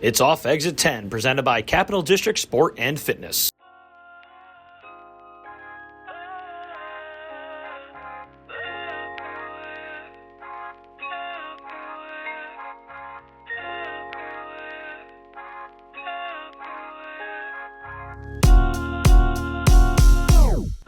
It's Off Exit 10, presented by Capital District Sport and Fitness.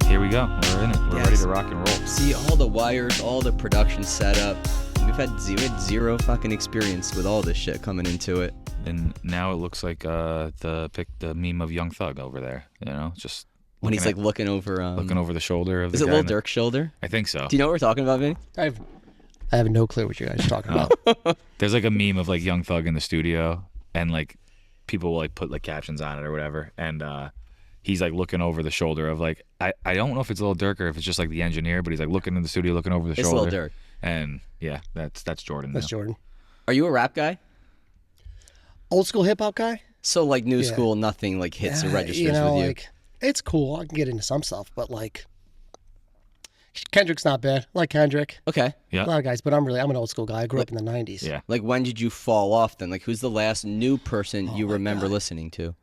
Here we go. We're in it. We're ready to rock and roll. See all the wires, all the production setup. We've had zero fucking experience with all this shit coming into it. And now it looks like the meme of Young Thug over there. You know, just when he's like looking over the shoulder of the is it guy Lil Durk's shoulder? I think so. Do you know what we're talking about, Vinny? I have no clue what you guys are talking about. There's like a meme of like Young Thug in the studio, and like people will like put like captions on it or whatever, and he's like looking over the shoulder of like I don't know if it's Lil Durk or if it's just like the engineer, but he's like looking in the studio, looking over the shoulder. It's Lil Durk. And yeah, that's Jordan. That's Jordan. Are you a rap guy? Old school hip hop guy? So like new school, nothing like hits or registers you know, with you. like it's cool. I can get into some stuff, but like Kendrick's not bad. I like Kendrick. Okay. Yeah. A lot of guys, but I'm an old school guy. I grew up in the 90s. Yeah. Like when did you fall off then? Like who's the last new person you remember listening to?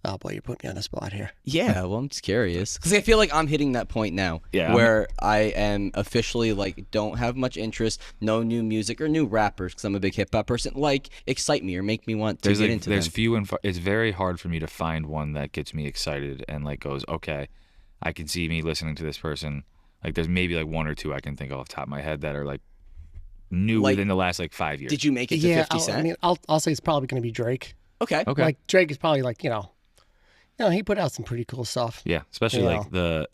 Oh boy, you're putting me on the spot here. Yeah, well, I'm just curious because I feel like I'm hitting that point now, where I am officially like don't have much interest, no new music or new rappers because I'm a big hip hop person. Like excite me or make me want to get into them. There's few and far. It's very hard for me to find one that gets me excited and like goes, okay, I can see me listening to this person. Like there's maybe like one or two I can think of off the top of my head that are like new within the last like 5 years. Did you make it to 50 Cent? I mean, I'll say it's probably going to be Drake. Okay. Like Drake is probably like he put out some pretty cool stuff. Yeah, especially like the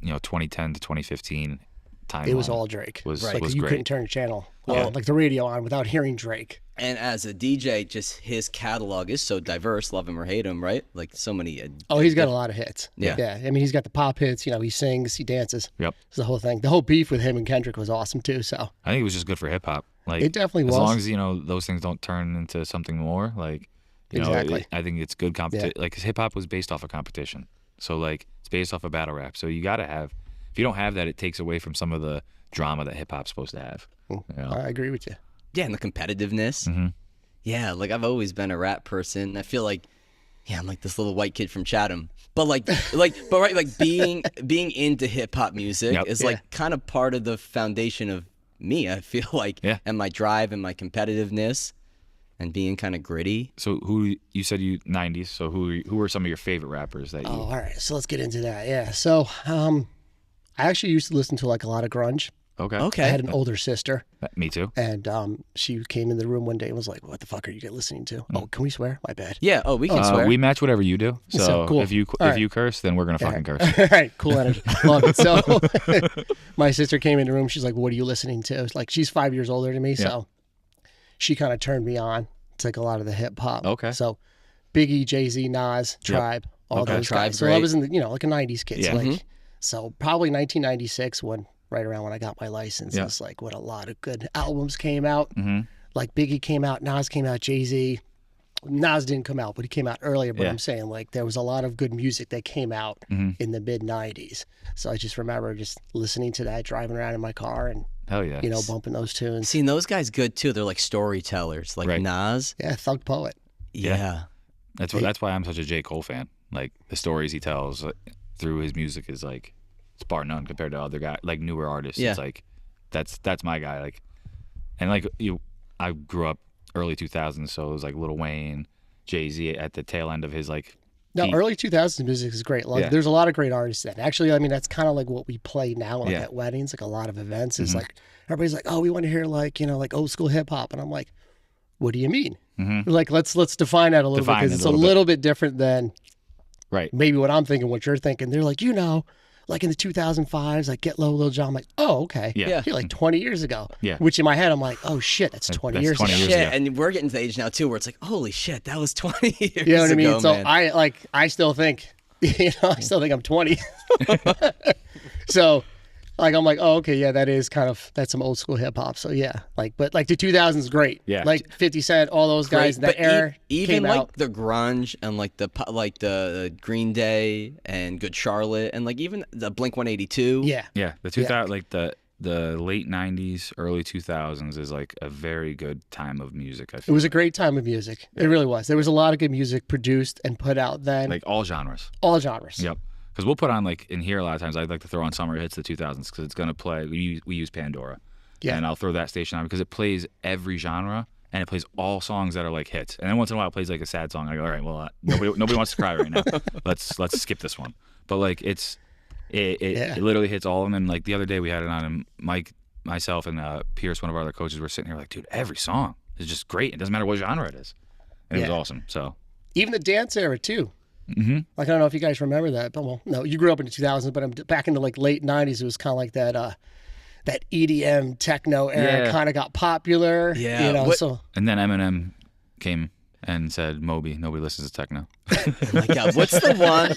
2010 to 2015 timeline. It was all Drake. Was you great. couldn't turn the channel, like the radio on without hearing Drake. And as a DJ, just his catalog is so diverse. Love him or hate him, right? Like so many. He's got a lot of hits. Yeah. I mean, he's got the pop hits. He sings, he dances. Yep. It's the whole thing. The whole beef with him and Kendrick was awesome too. So I think it was just good for hip hop. Like it definitely was. As long as those things don't turn into something more. Like exactly. I think it's good competition. Like hip hop was based off of competition, so like it's based off of battle rap. So you got to have. If you don't have that, it takes away from some of the drama that hip hop's supposed to have. I agree with you. Yeah, and the competitiveness. Mm-hmm. Yeah, like I've always been a rap person. I feel like, I'm like this little white kid from Chatham. But being into hip hop music is like kind of part of the foundation of me. I feel like, and my drive and my competitiveness, and being kind of gritty. So who you said 90s? So who were some of your favorite rappers that you? Oh, all right. So let's get into that. Yeah. So I actually used to listen to like a lot of grunge. Okay. I had an older sister. Me too. And she came in the room one day and was like, "What the fuck are you listening to?" Oh, can we swear? My bad. Yeah. Oh, we can swear. We match whatever you do. So cool. if you curse, then we're gonna fucking curse. All right. Cool energy. Love it. So my sister came in the room. She's like, "What are you listening to?" It's like she's 5 years older than me, so she kind of turned me on to like a lot of the hip hop. Okay. So Biggie, Jay-Z, Nas, Tribe, all those guys. So I was in the like a 90s kid. Yeah. So, so probably 1996 right around when I got my license is like when a lot of good albums came out. Mm-hmm. Like Biggie came out, Nas came out, Jay-Z. Nas didn't come out, but he came out earlier. But I'm saying like there was a lot of good music that came out in the mid 90s. So I just remember just listening to that, driving around in my car and hell yeah, bumping those tunes. Seeing those guys good too. They're like storytellers, like Nas. Yeah, thug poet. Yeah. That's why I'm such a J. Cole fan. Like the stories he tells through his music is like it's bar none compared to other guys, like newer artists. It's like that's my guy. Like, and like I grew up early 2000s, so it was like Lil Wayne, Jay-Z at the tail end of his like. No, early 2000s music is great. Like, there's a lot of great artists then. Actually, I mean, that's kind of like what we play now, like at weddings, like a lot of events. Is like everybody's like, "Oh, we want to hear like like old school hip hop," and I'm like, "What do you mean?" Like, let's define that a little bit because it's a little bit different than maybe what I'm thinking, what you're thinking. They're like, like in the 2005s, like Get Low, Lil Jon. I'm like, oh, okay. Yeah. Like 20 years ago. Yeah. Which in my head, I'm like, oh shit, that's 20 years ago. Shit, and we're getting to the age now too where it's like, holy shit, that was 20 years ago. You know what I mean? Man. So I still think, I still think I'm 20. So like I'm like, oh, okay, yeah, that's some old school hip hop. So yeah, but the 2000s is great. Yeah, like 50 Cent, all those guys in that era even came like out. the grunge and like the Green Day and Good Charlotte and like even the Blink 182. Yeah, the 2000 like the the late 90s, early 2000s is like a very good time of music. It was a great time of music. It really was. There was a lot of good music produced and put out then. Like all genres. All genres. Yep. Because we'll put on like in here a lot of times. I'd like to throw on summer hits of the 2000s because it's gonna play. We use Pandora. Yeah. And I'll throw that station on because it plays every genre and it plays all songs that are like hits. And then once in a while it plays like a sad song. I go, all right, well nobody wants to cry right now. Let's skip this one. But like it literally hits all of them. And like the other day we had it on, and Mike, myself, and Pierce, one of our other coaches, were sitting here like, dude, every song is just great. It doesn't matter what genre it is. And it was awesome. So even the dance era too. Mm-hmm. Like, I don't know if you guys remember that, but well, no, you grew up in the 2000s, but back in the like late 90s, it was kind of like that EDM techno era kind of got popular. Yeah. You know, and then Eminem came and said, Moby, nobody listens to techno. Oh my God, what's the one?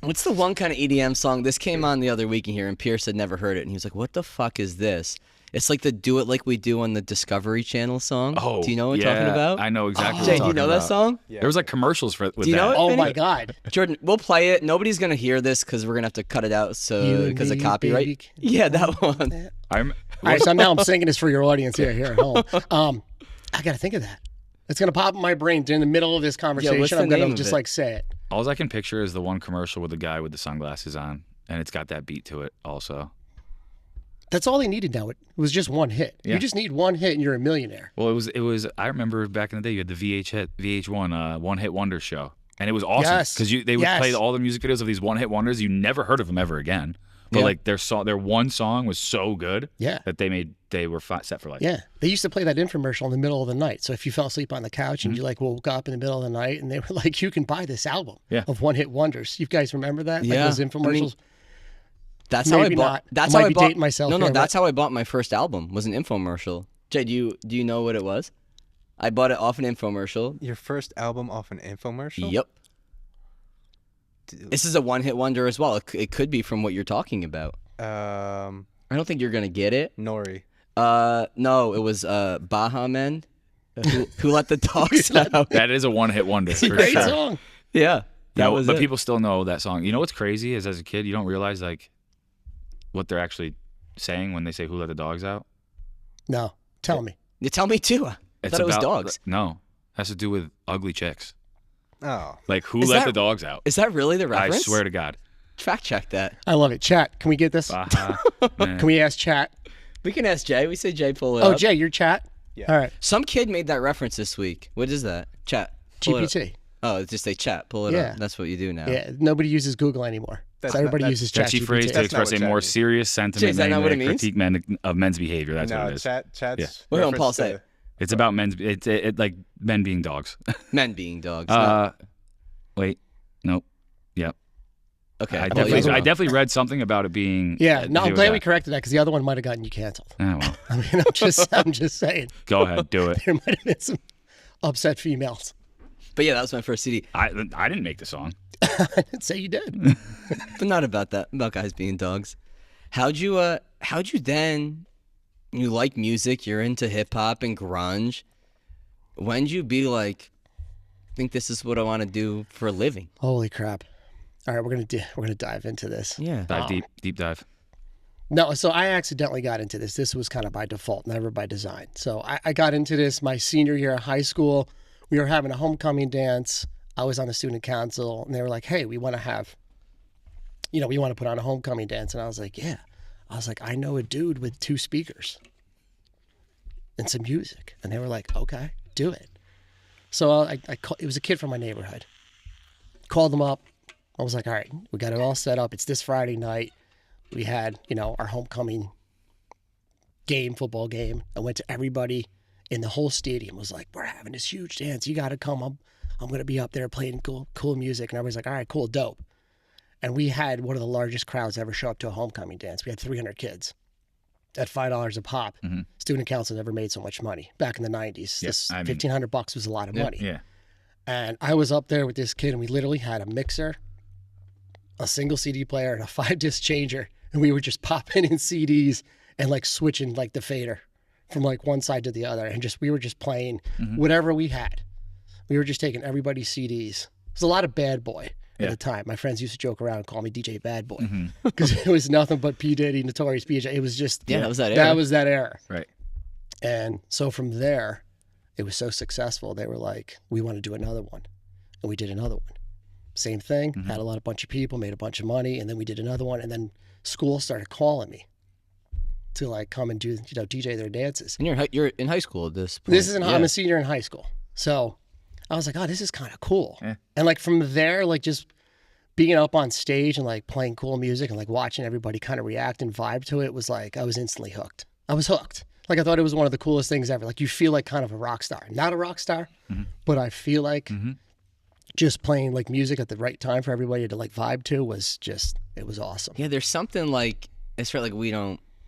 What's the one kind of EDM song? This came on the other week in here, and Pierce had never heard it, and he was like, "What the fuck is this?" It's like the "Do It Like We Do" on the Discovery Channel song. Oh, do you know what I'm talking about? I know exactly. Jay, do you know that song? Yeah. There was like commercials for. With do you know that. it? Oh Vinny? My God, Jordan, we'll play it. Nobody's gonna hear this because we're gonna have to cut it out. So because of copyright. Baby. Yeah, that one. All right, so now I'm singing this for your audience here at home. I gotta think of that. It's gonna pop in my brain during the middle of this conversation. I'm gonna just like say it. All I can picture is the one commercial with the guy with the sunglasses on, and it's got that beat to it also. That's all they needed now. It was just one hit. Yeah. You just need one hit and you're a millionaire. Well, it was. I remember back in the day, you had the VH1 One Hit Wonder show, and it was awesome because they would play all the music videos of these one hit wonders. You never heard of them ever again. But like their one song was so good that they were set for life. Yeah, they used to play that infomercial in the middle of the night. So if you fell asleep on the couch and you like woke up in the middle of the night, and they were like, "You can buy this album of one hit wonders." You guys remember that? Yeah, like those infomercials. I mean, that's how I bought. That's how I bought myself. No, that's how I bought my first album. Was an infomercial. Jay, do you know what it was? I bought it off an infomercial. Your first album off an infomercial? Yep. This is a one-hit wonder as well. It could be from what you're talking about. I don't think you're gonna get it. Nori. No, it was Baha Men, who let the dogs out. That is a one-hit wonder. It's a great song. Yeah, but people still know that song. You know what's crazy is as a kid you don't realize like what they're actually saying when they say "Who let the dogs out." No, tell me. You tell me too. I thought it was dogs. No, it has to do with ugly chicks. Oh. Like, who let the dogs out? Is that really the reference? I swear to God. Fact check that. I love it. Chat, can we get this? Can we ask chat? We can ask Jay. We say Jay, pull it up. Oh, Jay, you're chat? Yeah. All right. Some kid made that reference this week. What is that? Chat. GPT. Oh, just say chat. Pull it up. That's what you do now. Yeah, nobody uses Google anymore. Everybody uses chat. Catchy phrase to express a more serious sentiment than critique of men's behavior. That's what it is. Chat's Wait, hold on, Paul, say it. It's about men's. It's like men being dogs. Men being dogs. Wait. Nope. Yep. Okay. I definitely read something about it being. Yeah. No, I'm glad we corrected that because the other one might have gotten you canceled. Oh, well. I mean, I'm just saying. Go ahead, do it. There might have been some upset females. But yeah, that was my first CD. I didn't make the song. I didn't say you did. But not about that. About guys being dogs. How'd you then? You like music. You're into hip hop and grunge. When'd you be like, I think this is what I want to do for a living? Holy crap! All right, we're gonna dive into this. Yeah, dive deep dive. No, so I accidentally got into this. This was kind of by default, never by design. So I got into this my senior year of high school. We were having a homecoming dance. I was on the student council, and they were like, "Hey, we want to put on a homecoming dance." And I was like, "Yeah." I was like, "I know a dude with 2 speakers and some music," and they were like, "Okay, do it." So it was a kid from my neighborhood. Called them up. I was like, "All right, we got it all set up. It's this Friday night." We had, our homecoming football game. I went to everybody in the whole stadium. Was like, "We're having this huge dance. You got to come. I'm going to be up there playing cool music." And everybody's like, "All right, cool, dope." And we had one of the largest crowds ever show up to a homecoming dance. We had 300 kids at $5 a pop. Mm-hmm. Student council never made so much money back in the 90s. Yep. This $1,500 was a lot of money. Yeah. And I was up there with this kid, and we literally had a mixer, a single CD player, and a 5-disc changer. And we were just popping in CDs and like switching like the fader from like one side to the other. And we were just playing whatever we had. We were just taking everybody's CDs. It was a lot of Bad Boy. at the time. My friends used to joke around and call me DJ Bad Boy because it was nothing but P. Diddy, Notorious B.I.G. It was just that was that era. That was that era. Right. And so from there, it was so successful. They were like, we want to do another one. And we did another one. Same thing, had a bunch of people, made a bunch of money, and then we did another one. And then school started calling me to like come and do, DJ their dances. And you're in high school at this point. This is I'm a senior in high school. So I was like, oh, this is kind of cool. Yeah. And like from there, like just being up on stage and like playing cool music and like watching everybody kind of react and vibe to it was like, I was instantly hooked. I was hooked. Like I thought it was one of the coolest things ever. Like you feel like kind of a rock star. Not a rock star, but I feel like just playing like music at the right time for everybody to like vibe to was just, it was awesome. Yeah, there's something like, it's like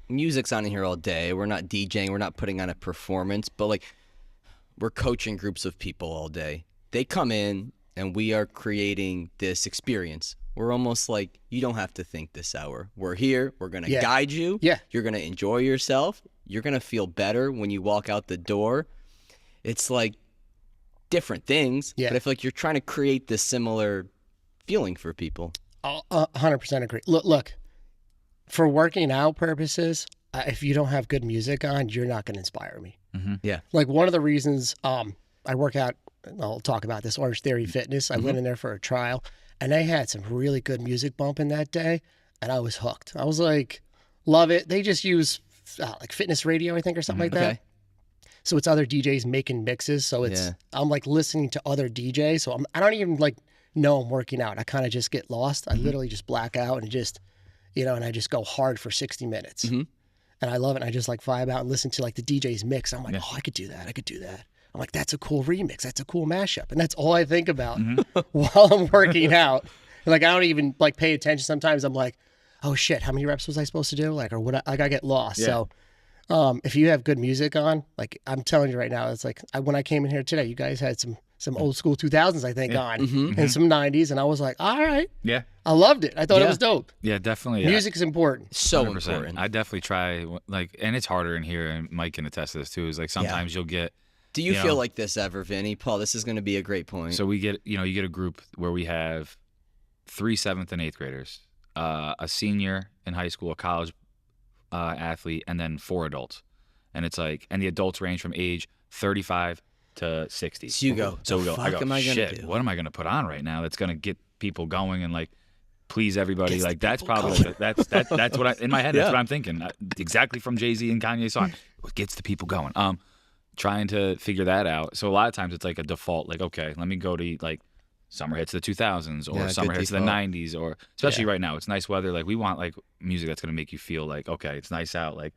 music's on here all day. We're not DJing. We're not putting on a performance, but like we're coaching groups of people all day. They come in and we are creating this experience. We're almost like, you don't have to think this hour. We're here. We're going to guide you. Yeah. You're going to enjoy yourself. You're going to feel better when you walk out the door. It's like different things, but I feel like you're trying to create this similar feeling for people. 100% agree. Look, for working out purposes, if you don't have good music on, you're not going to inspire me. Yeah. Like one of the reasons I work out, I'll talk about this, Orange Theory Fitness. I went in there for a trial, and they had some really good music bumping that day, and I was hooked. I was like, love it. They just use like fitness radio, I think, or something like that. So it's other DJs making mixes. So it's I'm like listening to other DJs. So I don't even like know I'm working out. I kind of just get lost. I literally just black out and just, and I just go hard for 60 minutes. And I love it. And I just like vibe out and listen to like the DJ's mix. I'm like, oh, I could do that. I could do that. I'm like, that's a cool remix. That's a cool mashup. And that's all I think about while I'm working out. And like, I don't even like pay attention. Sometimes I'm like, oh shit, how many reps was I supposed to do? Like, or what? Like I get lost. So if you have good music on, like I'm telling you right now, it's like when I came in here today, you guys had some old school 2000s, I think, on and some 90s. And I was like, all right. Yeah. I loved it. I thought it was dope. Yeah, definitely. Music is important. So 100%. important. I definitely try, like, and it's harder in here, and Mike can attest to this too, is like sometimes you'll get. Do you feel like this ever, Vinny? Paul, this is going to be a great point. So we get, you get a group where we have 3 7th and 8th graders, a senior in high school, a college athlete, and then 4 adults. And it's like, and the adults range from age 35 to 60. So you go, shit, what am I going to put on right now that's going to get people going and like please everybody? Like that's probably, that's what I, in my head, that's what I'm thinking. Exactly from Jay-Z and Kanye's song. What gets the people going? Trying to figure that out. So a lot of times it's like a default, like, okay, let me go to like summer hits of the 2000s or summer hits of the 90s, or especially right now, it's nice weather. Like we want like music that's going to make you feel like, okay, it's nice out. Like,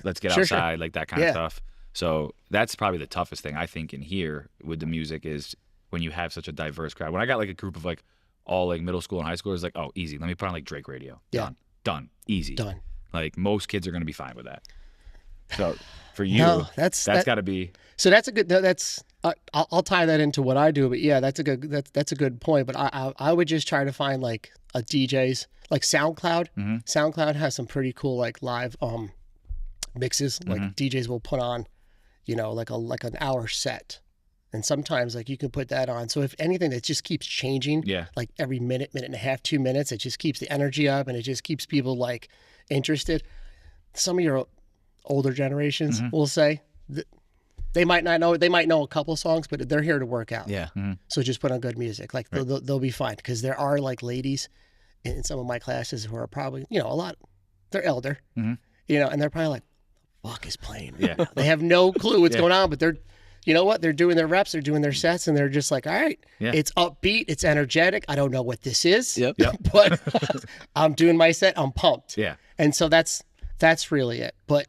let's get outside, like that kind of stuff. So that's probably the toughest thing I think in here with the music is when you have such a diverse crowd. When I got like a group of like all like middle school and high schoolers, like, oh, easy. Let me put on like Drake radio. Done. Easy. Done. Like most kids are going to be fine with that. So for you, that's got to be. So that's a good. That's I'll tie that into what I do. But yeah, that's a good point. But I would just try to find like a DJ's like SoundCloud. SoundCloud has some pretty cool like live mixes. Like DJs will put on, like an hour set, and sometimes like you can put that on. So if anything, that just keeps changing. Like every minute and a half, 2 minutes, it just keeps the energy up and it just keeps people like interested. Some of your older generations will say they might not know. They might know a couple songs, but they're here to work out. So just put on good music. Like they'll be fine, because there are like ladies in some of my classes who are probably a lot. They're elder, and they're probably like, "Fuck is playing?" They have no clue what's going on, but they're, they're doing their reps, they're doing their sets, and they're just like, "All right, it's upbeat, it's energetic. I don't know what this is, but I'm doing my set. I'm pumped." And so that's really it. But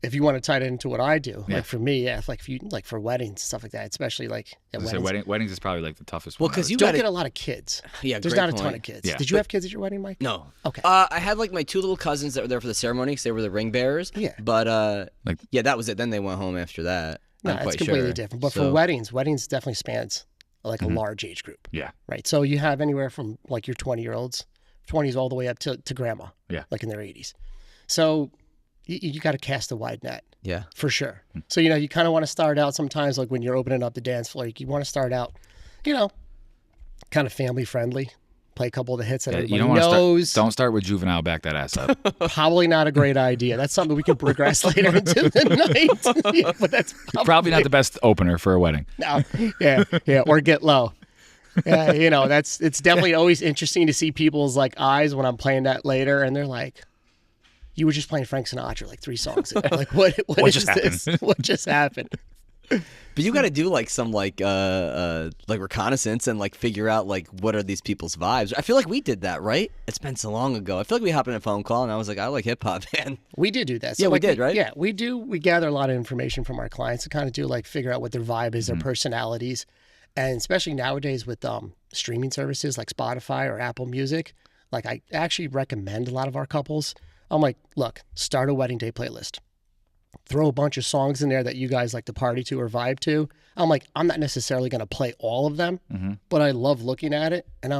if you want to tie it into what I do, like for me, like if you like for weddings, stuff like that, especially like at weddings. Weddings is probably like the toughest one. Well, because you don't get a lot of kids. There's not a ton of kids. Did you have kids at your wedding, Mike? No. Okay. I had like my 2 little cousins that were there for the ceremony because they were the ring bearers. But that was it. Then they went home after that. No, it's completely different. But for weddings definitely spans like a large age group. Right. So you have anywhere from like your 20-year-olds, 20s all the way up to grandma. Like in their 80s. So you got to cast a wide net. For sure. So, you kind of want to start out sometimes, like when you're opening up the dance floor, you want to start out, kind kind of family friendly. Play a couple of the hits that everybody you don't knows. Don't start with Juvenile. Back that ass up. Probably not a great idea. That's something we can progress later into the night. Yeah, but that's probably not the best opener for a wedding. No, yeah, or Get Low. Yeah, it's definitely always interesting to see people's like eyes when I'm playing that later, and they're like, "You were just playing Frank Sinatra like 3 songs ago. Like, what is this? What just happened?" But you got to do like some like reconnaissance and like figure out like what are these people's vibes. I feel like we did that, right? It's been so long ago. I feel like we hopped in a phone call and I was like, I like hip hop, man. We did do that. So yeah, like, we did, right? Yeah, we do. We gather a lot of information from our clients to kind of do like figure out what their vibe is, their personalities, and especially nowadays with streaming services like Spotify or Apple Music. Like I actually recommend a lot of our couples. I'm like, look, start a wedding day playlist. Throw a bunch of songs in there that you guys like to party to or vibe to. I'm like, I'm not necessarily going to play all of them, but I love looking at it. And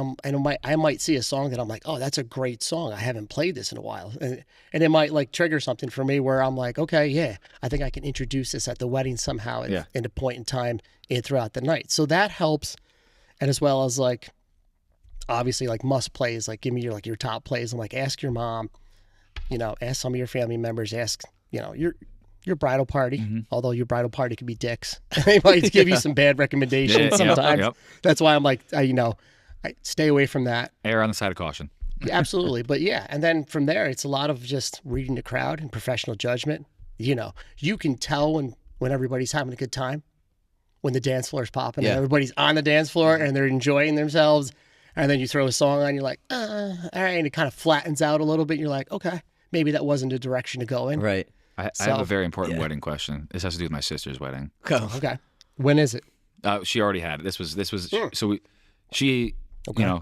I might see a song that I'm like, oh, that's a great song. I haven't played this in a while. And it might like trigger something for me where I'm like, okay, yeah, I think I can introduce this at the wedding somehow in a point in time and throughout the night. So that helps. And as well as like, obviously like must plays, like give me your top plays. I'm like, ask your mom, ask some of your family members, ask, your bridal party, although your bridal party could be dicks. They might give you some bad recommendations sometimes. Yep. That's why I'm like, I stay away from that. Err on the side of caution. Absolutely. But yeah, and then from there, it's a lot of just reading the crowd and professional judgment. You can tell when everybody's having a good time, when the dance floor is popping and everybody's on the dance floor and they're enjoying themselves. And then you throw a song on, you're like, all right. And it kind of flattens out a little bit. And you're like, okay, maybe that wasn't the direction to go in. Right. I have a very important wedding question. This has to do with my sister's wedding. Okay. When is it? She already had it. This was so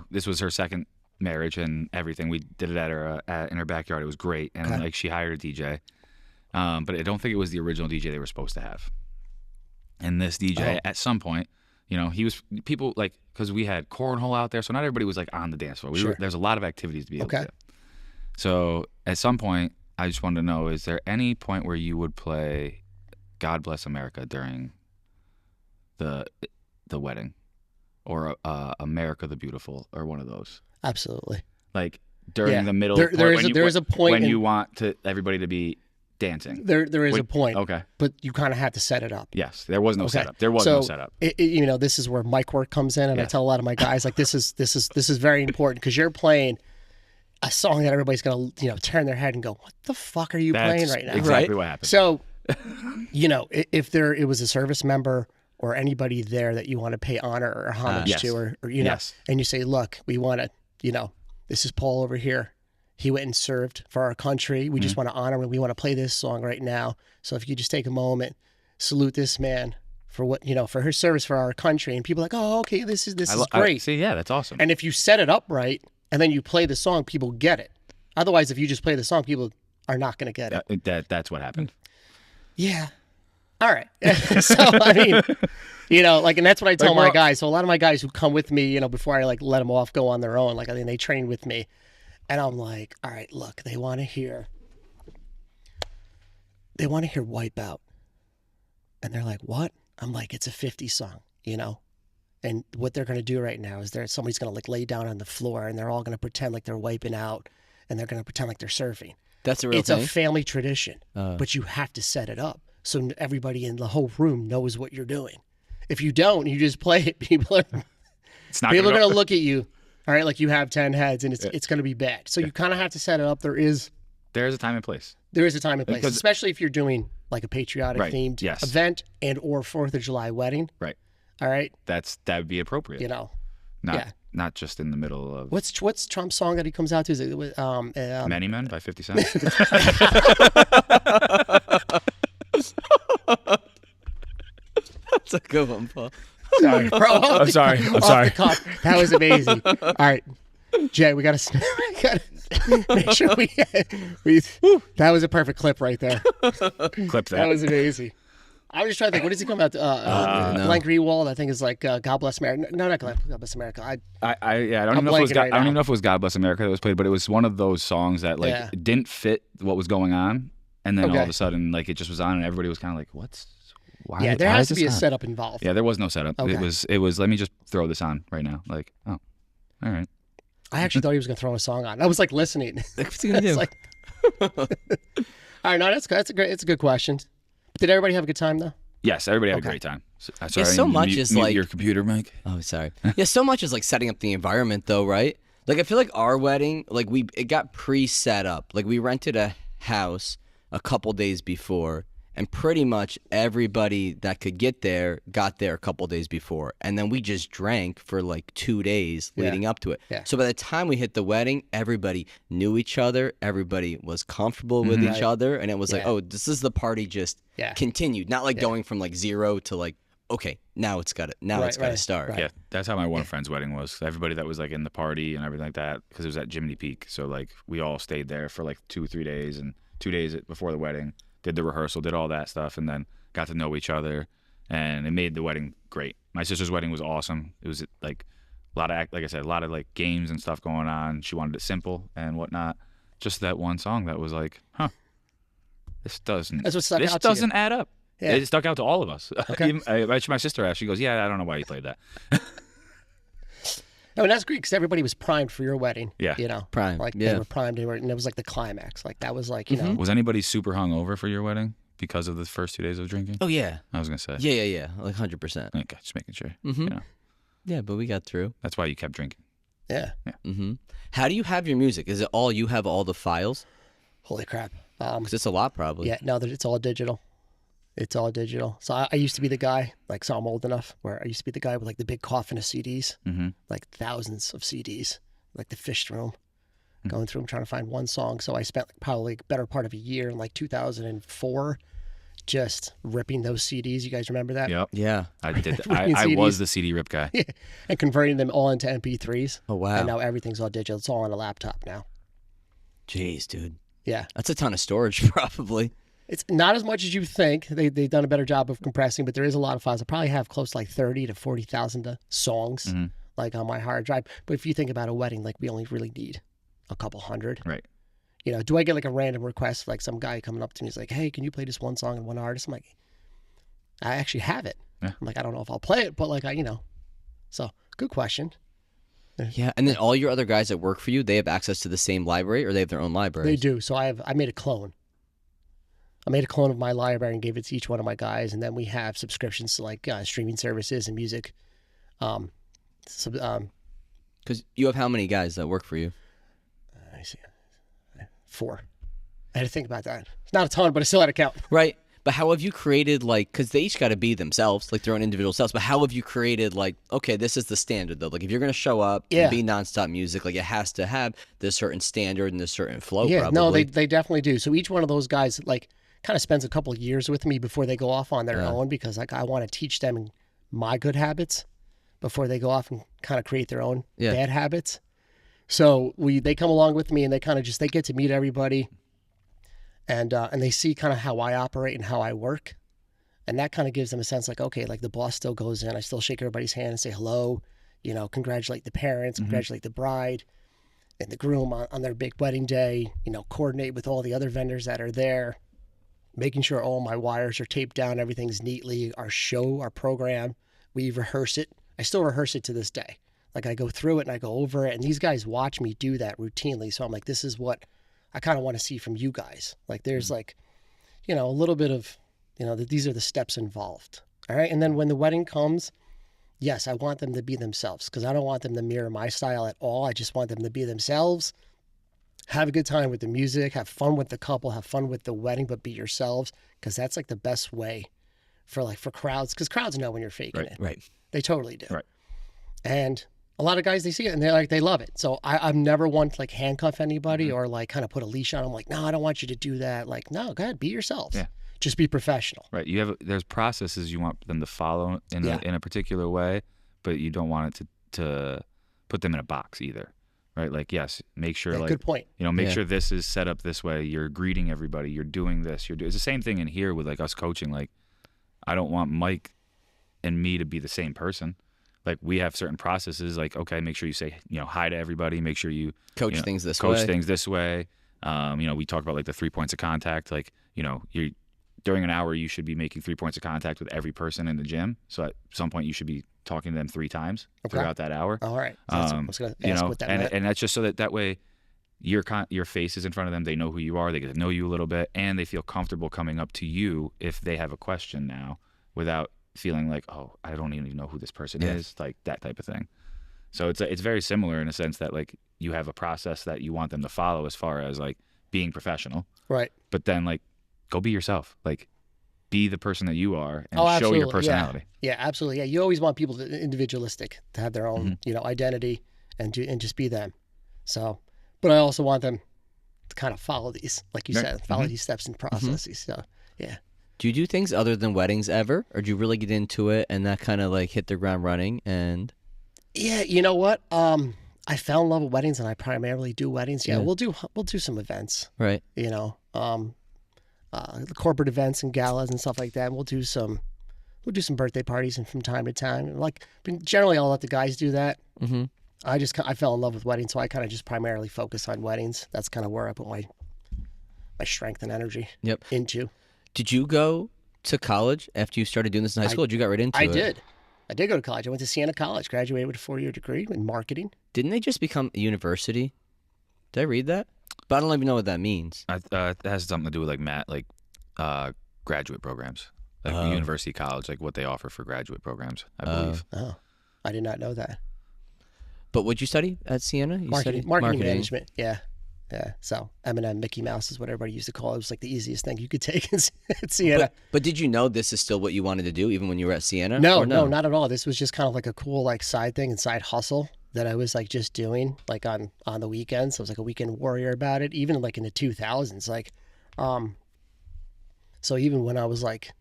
this was her second marriage and everything. We did it at her in her backyard. It was great, and like she hired a DJ, but I don't think it was the original DJ they were supposed to have. And this DJ at some point, he was people like because we had cornhole out there, so not everybody was like on the dance floor. There's a lot of activities to be able to do. So at some point. I just wanted to know, is there any point where you would play God Bless America during the wedding or America the Beautiful or one of those? Absolutely. Like during the middle there is a point when you want everybody to be dancing. There is a point. Okay. But you kind of have to set it up. Yes, there was no setup. There was no setup. This is where mic work comes in, and I tell a lot of my guys like this is very important because you're playing a song that everybody's gonna turn their head and go, what the fuck are you playing right now? Exactly what happened. So, if it was a service member or anybody there that you want to pay honor or homage to, or and you say, look, we want to, this is Paul over here. He went and served for our country. We just want to honor him. We want to play this song right now. So if you just take a moment, salute this man for what for his service for our country, and people are like, oh, okay, this is great. See, that's awesome. And if you set it up right. And then you play the song, people get it. Otherwise, if you just play the song, people are not going to get it. That's what happened. Yeah. All right. So, I mean, and that's what I tell my guys. So a lot of my guys who come with me, before I let them off, go on their own, they train with me. And I'm like, all right, look, they want to hear Wipeout. And they're like, what? I'm like, it's a 50 song, And what they're going to do right now is somebody's going to lay down on the floor and they're all going to pretend like they're wiping out and they're going to pretend like they're surfing. That's a real thing? It's a family tradition, but you have to set it up so everybody in the whole room knows what you're doing. If you don't, you just play it, people are going to look at you, all right, like you have 10 heads and it's going to be bad. So you kind of have to set it up. There is a time and place. There is a time and place, especially if you're doing like a patriotic themed event and or 4th of July wedding. Right. All right, that would be appropriate. Not just in the middle of what's Trump's song that he comes out to? Is it Many Men by 50 Cent? That's a good one, Paul. Sorry, bro. I'm sorry. That was amazing. All right, Jay, we got to make sure we. That was a perfect clip right there. Clip that. That was amazing. I was just trying to think. What does he come out to? Blank Rewald, I think, is like God Bless America. No, not God Bless America. I don't even know if it was God Bless America that was played, but it was one of those songs that didn't fit what was going on, and then all of a sudden it just was on, and everybody was kind of like, why? Yeah, there has to be a setup involved. Yeah, there was no setup. Okay. It was. Let me just throw this on right now. Like, oh. All right. I actually thought he was going to throw a song on. I was like listening. What's he gonna do? Like, all right, no, it's a good question. Did everybody have a good time though? Yes, everybody had a Okay. great time. Sorry, so much is mute like your computer, Mike. Oh, sorry. Yeah, so much is like setting up the environment, though, right? Like I feel like our wedding, like it got pre-set up. Like we rented a house a couple days before, and pretty much everybody that could get there got there a couple days before, and then we just drank for like 2 days leading up to it. Yeah. So by the time we hit the wedding, everybody knew each other, everybody was comfortable with each other, and it was like, oh, this is the party just continued, not like going from like 0 to like, okay, now it's got to start. Right. Yeah, that's how my one friend's wedding was. Everybody that was like in the party and everything like that, because it was at Jiminy Peak. So like we all stayed there for like 2 or 3 days, and 2 days before the wedding, did the rehearsal, did all that stuff, and then got to know each other, and it made the wedding great. My sister's wedding was awesome. It was like a lot of, like I said, a lot of like games and stuff going on. She wanted it simple and whatnot. Just that one song that was like, this doesn't. That's what stuck out to you. This doesn't add up. Yeah. It stuck out to all of us. Okay. My sister asked. She goes, "Yeah, I don't know why you played that." No, and that's great because everybody was primed for your wedding. Yeah. You know, Primed, Like yeah. they were primed, and it was like the climax. Like that was like, you know, Was anybody super hungover for your wedding because of the first 2 days of drinking? Oh yeah, I was gonna say. yeah, like 100%. Okay, just making sure. Mhm. You know, Yeah, but we got through. that's why you kept drinking. yeah. Mm-hmm. How do you have your music? Is it all you have all the files? Holy crap. Because it's a lot, probably. Yeah, no, it's all digital. It's all digital. So I used to be the guy, like, so I'm old enough where I used to be the guy with like the big coffin of CDs, like thousands of CDs, like the fish through them, going through them trying to find one song. So I spent like probably a better part of a year in like 2004 just ripping those CDs. You guys remember that? Yep. Yeah. I did. Ripping I was CDs. the CD rip guy. And converting them all into MP3s. Oh, wow. And now everything's all digital. It's all on a laptop now. Jeez, dude. Yeah. That's a ton of storage, probably. It's not as much as you think. They've done a better job of compressing, but there is a lot of files. I probably have close to like 30 to 40,000 songs like on my hard drive. But if you think about a wedding, like we only really need a couple hundred. Right. You know, do I get like a random request, like some guy coming up to me, he's like, hey, can you play this one song and one artist? I'm like, I actually have it. Yeah. I'm like, I don't know if I'll play it, but like, so good question. Yeah. And then all your other guys that work for you, they have access to the same library, or they have their own library? They do. So I made a clone. I made a clone of my library and gave it to each one of my guys. And then we have subscriptions to like streaming services and music. Because you have how many guys that work for you? I see. 4. I had to think about that. It's not a ton, but I still had to count. Right. But how have you created, like, because they each got to be themselves, like their own individual selves, but how have you created, like, okay, this is the standard, though. Like, if you're going to show up and be nonstop music, like, it has to have this certain standard and this certain flow, Yeah, probably. no, they definitely do. So each one of those guys, like, kind of spends a couple of years with me before they go off on their own, because, like, I want to teach them my good habits before they go off and kind of create their own bad habits. So they come along with me, and they kind of they get to meet everybody, and they see kind of how I operate and how I work, and that kind of gives them a sense like, okay, like the boss still goes in, I still shake everybody's hand and say hello, congratulate the parents, congratulate the bride and the groom on their big wedding day, coordinate with all the other vendors that are there, making sure all my wires are taped down, everything's neatly, our program, we rehearse it. I still rehearse it to this day. Like I go through it and I go over it, and these guys watch me do that routinely. So I'm like, this is what I kind of want to see from you guys. Like there's like, a little bit of, that these are the steps involved. All right. And then when the wedding comes, yes, I want them to be themselves, because I don't want them to mirror my style at all. I just want them to be themselves, have a good time with the music, have fun with the couple, have fun with the wedding, but be yourselves, because that's like the best way for crowds, because crowds know when you're faking it. Right. They totally do. Right. And a lot of guys, they see it and they love it. So I'm never one to like handcuff anybody or like kind of put a leash on them. Like, no, I don't want you to do that. Like, no, go ahead, be yourselves. Yeah. Just be professional. Right. There's processes you want them to follow in a particular way, but you don't want it to put them in a box either. Right. Like, yes, make sure like, good point. Make sure this is set up this way. You're greeting everybody. You're doing this. It's the same thing in here with like us coaching. Like, I don't want Mike and me to be the same person. Like we have certain processes, like, okay, make sure you say, hi to everybody. Make sure you coach things this way. Coach things this way. We talk about like the 3 points of contact. Like, you during an hour, you should be making 3 points of contact with every person in the gym. So at some point, you should be talking to them 3 times throughout that hour. All right. So I was going to ask what that meant. And that's just so that way your face is in front of them. They know who you are. They get to know you a little bit, and they feel comfortable coming up to you if they have a question now, without feeling like, oh, I don't even know who this person is, like that type of thing. So it's very similar in a sense that like you have a process that you want them to follow as far as like being professional, right? But then like go be yourself, like be the person that you are and show your personality. Yeah, absolutely. Yeah, you always want people to individualistic, to have their own identity and just be them. So, but I also want them to kind of follow these, like you said, follow these steps and processes. So yeah. Do you do things other than weddings ever, or do you really get into it and that kind of like hit the ground running? And yeah, you know what? I fell in love with weddings, and I primarily do weddings. Yeah, we'll do some events, right? You know, the corporate events and galas and stuff like that. We'll do some birthday parties and from time to time. Like, generally, I'll let the guys do that. Mm-hmm. I fell in love with weddings, so I kind of just primarily focus on weddings. That's kind of where I put my strength and energy into. Did you go to college after you started doing this in high school? Or did you got right into it? I did go to college. I went to Siena College, graduated with a 4-year degree in marketing. Didn't they just become a university? Did I read that? But I don't even know what that means. It has something to do with like graduate programs, like university college, like what they offer for graduate programs, I believe. Oh, I did not know that. But what'd you study at Siena? Marketing management. Yeah. Yeah, so M&M, Mickey Mouse is what everybody used to call it. It was like the easiest thing you could take at Siena. But did you know this is still what you wanted to do even when you were at Siena? No, not at all. This was just kind of like a cool like side thing and side hustle that I was like just doing like on the weekends. I was like a weekend warrior about it, even like in the 2000s. Like, so even when I was like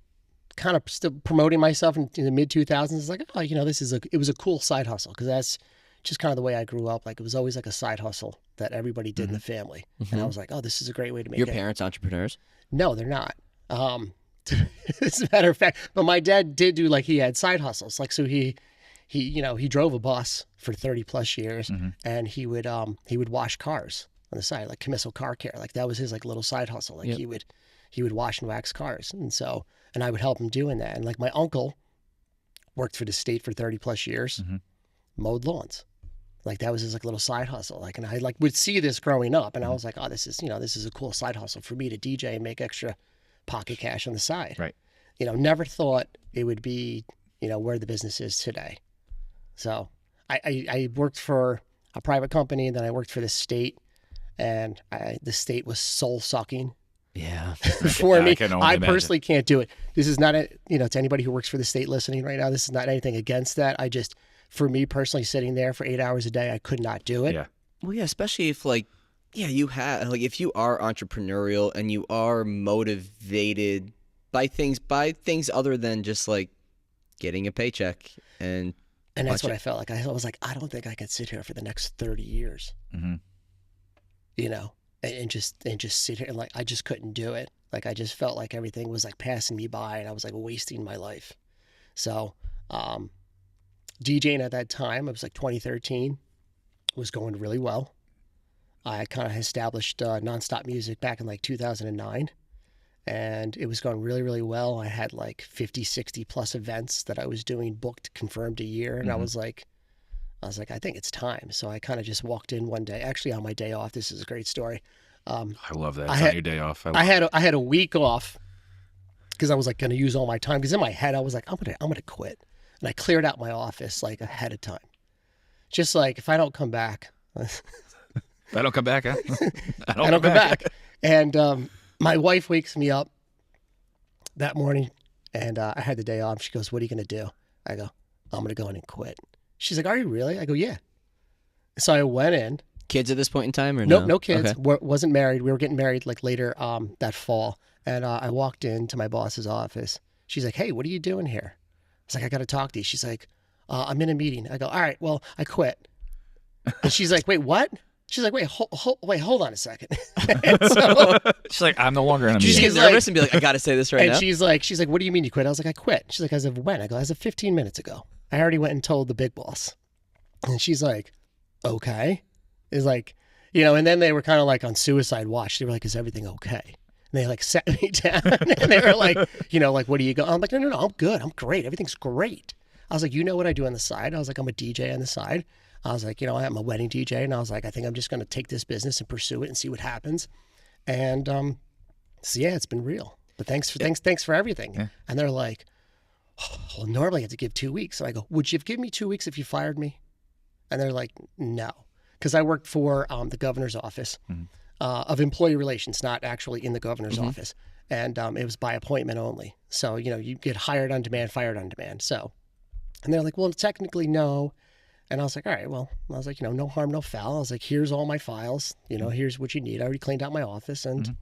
kind of still promoting myself in the mid 2000s, it's like, oh, you know, it was a cool side hustle because that's just kind of the way I grew up. Like it was always like a side hustle that everybody did in the family. And I was like, oh, this is a great way to make it. Your parents entrepreneurs? No, they're not. As a matter of fact, but my dad did do like, he had side hustles. Like, so he drove a bus for 30 plus years and he would wash cars on the side, like Commisso Car Care. Like that was his like little side hustle. Like he would wash and wax cars. And I would help him doing that. And like my uncle worked for the state for 30 plus years, mowed lawns. Like that was his like little side hustle. Like, and I like would see this growing up and I was like, oh, this is a cool side hustle for me to DJ and make extra pocket cash on the side. Right. You know, never thought it would be, you know, where the business is today. So I worked for a private company and then I worked for the state and the state was soul sucking. Yeah. For me, I personally can't do it. This is not to anybody who works for the state listening right now, this is not anything against that. For me personally, sitting there for 8 hours a day, I could not do it. Yeah. Well, yeah, especially if if you are entrepreneurial and you are motivated by things other than just like getting a paycheck and that's what I felt like. I was like, I don't think I could sit here for the next 30 years. Mm-hmm. You know, and just sit here and like I just couldn't do it. Like I just felt like everything was like passing me by and I was like wasting my life. So, DJing at that time, it was like 2013, was going really well. I kind of established NonStop Music back in like 2009, and it was going really, really well. I had like 50, 60 plus events that I was doing booked, confirmed a year, and I was like, I think it's time. So I kind of just walked in one day, actually on my day off. This is a great story. I love that. It's on your day off. I had a week off because I was like going to use all my time. Because in my head I was like, I'm gonna quit. And I cleared out my office like ahead of time. Just like, if I don't come back. If I don't come back, huh? I don't come back. And my wife wakes me up that morning and I had the day off. She goes, what are you going to do? I go, I'm going to go in and quit. She's like, are you really? I go, yeah. So I went in. Kids at this point in time or no? No kids. Okay. Wasn't married. We were getting married like later that fall. And I walked into my boss's office. She's like, hey, what are you doing here? I was like, I got to talk to you. She's like, I'm in a meeting. I go, all right, well, I quit. And she's like, wait, what? She's like, wait, hold on a second. So, she's like, I'm no longer in a meeting. She gets nervous and be like, I got to say this right now. And she's like, what do you mean you quit? I was like, I quit. She's like, as of when? I go, as of 15 minutes ago. I already went and told the big boss. And she's like, okay. It's like, and then they were kind of like on suicide watch. They were like, is everything okay? they like sat me down and they were like, like, what do you go? I'm like, no, I'm good. I'm great. Everything's great. I was like, you know what I do on the side? I was like, I'm a DJ on the side. I was like, I'm a wedding DJ. And I was like, I think I'm just going to take this business and pursue it and see what happens. And so yeah, it's been real. But thanks for everything. Yeah. And they're like, well, normally I have to give 2 weeks. So I go, would you have given me 2 weeks if you fired me? And they're like, no. Because I worked for the governor's office of employee relations, not actually in the governor's office. And it was by appointment only. So, you get hired on demand, fired on demand. So, and they're like, well, technically no. And I was like, all right, well, I was like, no harm, no foul. I was like, here's all my files. Here's what you need. I already cleaned out my office. And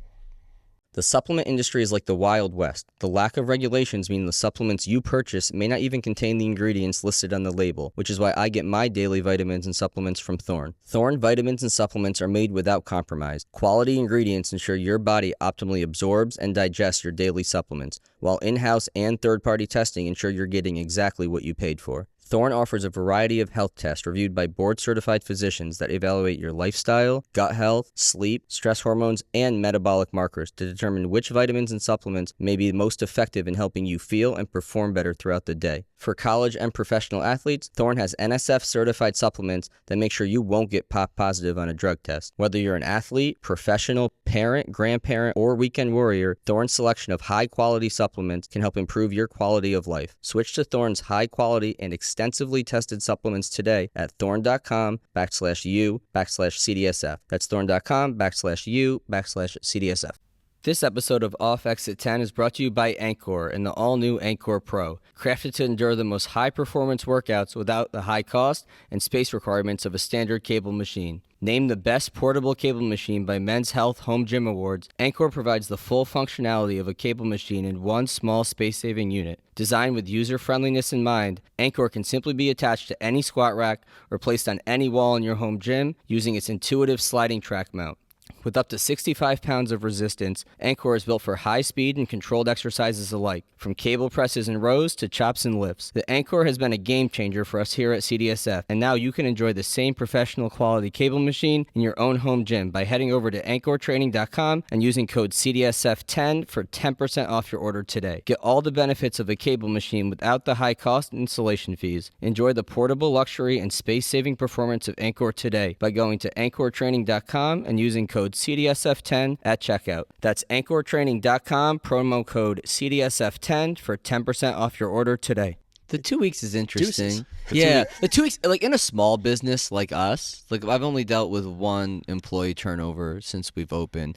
the supplement industry is like the Wild West. The lack of regulations mean the supplements you purchase may not even contain the ingredients listed on the label, which is why I get my daily vitamins and supplements from Thorne. Thorne vitamins and supplements are made without compromise. Quality ingredients ensure your body optimally absorbs and digests your daily supplements, while in-house and third-party testing ensure you're getting exactly what you paid for. Thorne offers a variety of health tests reviewed by board-certified physicians that evaluate your lifestyle, gut health, sleep, stress hormones, and metabolic markers to determine which vitamins and supplements may be most effective in helping you feel and perform better throughout the day. For college and professional athletes, Thorne has NSF-certified supplements that make sure you won't get pop positive on a drug test. Whether you're an athlete, professional, parent, grandparent, or weekend warrior, Thorne's selection of high-quality supplements can help improve your quality of life. Switch to Thorne's high-quality and extensively tested supplements today at thorne.com/u/CDSF. That's thorne.com/u/CDSF. This episode of Off Exit 10 is brought to you by Anchor and the all-new Anchor Pro, crafted to endure the most high-performance workouts without the high cost and space requirements of a standard cable machine. Named the best portable cable machine by Men's Health Home Gym Awards, Anchor provides the full functionality of a cable machine in one small space-saving unit. Designed with user-friendliness in mind, Anchor can simply be attached to any squat rack or placed on any wall in your home gym using its intuitive sliding track mount. With up to 65 pounds of resistance, Anchor is built for high speed and controlled exercises alike, from cable presses and rows to chops and lifts. The Anchor has been a game changer for us here at CDSF, and now you can enjoy the same professional quality cable machine in your own home gym by heading over to anchortraining.com and using code CDSF10 for 10% off your order today. Get all the benefits of a cable machine without the high cost and installation fees. Enjoy the portable luxury and space-saving performance of Anchor today by going to anchortraining.com and using code CDSF10 at checkout. That's anchortraining.com, promo code CDSF10 for 10% off your order today. The 2 weeks is interesting. Yeah, the 2 weeks, like in a small business like us, like I've only dealt with one employee turnover since we've opened,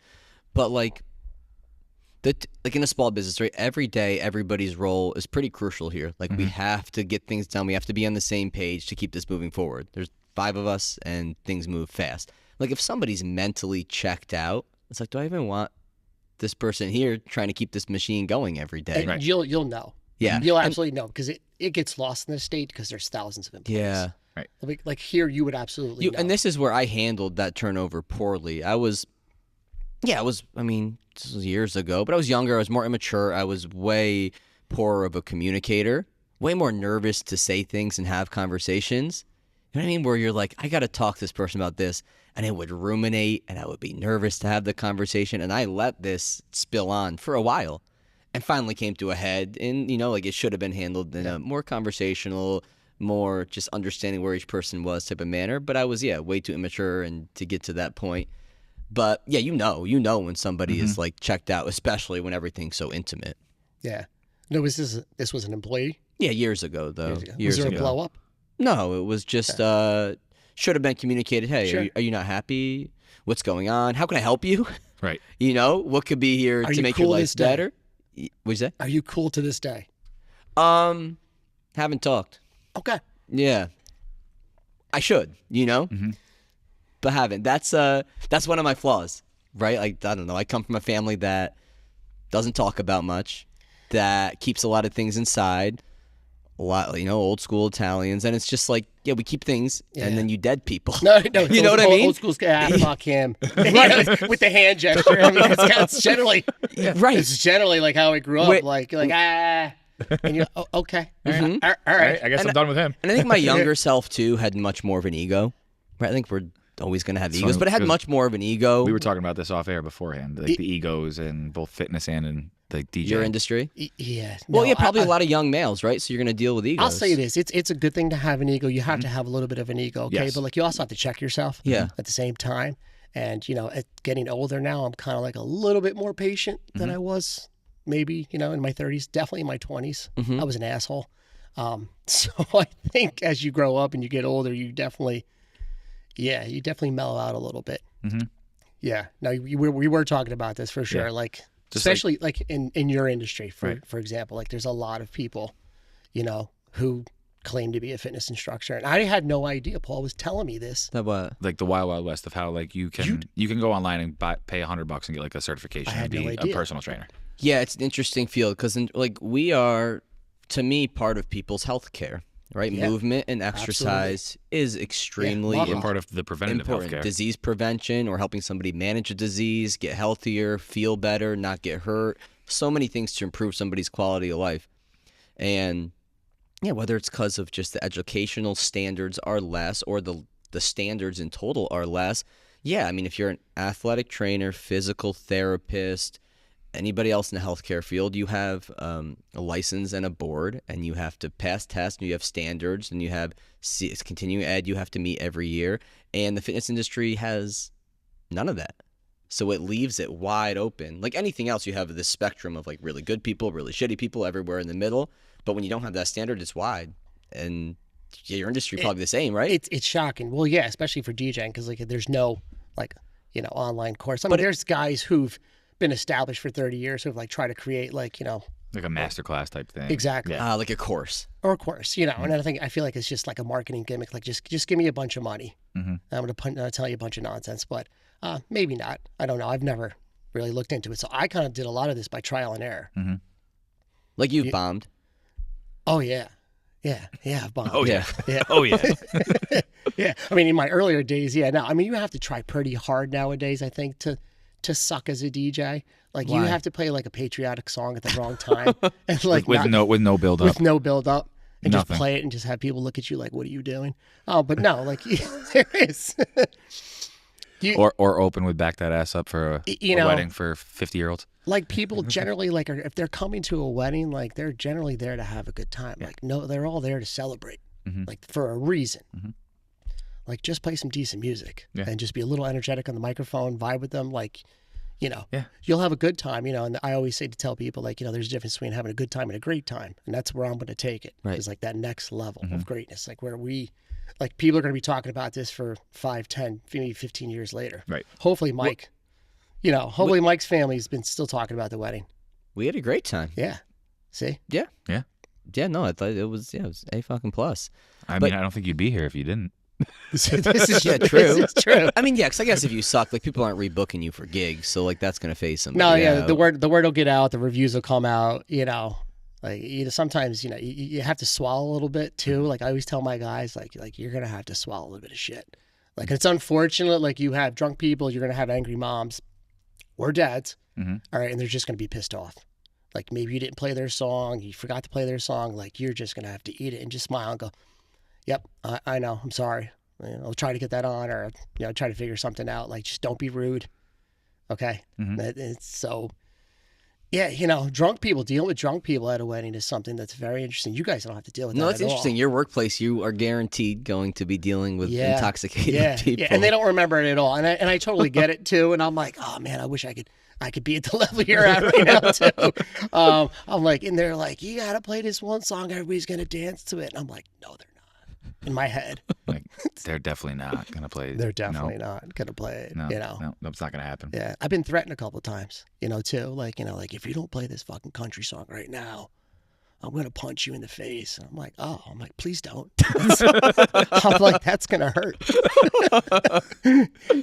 but like in a small business, right? Every day, everybody's role is pretty crucial here. Like we have to get things done. We have to be on the same page to keep this moving forward. There's 5 of us, and things move fast. Like if somebody's mentally checked out, it's like, do I even want this person here trying to keep this machine going every day? Right. You'll know. Yeah, you'll absolutely know because it gets lost in the state because there's thousands of employees. Yeah, right. Like here, you would absolutely know. And this is where I handled that turnover poorly. I mean, this was years ago, but I was younger. I was more immature. I was way poorer of a communicator, way more nervous to say things and have conversations. You know what I mean? Where you're like, I got to talk to this person about this. And it would ruminate, and I would be nervous to have the conversation. And I let this spill on for a while and finally came to a head. And, like it should have been handled in a more conversational, more just understanding where each person was type of manner. But I was, way too immature and to get to that point. But, yeah, you know when somebody is, like, checked out, especially when everything's so intimate. Yeah. No, this was an employee? Yeah, years ago, though. Was there a blow up? No, it was just... should have been communicated. Hey, sure. Are you not happy? What's going on? How can I help you? Right. What could be here to make your life better? What'd you say? Are you cool to this day? Haven't talked. Okay. Yeah. I should, but haven't. That's one of my flaws, right? Like, I don't know. I come from a family that doesn't talk about much, that keeps a lot of things inside. A lot, old school Italians, and it's just like, we keep things, and then you dead people. No, you know what I mean? Old school's fuck him, right? With the hand gesture. I mean, it's generally right. It's generally like how I grew up, like and you're okay, all right. I guess I'm done with him. And I think my younger self too had much more of an ego. Right? I think we're always going to have egos, but it had much more of an ego. We were talking about this off air beforehand, like the egos in both fitness and in the DJ. Your industry? Yeah. Well, yeah, probably a lot of young males, right? So you're going to deal with egos. I'll say this. It's a good thing to have an ego. You have to have a little bit of an ego, okay? Yes. But like you also have to check yourself at the same time. And, you know, at getting older now, I'm kind of like a little bit more patient than I was maybe, you know, in my 30s, definitely in my 20s. I was an asshole. So I think as you grow up and you get older, you definitely mellow out a little bit. Yeah. Now, we were talking about this for sure. Like, just especially like in your industry, for example, like there's a lot of people, you know, who claim to be a fitness instructor, and I had no idea. Paul was telling me this. That what? Like the wild, wild west of how like you can go online and pay $100 and get like a certification and be a personal trainer. Yeah, it's an interesting field because like we are, to me, part of people's health care, right? Yeah. Movement and exercise is extremely part of the preventative healthcare. Disease prevention or helping somebody manage a disease, get healthier, feel better, not get hurt. So many things to improve somebody's quality of life. And yeah, whether it's because of just the educational standards are less or the standards in total are less. Yeah, I mean, if you're an athletic trainer, physical therapist, anybody else in the healthcare field, you have a license and a board, and you have to pass tests, and you have standards, and you have continuing ed you have to meet every year. And the fitness industry has none of that. So it leaves it wide open. Like anything else, you have this spectrum of like really good people, really shitty people, everywhere in the middle. But when you don't have that standard, it's wide. And your industry probably the same, right? It's shocking. Well, yeah, especially for DJing, because like there's no like, you know, online course. I mean, there's guys who've been established for 30 years who've like tried to create like, you know, like a masterclass type thing. Exactly. Like a course. Or a course, you know. And I feel like it's just like a marketing gimmick. Like just give me a bunch of money. I'm going to tell you a bunch of nonsense, but maybe not. I don't know. I've never really looked into it. So I kind of did a lot of this by trial and error. Like you've bombed. Oh, yeah. Yeah, I've bombed. Oh, yeah. Oh, yeah. Yeah. I mean, in my earlier days, no. I mean, you have to try pretty hard nowadays, I think, to suck as a DJ. Like, you have to play, like, a patriotic song at the wrong time. And like with no build up. With no build up. And Nothing. Just play it and just have people look at you like, what are you doing? Oh, but no, like, there is. Or open with Back That Ass Up for a wedding for 50-year-olds. Like people generally like if they're coming to a wedding, like they're generally there to have a good time. Yeah. Like no, they're all there to celebrate, like for a reason. Like just play some decent music and just be a little energetic on the microphone, vibe with them. Like, you know, you'll have a good time. You know, and I always say to tell people like, you know, there's a difference between having a good time and a great time, and that's where I'm going to take it. Right. It's like that next level of greatness, like where like people are going to be talking about this for 5, 10, maybe 15 years later. Right. Hopefully, Mike. Mike's family's been still talking about the wedding. We had a great time. Yeah. See? Yeah. No, I thought it was A fucking plus. I mean, I don't think you'd be here if you didn't. This is true. This is true. I mean, because I guess if you suck, like people aren't rebooking you for gigs, so like that's gonna phase somebody. No, yeah, the word will get out, the reviews will come out. You know, like sometimes you have to swallow a little bit too. Like I always tell my guys, like you're gonna have to swallow a little bit of shit. Like it's unfortunate. Like you have drunk people, you're gonna have angry moms. Or dads, all right, and they're just going to be pissed off. Like maybe you didn't play their song, you forgot to play their song, like you're just going to have to eat it and just smile and go, yep, I know, I'm sorry. I'll try to get that on or, try to figure something out. Like just don't be rude, okay? It's so, drunk people, dealing with drunk people at a wedding is something that's very interesting. You guys don't have to deal with that at all. No, it's interesting. Your workplace, you are guaranteed going to be dealing with intoxicated people. Yeah, and they don't remember it at all. And I totally get it too. And I'm like, oh man, I wish I could be at the level you're at right now too. I'm like, and they're like, you got to play this one song. Everybody's going to dance to it. And I'm like, no, they're not. In my head. Like, they're definitely not going to play. They're definitely not going to play it. No, it's not going to happen. Yeah. I've been threatened a couple of times, too. Like, like if you don't play this fucking country song right now, I'm going to punch you in the face. And I'm like, please don't. I'm like, that's going to hurt.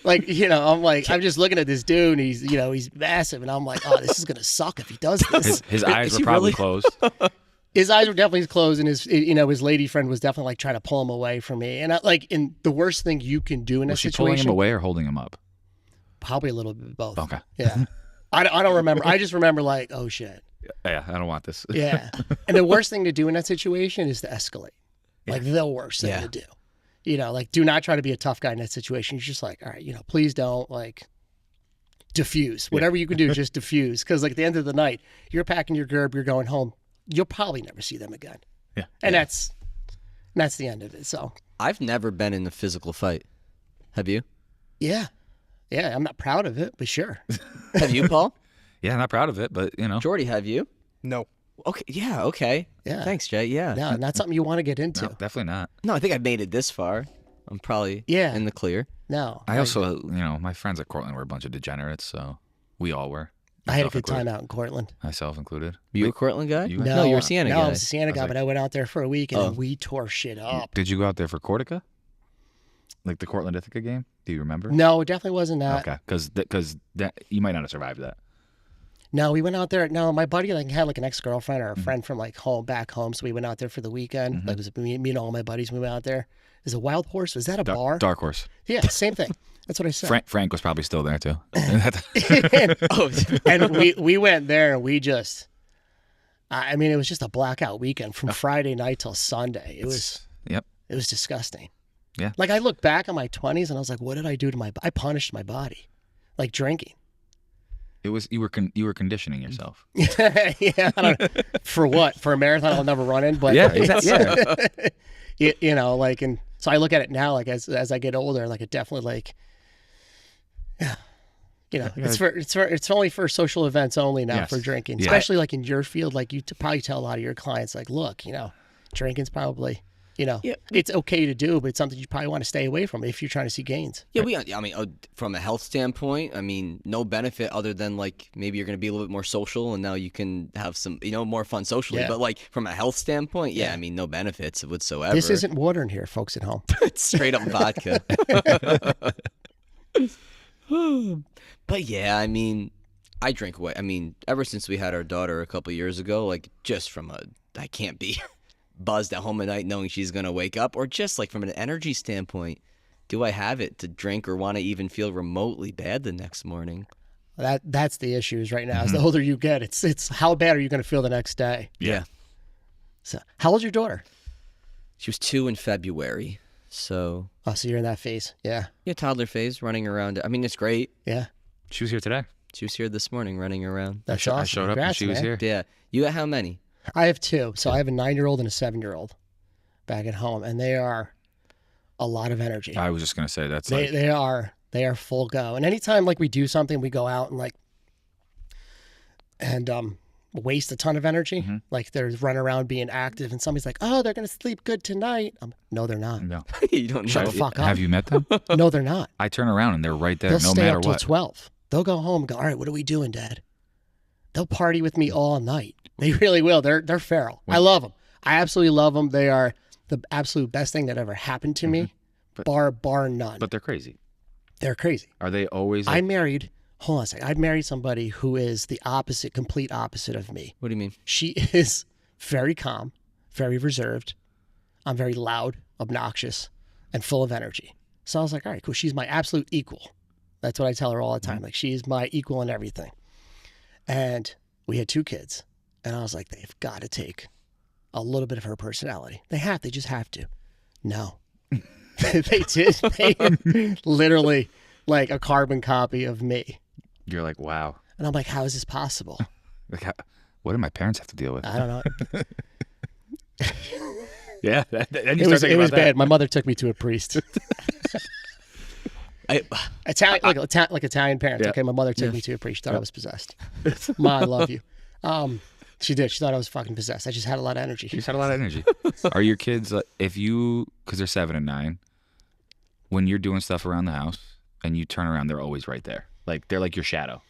Like, I'm like, I'm just looking at this dude and he's massive. And I'm like, oh, this is going to suck if he does this. His eyes were probably closed. His eyes were definitely closed, and his lady friend was definitely like trying to pull him away from me. And and the worst thing you can do in a situation. Was she pulling him away or holding him up? Probably a little bit of both. Okay. Yeah. I don't remember. I just remember like, oh shit. Yeah, I don't want this. Yeah. And the worst thing to do in that situation is to escalate. Like the worst thing to do. You know, like, do not try to be a tough guy in that situation. You're just like, all right, you know, please don't, like, diffuse. Whatever you can do, just diffuse. Because, like, at the end of the night, you're packing your gerb, you're going home. You'll probably never see them again. Yeah. And that's the end of it. So I've never been in a physical fight. Have you? yeah, I'm not proud of it, but sure. Have you, Paul? Yeah, not proud of it, but you know. Jordy, have you? No. Okay. Yeah. Okay. Yeah. Thanks, Jay. Yeah. No, not something you want to get into. No, definitely not. No, I think I've made it this far. I'm probably in the clear. No. I also, you know, my friends at Cortland were a bunch of degenerates, so we all were. I had a good Myself time out in Cortland. Myself included. You a Cortland guy? you- No, you're a Siena guy. No, I was a Siena guy, like- but I went out there for a week and then we tore shit up. Did you go out there for Cortica? Like the Cortland Ithaca game? Do you remember? No, it definitely wasn't that. Okay, because you might not have survived that. No, we went out there. No, my buddy like had like an ex-girlfriend or a friend from like back home, so we went out there for the weekend. Like it was me and all my buddies. We went out there. Is a Wild Horse? Was that a bar? Dark Horse. Yeah, same thing. That's what I said. Frank was probably still there too. And we went there and we just, I mean, it was just a blackout weekend from Friday night till Sunday. It was disgusting. Yeah. Like I look back on my 20s and I was like, what did I do to my? I punished my body, like drinking. It was you were conditioning yourself. Yeah, I don't know. For what? For a marathon I'll never run in, but Yeah, exactly. you know, like, and so I look at it now, like as I get older, like it definitely like, yeah, you know, it's only for social events only now for drinking, Yeah. especially like in your field, like you probably tell a lot of your clients, like, look, you know, drinking's probably, you know, it's okay to do, but it's something you probably want to stay away from if you're trying to see gains. Yeah, I mean, from a health standpoint, I mean, no benefit other than like maybe you're going to be a little bit more social, and now you can have some, you know, more fun socially. Yeah. But like from a health standpoint, I mean, no benefits whatsoever. This isn't water in here, folks at home. It's straight up vodka. But yeah, I mean, I drink away. I mean, ever since we had our daughter a couple years ago, like just from I can't be buzzed at home at night knowing she's going to wake up, or just like from an energy standpoint, do I have it to drink or want to even feel remotely bad the next morning? That's the issues right now. As the older you get, it's how bad are you going to feel the next day? Yeah. So how old's your daughter? She was 2 in February. So So you're in that phase. Yeah. yeah, toddler phase, running around. I mean, it's great. Yeah. She was here today. She was here this morning running around. That's awesome. I showed up and Congrats, she was man. here. Yeah. You got how many? I have 2. So I have a 9-year-old and a 7-year-old back at home, and they are a lot of energy. I was just gonna say that's They are full go. And anytime like we do something, we go out and like waste a ton of energy. Like they're running around being active, and somebody's like, "Oh, they're gonna sleep good tonight." No, they're not. no. You don't know. Shut the fuck up. Have you met them? No, they're not. I turn around and they're right there, They'll no stay matter up till what. 12. They'll go home and go, "All right, what are we doing, Dad?" They'll party with me all night. They really will. They're feral. I love them. I absolutely love them. They are the absolute best thing that ever happened to me, bar none. But they're crazy. They're crazy. Are they always? I married. Hold on a second. I'd married somebody who is the opposite, complete opposite of me. What do you mean? She is very calm, very reserved. I'm very loud, obnoxious, and full of energy. So I was like, all right, cool. She's my absolute equal. That's what I tell her all the time. Like, she's my equal in everything. And we had 2 kids. And I was like, they've got to take a little bit of her personality. They just have to. No. They did. They are literally like a carbon copy of me. You're like, wow. And I'm like, how is this possible? Like, what do my parents have to deal with? I don't know. Yeah, then you It start was thinking about that. bad. My mother took me to a priest. Italian, like Italian parents. Yeah. Okay, my mother took me to a priest. She thought I was possessed. Ma, I love you. She did. She thought I was fucking possessed. I just had a lot of energy. You just had a lot of energy. Are your kids, because they're 7 and 9, when you're doing stuff around the house and you turn around, they're always right there. Like, they're like your shadow.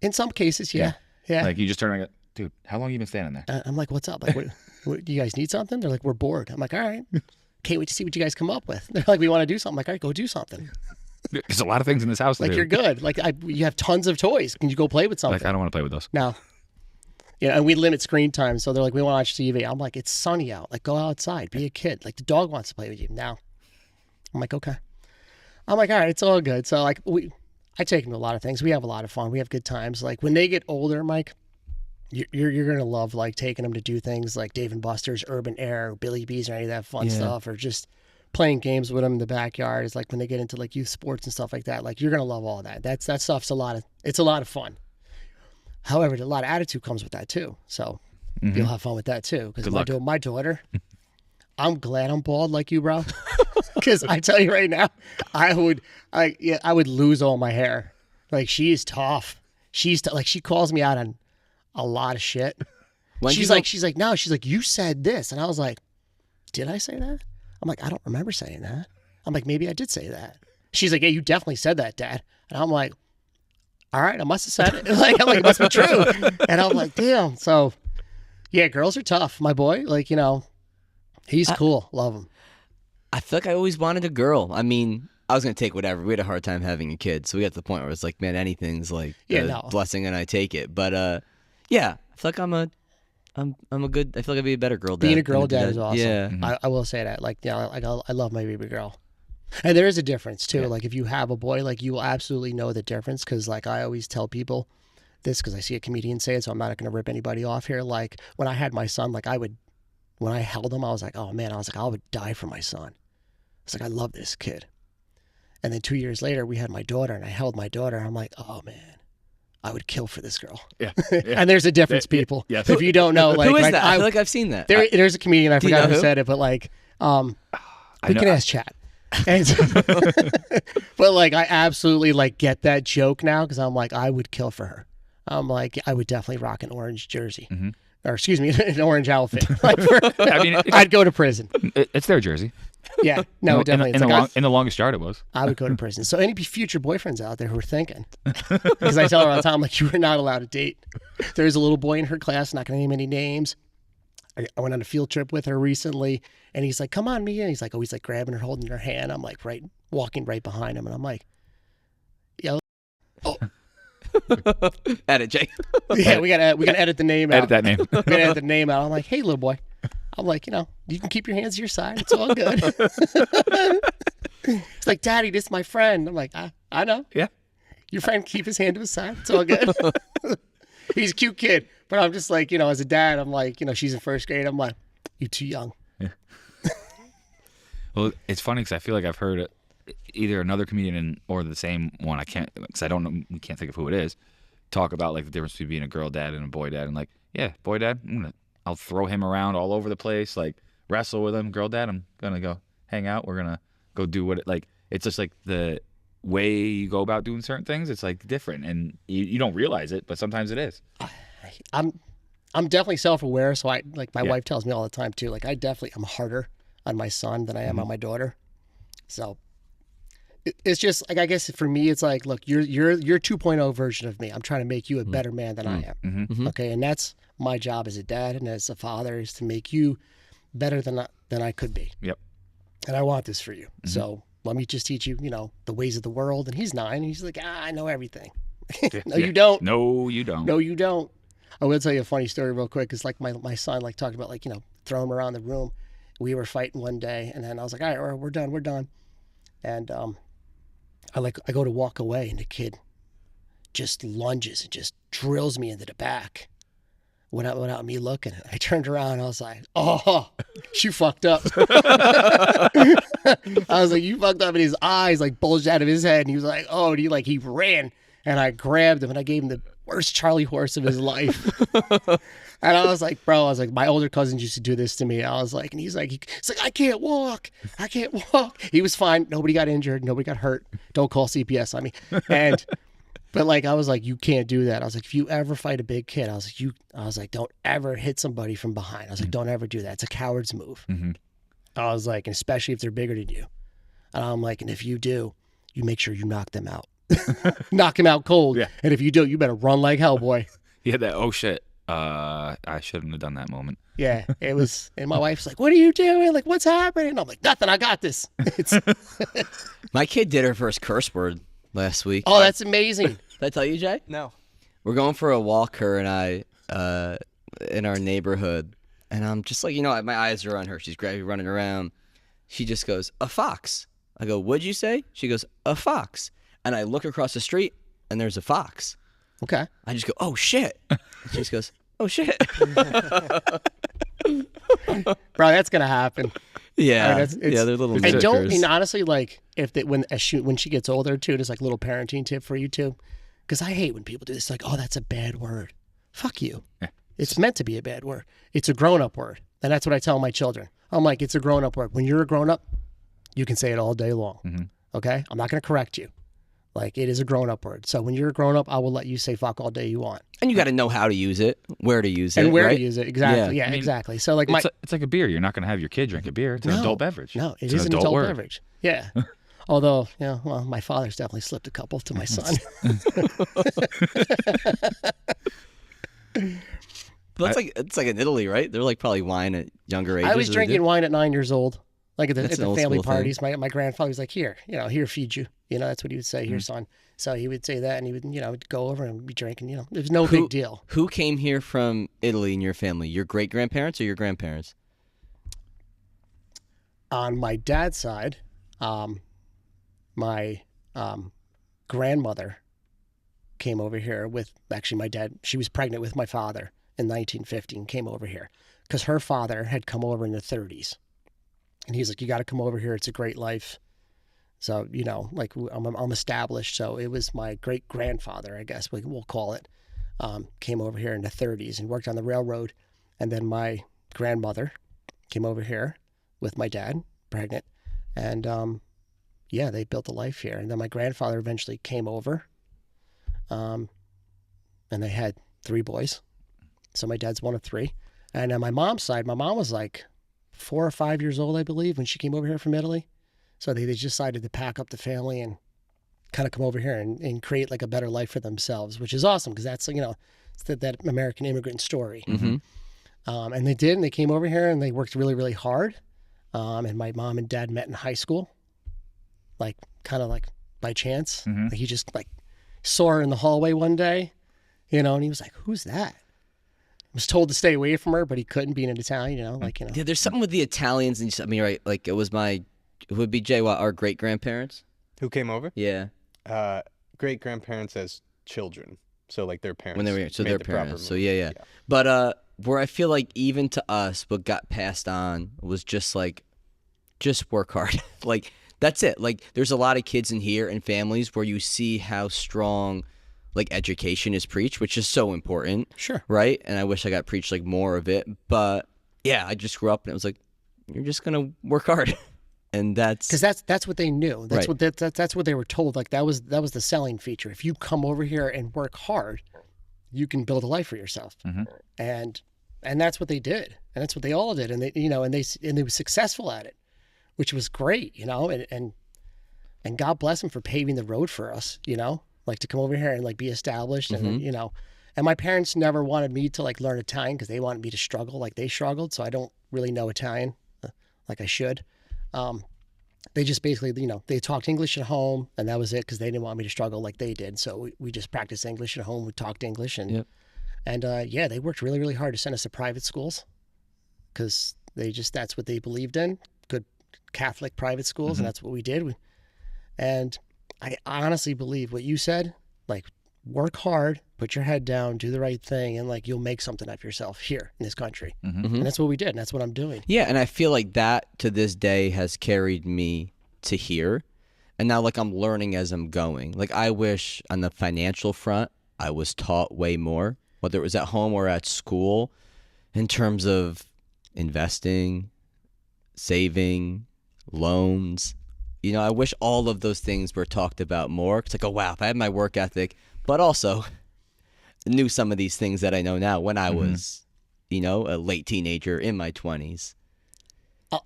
In some cases, yeah. Like, you just turn around and go, dude, how long have you been standing there? I'm like, what's up? Like, what, do you guys need something? They're like, we're bored. I'm like, all right. Can't wait to see what you guys come up with. They're like, we want to do something. I'm like, all right, go do something. There's a lot of things in this house to Like, do. you're good. Like, you have tons of toys. Can you go play with something? Like, I don't want to play with those. No. Yeah, and we limit screen time. So they're like, we want to watch TV. I'm like, it's sunny out. Like, go outside. Be a kid. Like, the dog wants to play with you. Now. I'm like, okay. I'm like, all right, it's all good. So, like, I take them to a lot of things. We have a lot of fun. We have good times. Like, when they get older, Mike, you're going to love, like, taking them to do things like Dave & Buster's, Urban Air, Billy B's, or any of that fun stuff, or just playing games with them in the backyard is like when they get into like youth sports and stuff like that. Like you're gonna love all that. That stuff's a lot of fun. However, a lot of attitude comes with that too. So you'll have fun with that too. Because my daughter, I'm glad I'm bald like you, bro. Because I tell you right now, I would lose all my hair. Like she is tough. She calls me out on a lot of shit. She's like, no, she's like, you said this. And I was like, did I say that? I'm like, I don't remember saying that. I'm like, maybe I did say that. She's like, yeah, you definitely said that, Dad. And I'm like, all right, I must have said it. I'm like, it must be true. And I'm like, damn. So, yeah, girls are tough. My boy, like, he's cool. Love him. I feel like I always wanted a girl. I mean, I was going to take whatever. We had a hard time having a kid. So we got to the point where it's like, man, anything's like a blessing and I take it. But, yeah, I feel like I'm a good. I feel like I'd be a better girl dad. Being a girl dad is awesome. Yeah, I will say that. Like, I love my baby girl, and there is a difference too. Yeah. Like, if you have a boy, like you will absolutely know the difference. Because, like, I always tell people this because I see a comedian say it, so I'm not going to rip anybody off here. Like, when I had my son, like when I held him, I was like, oh man, I would die for my son. It's like I love this kid. And then 2 years later, we had my daughter, and I held my daughter. I'm like, oh man. I would kill for this girl. Yeah. And there's a difference, people. Yeah. If you don't know, like, who is right, that? I feel like I've seen that. There's a comedian. I forgot who said it, but like, we can ask chat. And but like, I absolutely like get that joke now because I'm like, I would kill for her. I'm like, I would definitely rock an orange jersey, or excuse me, an orange outfit. Like I mean, I'd go to prison. It's their jersey. Yeah, no, definitely. In the longest yard it was. I would go to prison. So any future boyfriends out there who are thinking, because I tell her all the time, like, you are not allowed to date. There's a little boy in her class, not going to name any names. I went on a field trip with her recently, and he's like, come on, Mia. He's like, always like grabbing her, holding her hand. I'm like, walking right behind him, and I'm like, yo, edit, Jay. Yeah, we gotta edit the name out. Edit that name. We gotta edit the name out. I'm like, hey, little boy. I'm like, you can keep your hands to your side. It's all good. It's like, Daddy, this is my friend. I'm like, I know. Yeah. Your friend, keep his hand to his side. It's all good. He's a cute kid. But I'm just like, as a dad, I'm like, she's in first grade. I'm like, you're too young. Yeah. Well, it's funny because I feel like I've heard either another comedian or the same one. I can't, because I don't know, we can't think of who it is, talk about like the difference between being a girl dad and a boy dad. And like, yeah, boy dad, I'll throw him around all over the place, like wrestle with him. Girl dad, I'm gonna go hang out. We're gonna go do what it's just like the way you go about doing certain things. It's like different, and you don't realize it, but sometimes it is. I'm definitely self-aware, so I like my wife tells me all the time too. Like I'm harder on my son than I am on my daughter. So it's just like, I guess for me, it's like, look, you're 2.0 version of me. I'm trying to make you a better man than I am. Okay, and that's my job as a dad and as a father, is to make you better than I could be. Yep. And I want this for you. So let me just teach you, the ways of the world. And he's 9. And he's like, I know everything. No, you don't. No, you don't. No, you don't. I will tell you a funny story real quick. It's like my son talked about throwing him around the room. We were fighting one day, and then I was like, all right, we're done. And I go to walk away, and the kid just lunges and just drills me into the back without me looking. I turned around, and I was like, oh, you fucked up. I was like, you fucked up, and his eyes bulged out of his head, and he was like, oh, and he ran, and I grabbed him, and I gave him the worst Charlie horse of his life. And I was like, bro, my older cousins used to do this to me. I was like, and he's like, I can't walk. He was fine. Nobody got injured. Nobody got hurt. Don't call CPS on me. But I was like, you can't do that. I was like, if you ever fight a big kid, I was like, don't ever hit somebody from behind. I was like, don't ever do that. It's a coward's move. I was like, and especially if they're bigger than you. And I'm like, and if you do, you make sure you knock them out. Knock him out cold. Yeah. And if you do, you better run like hell, boy. You had that, oh shit, I shouldn't have done that moment. Yeah, it was. And my wife's like, what are you doing? Like, what's happening? And I'm like, nothing, I got this. My kid did her first curse word last week. Oh, that's amazing. Did I tell you, Jay? No. We're going for a walk, her and I, in our neighborhood. And I'm just like, my eyes are on her. She's running around. She just goes, a fox. I go, what'd you say? She goes, a fox. And I look across the street, and there's a fox. Okay. I just go, oh, shit. And she just goes, oh, shit. Bro, that's going to happen. Yeah, I mean, yeah, they're little. I stickers. don't mean honestly like if they, when she gets older too. Just like a little parenting tip for you too, because I hate when people do this. Like, oh, that's a bad word. Fuck you. It's meant to be a bad word. It's a grown-up word, and that's what I tell my children. I'm like, it's a grown-up word. When you're a grown-up, you can say it all day long. Okay, I'm not going to correct you. Like, it is a grown-up word. So when you're a grown-up, I will let you say fuck all day you want. And you got to know how to use it, where to use it, and where right? to use it. Exactly. Yeah, I mean, exactly. So like it's like a beer. You're not going to have your kid drink a beer. It's an adult beverage. No, it's an adult word. beverage. Yeah. Although, well, my father's definitely slipped a couple to my son. But it's like in Italy, right? They're like probably wine at younger ages. I was drinking wine at 9 years old. Like at the family school parties, my grandfather was like, here, here, feed you. That's what he would say, here, son. So he would say that, and he would, would go over and be drinking. It was no big deal. Who came here from Italy in your family? Your great grandparents or your grandparents? On my dad's side, my grandmother came over here with, actually my dad, she was pregnant with my father in 1915, came over here because her father had come over in the 30s. And he's like, you got to come over here. It's a great life. So, like I'm established. So it was my great grandfather, I guess we'll call it, came over here in the 30s and worked on the railroad. And then my grandmother came over here with my dad, pregnant. And they built a life here. And then my grandfather eventually came over. And they had 3 boys. So my dad's one of 3. And on my mom's side, my mom was like 4 or 5 years old, I believe, when she came over here from Italy. So they just decided to pack up the family and kind of come over here and create like a better life for themselves, which is awesome because that's, it's that American immigrant story. And they did, and they came over here and they worked really, really hard. And my mom and dad met in high school, like kind of like by chance. Like he just like saw her in the hallway one day, and he was like, who's that? Was told to stay away from her, but he couldn't, being an Italian, Yeah, there's something with the Italians, and right, like it would be Jay, what, our great grandparents? Who came over? Yeah. Great grandparents as children, so like their parents. When they were here, so made their the proper parents. move. So yeah. But where I feel like even to us, what got passed on was just work hard. Like that's it. Like there's a lot of kids in here and families where you see how strong like education is preached, which is so important. Sure. Right? And I wish I got preached like more of it. But yeah, I just grew up and it was like, you're just gonna work hard. And that's because that's what they knew. That's right. That's what they were told. Like that was the selling feature. If you come over here and work hard, you can build a life for yourself. And that's what they did. And that's what they all did. And they and they were successful at it, which was great, and God bless them for paving the road for us, like to come over here and like be established and and my parents never wanted me to like learn Italian because they wanted me to struggle like they struggled. So I don't really know Italian like I should. They just basically, they talked English at home and that was it because they didn't want me to struggle like they did. So we just practiced English at home. We talked English and they worked really, really hard to send us to private schools because that's what they believed in, good Catholic private schools. And that's what we did. And I honestly believe what you said, like work hard, put your head down, do the right thing, and like you'll make something of yourself here in this country. And that's what we did, and that's what I'm doing. Yeah, and I feel like that to this day has carried me to here. And now like I'm learning as I'm going. Like I wish on the financial front I was taught way more, whether it was at home or at school, in terms of investing, saving, loans. I wish all of those things were talked about more. It's like, oh, wow, if I had my work ethic, but also knew some of these things that I know now when I was, a late teenager in my 20s.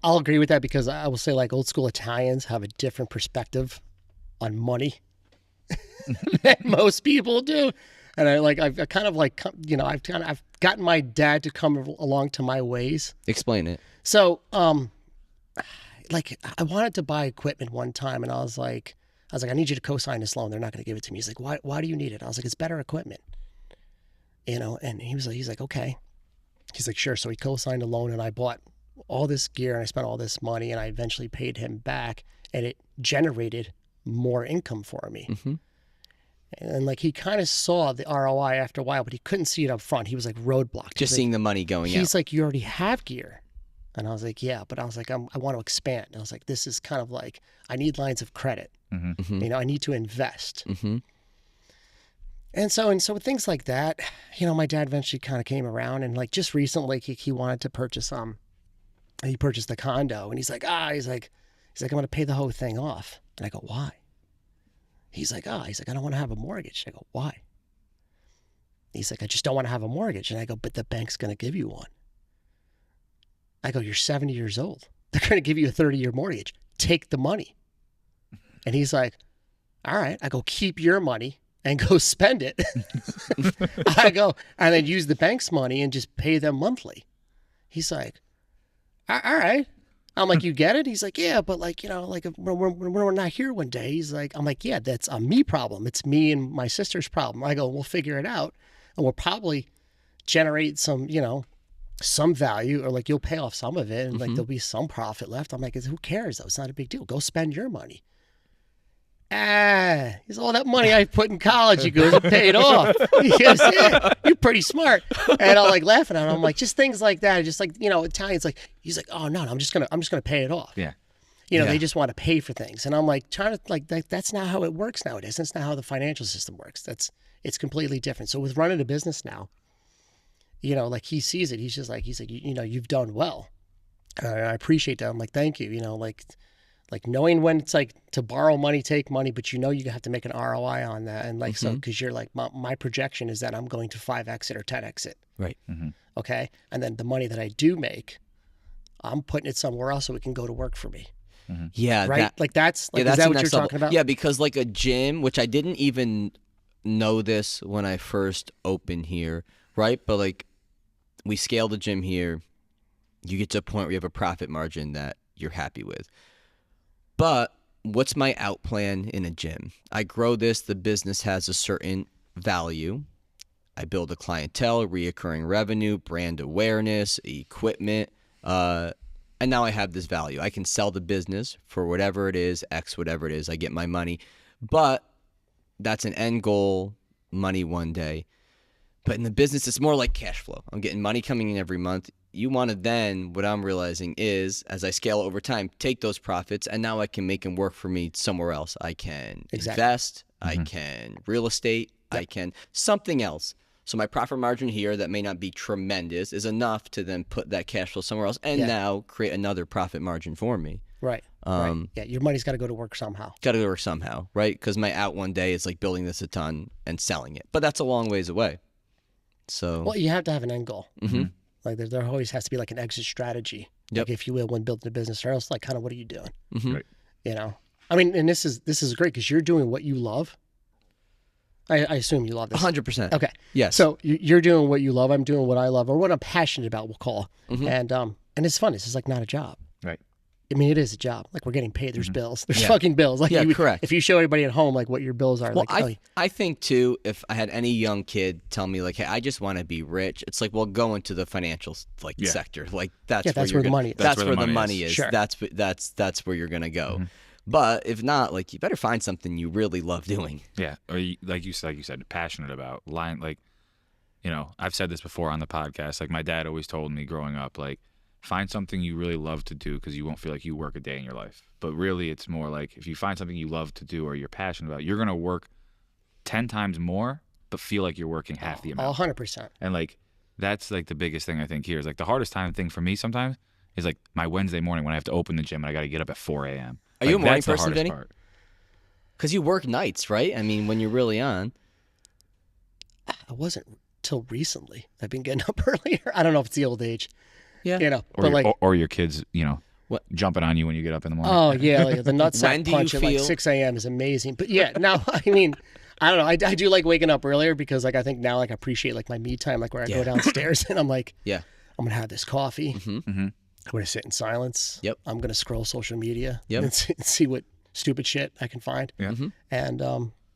I'll agree with that because I will say like old school Italians have a different perspective on money than most people do. And I've gotten my dad to come along to my ways. Explain it. So, like I wanted to buy equipment one time and I was like, I need you to co-sign this loan. They're not going to give it to me. He's like, why do you need it? I was like, it's better equipment, and he's like, okay. He's like, sure. So he co-signed a loan and I bought all this gear and I spent all this money and I eventually paid him back and it generated more income for me. And like, he kind of saw the ROI after a while, but he couldn't see it up front. He was like roadblocked. Just seeing the money going out. He's like, you already have gear. And I was like, yeah, but I was like, I want to expand. And I was like, this is kind of like, I need lines of credit. You know, I need to invest. And so things like that, you know, my dad eventually kind of came around, and like just recently he wanted to purchase, he purchased the condo, and he's like, he's like, I'm going to pay the whole thing off. And I go, why? He's like, I don't want to have a mortgage. I go, why? He's like, I just don't want to have a mortgage. And I go, but the bank's going to give you one. I go, you're 70 years old. They're going to give you a 30-year mortgage. Take the money. And he's like, all right. I go, keep your money and go spend it. I go, and then use the bank's money and just pay them monthly. He's like, all right. I'm like, you get it? He's like, yeah, but like, you know, like when we're not here one day, he's like, I'm like, yeah, that's a me problem. It's me and my sister's problem. I go, we'll figure it out, and we'll probably generate some, you know, some value, or like you'll pay off some of it, and like there'll be some profit left. I'm like, who cares though? It's not a big deal. Go spend your money. He's all that money I put in college. He goes, it paid off. He goes, yeah, you're pretty smart. And I'm like laughing at him. I'm like, just things like that. Just like, you know, Italians, like, he's like, oh no, I'm just gonna pay it off. Yeah. You know, they just want to pay for things. And I'm like, trying to like, that's not how it works nowadays. That's not how the financial system works. It's completely different. So with running a business now, you know, like he sees it. He's like, you know, you've done well. I appreciate that. I'm like, thank you. You know, like knowing when it's like to borrow money, take money, but you know you have to make an ROI on that. And like, so, because you're like, my projection is that I'm going to 5X it or 10X it. Right. Okay. And then the money that I do make, I'm putting it somewhere else so it can go to work for me. Yeah. Right. That's is that what you're talking about? Yeah. Because like a gym, which I didn't even know this when I first opened here. Right. But like we scale the gym here, you get to a point where you have a profit margin that you're happy with. But what's my out plan in a gym? I grow this. The business has a certain value. I build a clientele, reoccurring revenue, brand awareness, equipment, and now I have this value. I can sell the business for whatever it is, X, whatever it is. I get my money. But that's an end goal, money one day. But in the business, it's more like cash flow. I'm getting money coming in every month. You want to then, what I'm realizing is, as I scale over time, take those profits, and now I can make them work for me somewhere else. I can invest, I can real estate, I can something else. So my profit margin here that may not be tremendous is enough to then put that cash flow somewhere else and now create another profit margin for me. Right. Right. Yeah, your money's got to go to work somehow. Got to go to work somehow, right? Because my out one day is like building this a ton and selling it. But that's a long ways away. So. Well, you have to have an end goal. Like there always has to be like an exit strategy, like if you will, when building a business, or else like kind of what are you doing? Right. You know, I mean, and this is great because you're doing what you love. I assume you love this. 100%. Okay. Yes. So you're doing what you love. I'm doing what I love, or what I'm passionate about. We'll call, and it's fun. This is like not a job. Right. I mean, it is a job. Like we're getting paid. There's bills. There's fucking bills. Like correct. If you show everybody at home like what your bills are, well, like I think too, if I had any young kid tell me like, hey, I just want to be rich, it's like, well, go into the financial sector. Like that's where the money is. That's where the money is. Sure. That's where you're gonna go. But if not, like you better find something you really love doing. Yeah, or like you said, passionate about. Like, you know, I've said this before on the podcast. Like my dad always told me growing up, like, find something you really love to do because you won't feel like you work a day in your life. But really, it's more like if you find something you love to do or you're passionate about, you're going to work 10 times more, but feel like you're working half the amount. 100%. And like, that's like the biggest thing I think here is like the hardest thing for me sometimes is like my Wednesday morning when I have to open the gym and I got to get up at 4 a.m. Are you a morning person, Vinny? Because you work nights, right? I mean, when you're really on. I wasn't till recently. I've been getting up earlier. I don't know if it's the old age. Yeah. You know, or your kids, you know, jumping on you when you get up in the morning. Oh, yeah. Like the nutsack punch at like 6 a.m. is amazing. But yeah, now, I mean, I don't know. I do like waking up earlier because like I think now like I appreciate like my me time, like where I go downstairs and I'm like, I'm going to have this coffee. I'm going to sit in silence. Yep. I'm going to scroll social media and see what stupid shit I can find. Yeah. And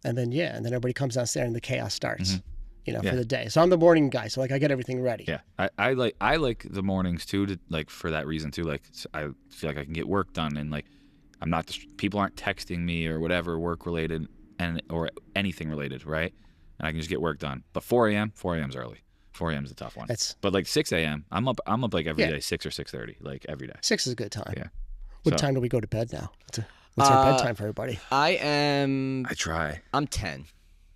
then everybody comes downstairs and the chaos starts. You know, for the day. So I'm the morning guy. So like I get everything ready. Yeah, I like the mornings too. To like for that reason too. Like I feel like I can get work done and like I'm not people aren't texting me or whatever work related or anything related, right? And I can just get work done. But 4 a.m. is early. 4 a.m. is a tough one. That's But like 6 a.m. I'm up like every day, 6 or 6:30, like every day. 6 is a good time. Yeah. What time do we go to bed now? What's our bedtime for everybody? I try. I'm 10.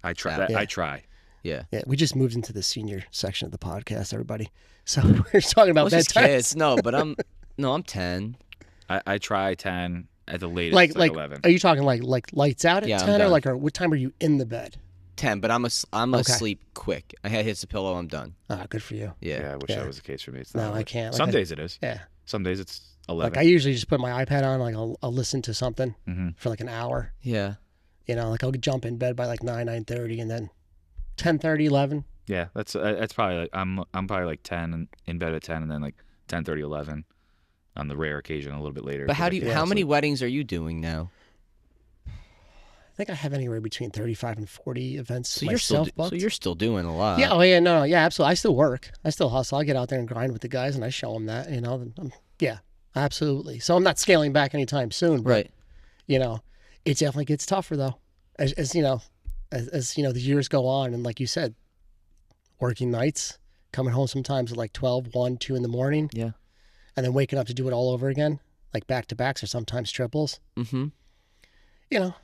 I try. Yeah. I try. Yeah. Yeah, we just moved into the senior section of the podcast, everybody. So we're talking about bedtime. Kids. No, but I'm 10. I try 10 at the latest, like 11. Are you talking like lights out at Yeah, I'm 10 or done. what time are you in the bed? 10, but I'm asleep quick. I hit the pillow, I'm done. Ah, good for you. Yeah, I wish that was the case for me. It's not No, I like- can't. Some days it is. Yeah. Some days it's 11. Like I usually just put my iPad on, like I'll listen to something for like an hour. Yeah. You know, like I'll jump in bed by like 9:30 and then 10:30, 11. Yeah, that's probably like I'm probably like 10 in bed at 10 and then like 10:30, 11 on the rare occasion a little bit later. But how because many weddings are you doing now? I think I have anywhere between 35 and 40 events So myself booked. so you're still doing a lot. Yeah, oh yeah, no, yeah, absolutely. I still work. I still hustle. I get out there and grind with the guys and I show them that, you know. Yeah, absolutely. So I'm not scaling back anytime soon. But, Right. you know, it definitely gets tougher though. As you know, as you know, the years go on and like you said, working nights, coming home sometimes at like 12, 1, 2 in the morning. Yeah. And then waking up to do it all over again, like back to backs or sometimes triples. Mm-hmm. You know,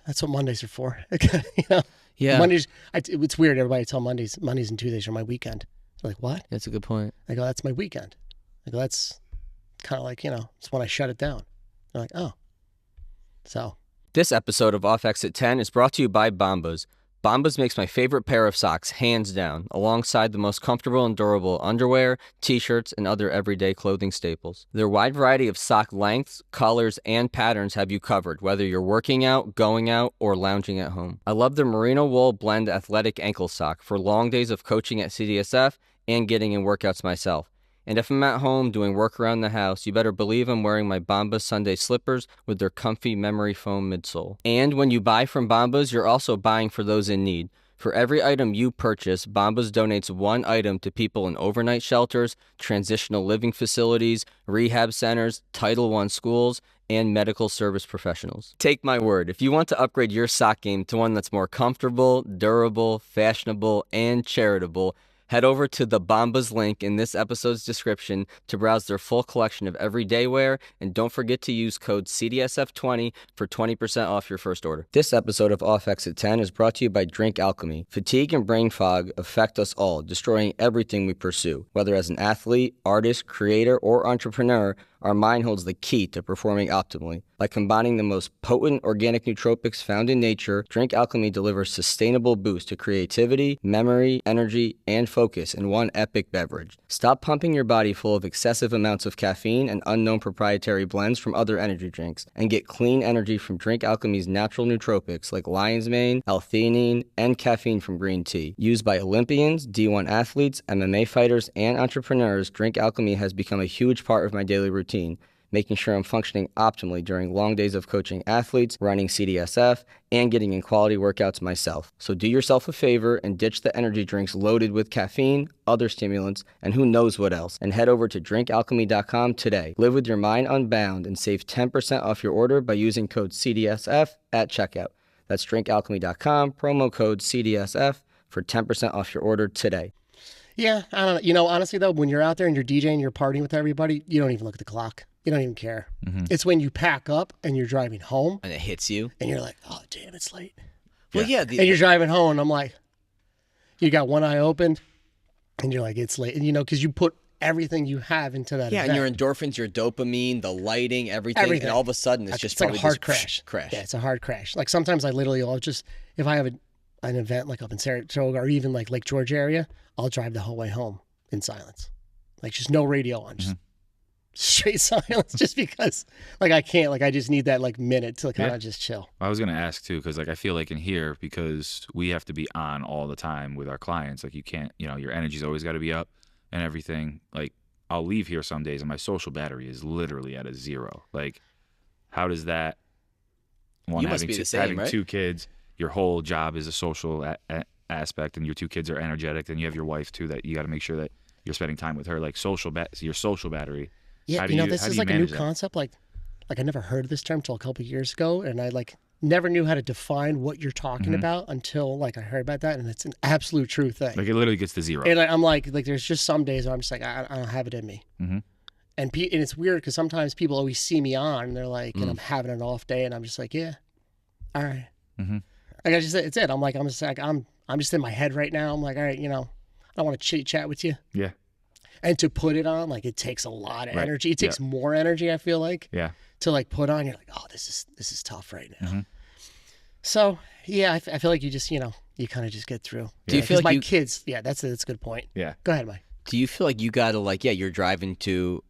that's what Mondays are for. You know? Yeah. Mondays, it's weird. Everybody tell Mondays and Tuesdays are my weekend. They're like, what? That's a good point. I go, that's my weekend. I go, that's kind of like, you know, it's when I shut it down. They're like, oh. So. This episode of Off Exit 10 is brought to you by Bombas. Bombas makes my favorite pair of socks, hands down, alongside the most comfortable and durable underwear, t-shirts, and other everyday clothing staples. Their wide variety of sock lengths, colors, and patterns have you covered, whether you're working out, going out, or lounging at home. I love their merino wool blend athletic ankle sock for long days of coaching at CDSF and getting in workouts myself. And if I'm at home doing work around the house, you better believe I'm wearing my Bombas Sunday slippers with their comfy memory foam midsole. And when you buy from Bombas, you're also buying for those in need. For every item you purchase, Bombas donates one item to people in overnight shelters, transitional living facilities, rehab centers, Title I schools, and medical service professionals. Take my word, if you want to upgrade your sock game to one that's more comfortable, durable, fashionable, and charitable, head over to the Bombas link in this episode's description to browse their full collection of everyday wear, and don't forget to use code CDSF20 for 20% off your first order. This episode of Off Exit 10 is brought to you by Drink Alchemy. Fatigue and brain fog affect us all, destroying everything we pursue. Whether as an athlete, artist, creator, or entrepreneur, our mind holds the key to performing optimally. By combining the most potent organic nootropics found in nature, Drink Alchemy delivers sustainable boost to creativity, memory, energy, and focus in one epic beverage. Stop pumping your body full of excessive amounts of caffeine and unknown proprietary blends from other energy drinks, and get clean energy from Drink Alchemy's natural nootropics like lion's mane, L-theanine, and caffeine from green tea. Used by Olympians, D1 athletes, MMA fighters, and entrepreneurs, Drink Alchemy has become a huge part of my daily routine, making sure I'm functioning optimally during long days of coaching athletes, running CDSF, and getting in quality workouts myself. So do yourself a favor and ditch the energy drinks loaded with caffeine, other stimulants, and who knows what else, and head over to drinkalchemy.com today. Live with your mind unbound and save 10% off your order by using code CDSF at checkout. That's drinkalchemy.com, promo code CDSF for 10% off your order today. Yeah, I don't know. You know, honestly, though, when you're out there and you're DJing, you're partying with everybody, you don't even look at the clock. You don't even care. Mm-hmm. It's when you pack up and you're driving home. And it hits you. And you're like, oh, damn, it's late. Well, yeah. And you're driving home, and I'm like, you got one eye opened, and you're like, it's late. And, you know, because you put everything you have into that event. And your endorphins, your dopamine, the lighting, everything. And all of a sudden, it's just like a hard crash. Crash. Yeah, it's a hard crash. Like sometimes I literally, I'll just, if I have an event like up in Saratoga or even like Lake George area, I'll drive the whole way home in silence. Like just no radio on, just straight silence, just because like I can't, like I just need that like minute to kind of just chill. I was going to ask too, because like I feel like in here, because we have to be on all the time with our clients, like you can't, you know, your energy's always got to be up and everything. Like I'll leave here some days and my social battery is literally at a 0. Like how does that, one, you must be the same, having right? 2 kids, your whole job is a social aspect, and your 2 kids are energetic, and you have your wife too that you got to make sure that you're spending time with her, like your social battery. Yeah, you know, this is like a new concept. Like I never heard of this term until a couple of years ago, and I like never knew how to define what you're talking about until like I heard about that, and it's an absolute true thing. Like it literally gets to zero. And I'm like there's just some days where I'm just like I don't have it in me. And it's weird because sometimes people always see me on and they're like, and I'm having an off day, and I'm just like, yeah, all right. Like I just it's it. I'm just in my head right now. I'm like, all right, I don't want to chit chat with you. Yeah. And to put it on, like it takes a lot of energy. It takes more energy, I feel like. Yeah. To like put on, you're like, oh, this is tough right now. So yeah, I feel like you just you kind of just get through. Do you feel like my kids? Yeah, that's a good point. Yeah. Go ahead, Mike. Do you feel like you gotta you're driving to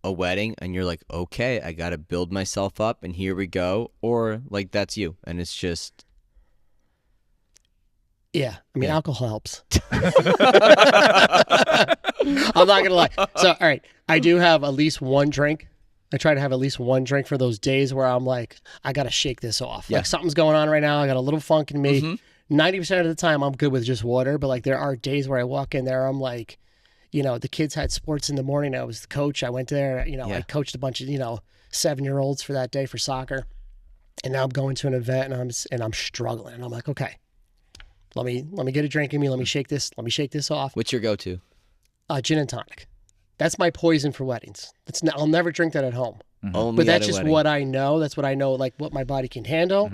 a wedding and you're like, okay, I gotta build myself up and here we go, or like that's you and it's just. Yeah, I mean, alcohol helps. I'm not gonna lie. So, all right, I do have at least one drink. I try to have at least one drink for those days where I'm like, I gotta shake this off. Like something's going on right now. I got a little funk in me. 90% of the time, I'm good with just water. But like, there are days where I walk in there, I'm like, the kids had sports in the morning. I was the coach. I went there. I coached a bunch of 7-year-olds for that day for soccer, and now I'm going to an event and I'm struggling. And I'm like, okay. Let me get a drink in me. Let me shake this off. What's your go-to? Gin and tonic. That's my poison for weddings. I'll never drink that at home. Only but that's at a just wedding. what I know. That's what I know, like what my body can handle.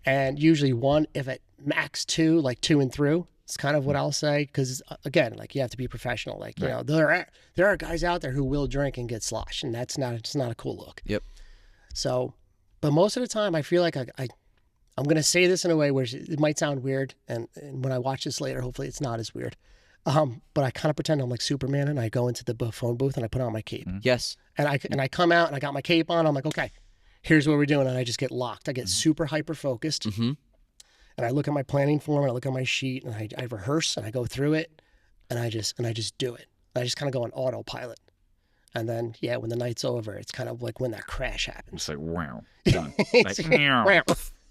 And usually one, if at max two, like 2 and through. It's kind of what I'll say. Because again, like you have to be professional. Like there are guys out there who will drink and get sloshed, and it's not a cool look. Yep. So, but most of the time, I feel like I'm going to say this in a way where it might sound weird, and when I watch this later, hopefully it's not as weird. But I kind of pretend I'm like Superman, and I go into the phone booth and I put on my cape. Yes. And I come out and I got my cape on. I'm like, okay, here's what we're doing, and I just get locked. I get super hyper focused, and I look at my planning form, and I look at my sheet, and I rehearse and I go through it, and I just do it. I just kind of go on autopilot. And then, when the night's over, it's kind of like when that crash happens. It's like, wow, done. Like, meow.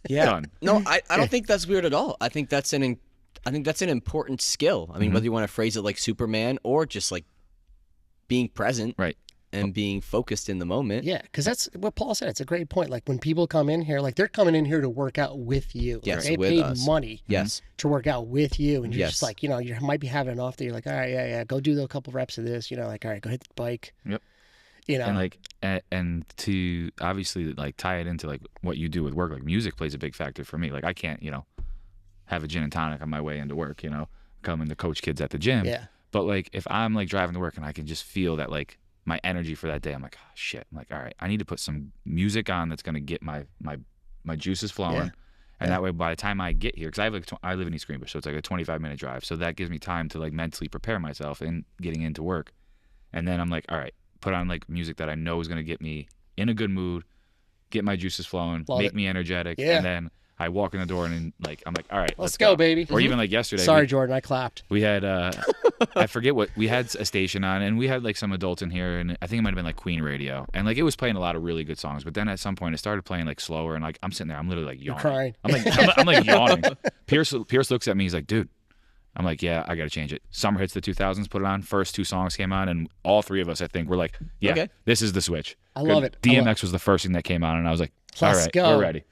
Yeah. Done. No, I don't think that's weird at all. I think that's an important skill. I mean, whether you want to phrase it like Superman or just like being present, right, and being focused in the moment. Yeah, because that's what Paul said. It's a great point. Like when people come in here, like they're coming in here to work out with you. Yes, they with paid us. money. Yes. To work out with you, and you're Yes. just like, you might be having an off day. You're like, all right, yeah, go do a couple reps of this. Like, all right, go hit the bike. Yep. And like and to obviously like tie it into like what you do with work, like music plays a big factor for me. Like I can't have a gin and tonic on my way into work, coming to coach kids at the gym. Yeah. But like if I'm like driving to work and I can just feel that like my energy for that day, I'm like, oh shit. I'm like, all right, I need to put some music on that's gonna get my juices flowing. Yeah. And that way, by the time I get here, because I live in East Greenbush, so it's like a 25-minute drive. So that gives me time to like mentally prepare myself in getting into work. And then I'm like, all right, put on like music that I know is going to get me in a good mood, get my juices flowing, make me energetic. Yeah. And then I walk in the door and like, I'm like, all right, let's go, baby. Or even like yesterday. Sorry, Jordan, I clapped. We had, I forget what, we had a station on and we had like some adults in here and I think it might've been like Queen radio. And like, it was playing a lot of really good songs. But then at some point it started playing like slower and like, I'm sitting there, I'm literally like yawning. You're crying. I'm like yawning. Pierce looks at me, he's like, dude. I'm like, yeah, I got to change it. Summer Hits the 2000s, put it on. First 2 songs came on, and all 3 of us, I think, were like, yeah, This is the switch. I love it. DMX was the first thing that came on, and I was like, all Let's right, go. we're ready.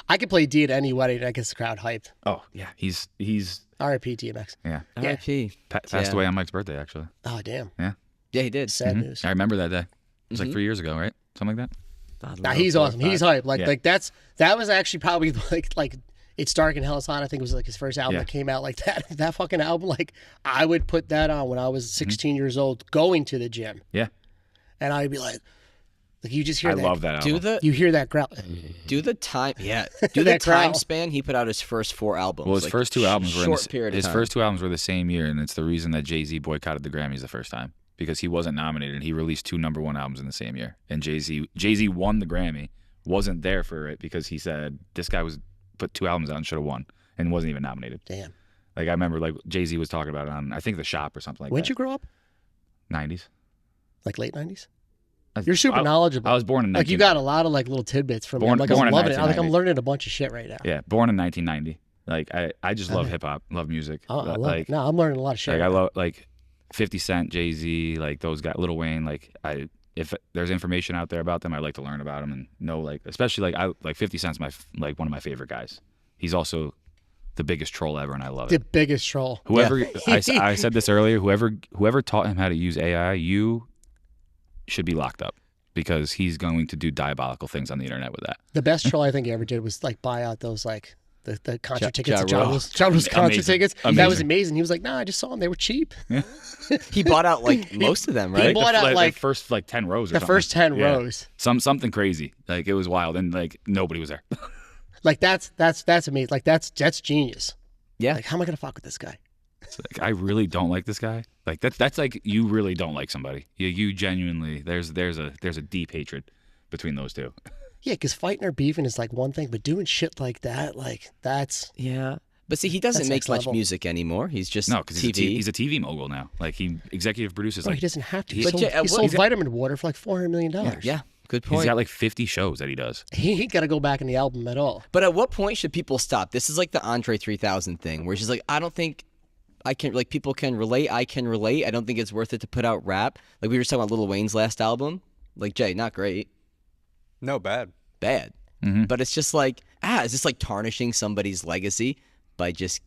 I could play D at any wedding that gets the crowd hyped. Oh, yeah, he's R.I.P. DMX. yeah. R.I.P. Passed away on Mike's birthday, actually. Oh, damn. Yeah, he did. Sad news. I remember that day. It was like 3 years ago, right? Something like that. Nah, he's awesome. He's hyped. Like that was actually probably like It's Dark and Hell is Hot. I think it was like his first album that came out like that. That fucking album, like I would put that on when I was 16 years old going to the gym. Yeah. And I'd be like you just hear I that. love that album. You hear that growl. Do the time growl. span he put out his first 4 albums. Well, his first 2 albums were his first 2 albums were the same year, and it's the reason that Jay-Z boycotted the Grammys the first time because he wasn't nominated, and he released 2 #1 albums in the same year. And Jay-Z won the Grammy, wasn't there for it because he said this guy put 2 albums out and should have won and wasn't even nominated. Damn. Like I remember, like Jay-Z was talking about it on I think The Shop or something like When'd that. you grow up? 90s. Like late 90s? You're super knowledgeable. I was born in 1990. like you got a lot of like little tidbits from Born me. Like in I'm loving it. Like 1990. I'm learning a bunch of shit right now. Yeah, born in 1990. Like I just love hip hop, love music. Oh, I love like, it. No, I'm learning a lot of shit. Like right I now. love like 50 Cent, Jay-Z, like those guys, Lil Wayne. Like if there's information out there about them, I like to learn about them and know, like, especially like 50 Cent's one of my favorite guys. He's also the biggest troll ever, and I love it. The biggest troll. Whoever I said this earlier, whoever taught him how to use AI, you should be locked up because he's going to do diabolical things on the internet with that. The best troll I think he ever did was like buy out those like the concert tickets. Ja John Rose concert tickets. Amazing. That was amazing. He was like, "No, I just saw them. They were cheap." He bought out like most of them, right? He bought out like the first 10 rows. Or the something. first 10 Yeah. rows. Something crazy. Like it was wild, and like nobody was there. Like that's amazing. Like that's genius. Yeah. Like how am I gonna fuck with this guy? It's like, I really don't like this guy. Like that's like you really don't like somebody. You genuinely there's a deep hatred between those two. Yeah, because fighting or beefing is like one thing, but doing shit like that, like that's Yeah. But see, he doesn't That's make next much level. music anymore. He's just No, because TV. he's a TV mogul now. Like he executive produces. bro, Like he doesn't have to. he- He But sold, yeah, he sold he's got- vitamin water for like $400 million. Yeah, good he's point. got like 50 shows that he does. He ain't got to go back in the album at all. But at what point should people stop? This is like the Andre 3000 thing, where she's like, I don't think I can, like, people can relate. I can relate. I don't think it's worth it to put out rap. Like we were talking about Lil Wayne's last album. Like, Jay, not great. No, bad. Bad. Mm-hmm. But it's just like, is this like tarnishing somebody's legacy by just,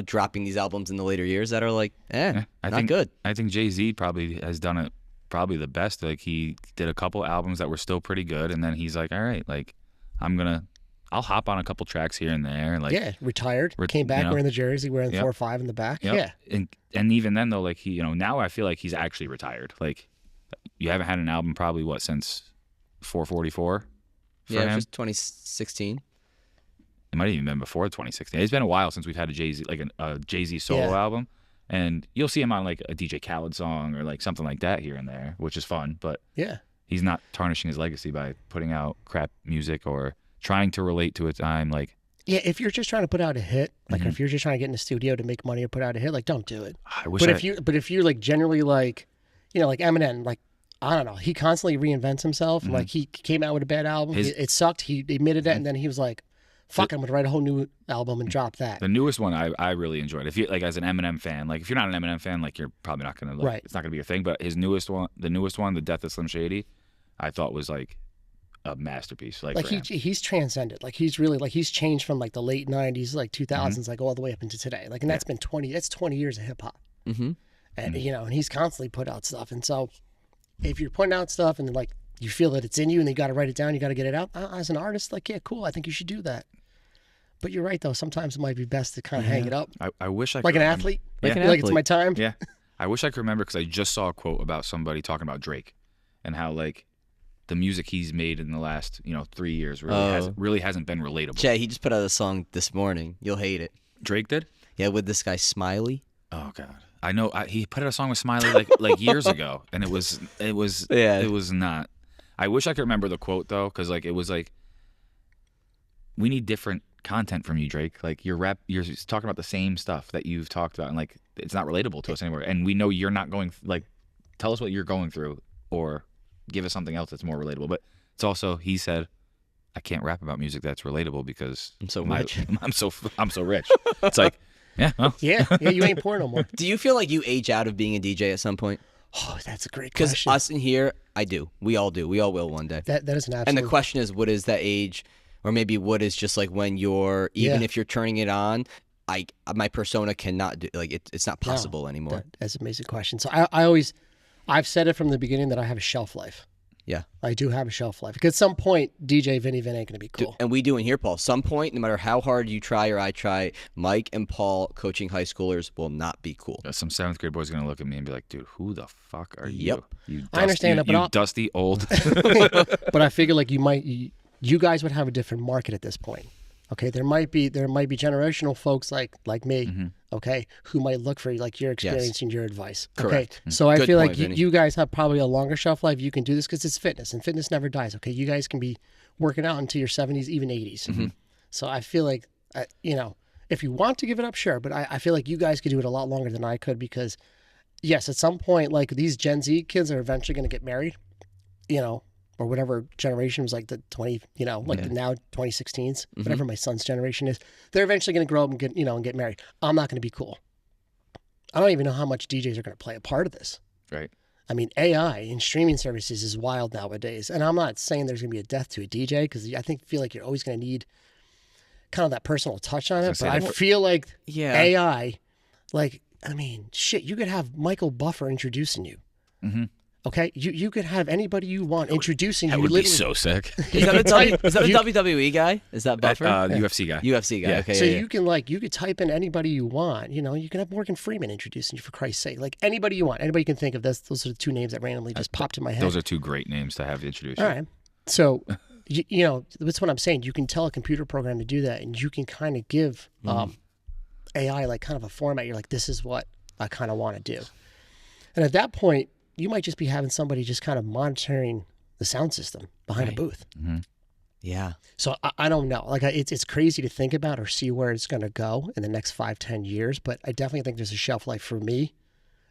dropping these albums in the later years that are like, I not think good. I think Jay-Z probably has done it probably the best. Like he did a couple albums that were still pretty good, and then he's like, all right, like I'll hop on a couple tracks here and there. Like Yeah, retired, came back wearing the jersey, wearing the Yep. 4-5 in the back. Yep. Yeah. And even then though, like he, now I feel like he's actually retired. Like you haven't had an album probably since 444 for Yeah, it him. was just 2016. It might have even been before 2016. It's been a while since we've had a Jay-Z Jay-Z solo album, and you'll see him on like a DJ Khaled song or like something like that here and there, which is fun. But Yeah. he's not tarnishing his legacy by putting out crap music or trying to relate to a time. Like Yeah, if you're just trying to put out a hit, like if you're just trying to get in the studio to make money or put out a hit, like don't do it. I wish. But if you like generally like, like Eminem, like I don't know, he constantly reinvents himself. Like he came out with a bad album, it sucked. He admitted that, and then he was like, "Fuck, I'm gonna write a whole new album and drop that." The newest one I really enjoyed. If you like as an Eminem fan, like if you're not an Eminem fan, like you're probably not gonna Right. It's not gonna be your thing. But his newest one, The Death of Slim Shady, I thought was like a masterpiece. Like for him. he's transcended. Like he's really like he's changed from like the late '90s, like 2000s, like all the way up into today. Like, and that's been 20 years of hip hop. Mm-hmm. And and he's constantly put out stuff. And so if you're putting out stuff and like you feel that it's in you and you got to write it down, you got to get it out as an artist, like, yeah, cool. I think you should do that. But you're right though. Sometimes it might be best to kind of hang it up. I wish I Like could an remember. athlete. Yeah. Like an Like it's athlete. my time. Yeah, I wish I could remember because I just saw a quote about somebody talking about Drake and how like the music he's made in the last 3 years really hasn't been relatable. Jay, he just put out a song this morning. You'll hate it. Drake did. Yeah, with this guy Smiley. Oh God, I know. He put out a song with Smiley like years ago, and it was not. I wish I could remember the quote though, because like it was like, we need different content from you, Drake. Like you're talking about the same stuff that you've talked about, and like it's not relatable to us anymore. And we know you're not going tell us what you're going through, or give us something else that's more relatable. But it's also, he said, I can't rap about music that's relatable because I'm so rich. I'm so rich. It's like, yeah, well, Yeah, you ain't poor no more. Do you feel like you age out of being a DJ at some point? Oh, that's a great Because question. us in here, I do. We all do. We all will one day. That is an absolute. And the question is, what is that age, or maybe what is just like when you're, even Yeah. if you're turning it on, my persona cannot do, like it's not possible anymore. That's an amazing question. So I've said it from the beginning that I have a shelf life. Yeah. I do have a shelf life. Because at some point, DJ Vinny Vin ain't going to be cool. And we do in here, Paul. Some point, no matter how hard you try or I try, Mike and Paul coaching high schoolers will not be cool. some 7th grade boy's gonna look at me and be like, "Dude, who the fuck are Yep. you? I understand that, but you I'll- dusty old." But I figure like you guys would have a different market at this point. Okay, there might be generational folks like me, Mm-hmm. okay, who might look for like your experience and your advice. Correct. Okay, so I Good feel point, like Vinny. you guys have probably a longer shelf life. You can do this because it's fitness, and fitness never dies. Okay, you guys can be working out into your 70s, even 80s. Mm-hmm. So I feel like if you want to give it up, sure, but I feel like you guys could do it a lot longer than I could because, yes, at some point, like these Gen Z kids are eventually going to get married, or whatever generation was like the 20, like the now 2016s, whatever my son's generation is. They're eventually going to grow up and get married. I'm not going to be cool. I don't even know how much DJs are going to play a part of this. Right. I mean, AI in streaming services is wild nowadays. And I'm not saying there's going to be a death to a DJ because I feel like you're always going to need kind of that personal touch on it. But I feel like AI, like, I mean, shit, you could have Michael Buffer introducing you. Mm-hmm. Okay, you could have anybody you want introducing you. That would be so sick. Is that a WWE guy? Is that Buffer? UFC guy. UFC guy. Yeah. Okay. So you could type in anybody you want. You know, you can have Morgan Freeman introducing you, for Christ's sake. Like anybody you want, anybody you can think of. Those are the two names that randomly just popped in my head. Those are two great names to have introduced. All right. So you know that's what I'm saying. You can tell a computer program to do that, and you can kind of give AI like kind of a format. You're like, this is what I kind of want to do, and at that point, you might just be having somebody just kind of monitoring the sound system behind a booth. Mm-hmm. Yeah. So I don't know. Like it's crazy to think about or see where it's going to go in the next 5-10 years. But I definitely think there's a shelf life for me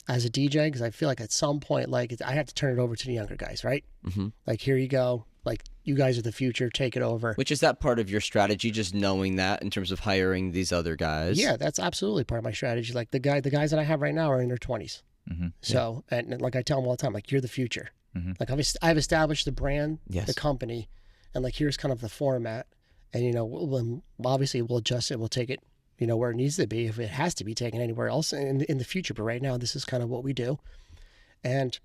as a DJ because I feel like at some point, like I have to turn it over to the younger guys, right? Mm-hmm. Like here you go. Like you guys are the future. Take it over. Which is that part of your strategy? Just knowing that in terms of hiring these other guys. Yeah, that's absolutely part of my strategy. Like the guys that I have right now are in their 20s. Mm-hmm. So, and like I tell them all the time, like you're the future. Mm-hmm. Like I've established the brand, the company, and like here's kind of the format. And you know, obviously we'll adjust it. We'll take it, you know, where it needs to be if it has to be taken anywhere else in the future. But right now, this is kind of what we do. And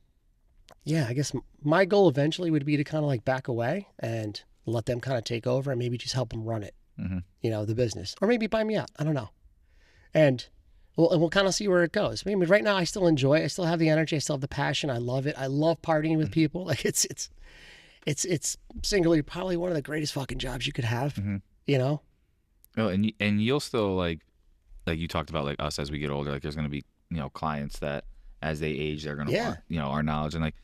yeah, I guess my goal eventually would be to kind of like back away and let them kind of take over and maybe just help them run it. Mm-hmm. You know, the business, or maybe buy me out. I don't know. And we'll kind of see where it goes. I mean, right now I still enjoy it. I still have the energy. I still have the passion. I love it. I love partying with people. Like it's singularly probably one of the greatest fucking jobs you could have. Mm-hmm. You know. Oh, and you'll still like you talked about like us as we get older. Like there's gonna be clients that as they age they're gonna want our knowledge and like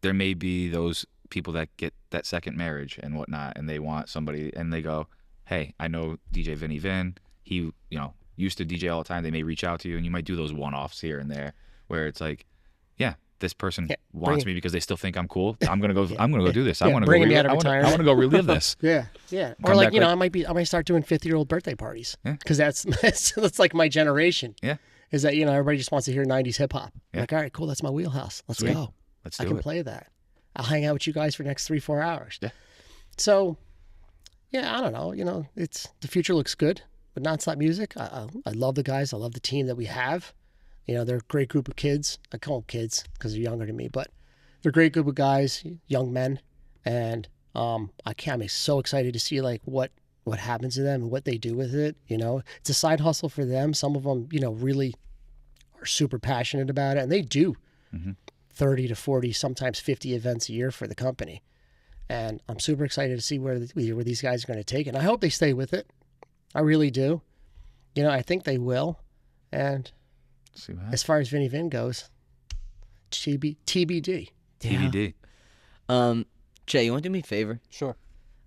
there may be those people that get that second marriage and whatnot and they want somebody and they go, hey, I know DJ Vinny Vin. He used to DJ all the time. They may reach out to you and you might do those one-offs here and there where it's like, yeah, this person wants me because they still think I'm cool. I'm gonna go. I'm gonna go do this. I want to go. I want to go relive this. Yeah. Or like I might start doing 50-year-old birthday parties because that's like my generation. Yeah. Is that everybody just wants to hear 90s hip hop. Yeah. Like, all right, cool. That's my wheelhouse. Let's go. I can play that. I'll hang out with you guys for the next 3-4 hours. Yeah. So, yeah, I don't know. It's the future looks good. But NonStop Music, I love the guys. I love the team that we have. They're a great group of kids. I call them kids because they're younger than me, but they're a great group of guys, young men. And I'm so excited to see like what happens to them and what they do with it. It's a side hustle for them. Some of them, really are super passionate about it, and they do 30 to 40, sometimes 50 events a year for the company. And I'm super excited to see where these guys are going to take it. And I hope they stay with it. I really do. I think they will. And as far as Vinny Vin goes, TBD. TBD. Jay, you want to do me a favor? Sure.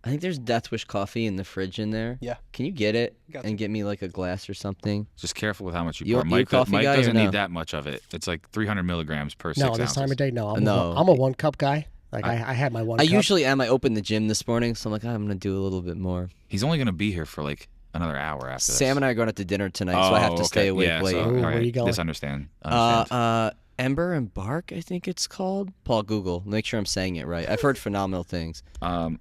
I think there's Death Wish coffee in the fridge in there. Yeah. Can you get it and get me like a glass or something? Just careful with how much you pour. Mike doesn't need that much of it. It's like 300 milligrams per 6 ounces. No, this time of day, no. I'm a 1-cup guy. Like I had my 1 cup. I usually am. I opened the gym this morning, so I'm like, I'm going to do a little bit more. He's only going to be here for like another hour after this. Sam and I are going out to dinner tonight, so I have to stay awake late. So, where are you going? Understand. Ember and Bark, I think it's called. Paul, Google. Make sure I'm saying it right. I've heard phenomenal things. On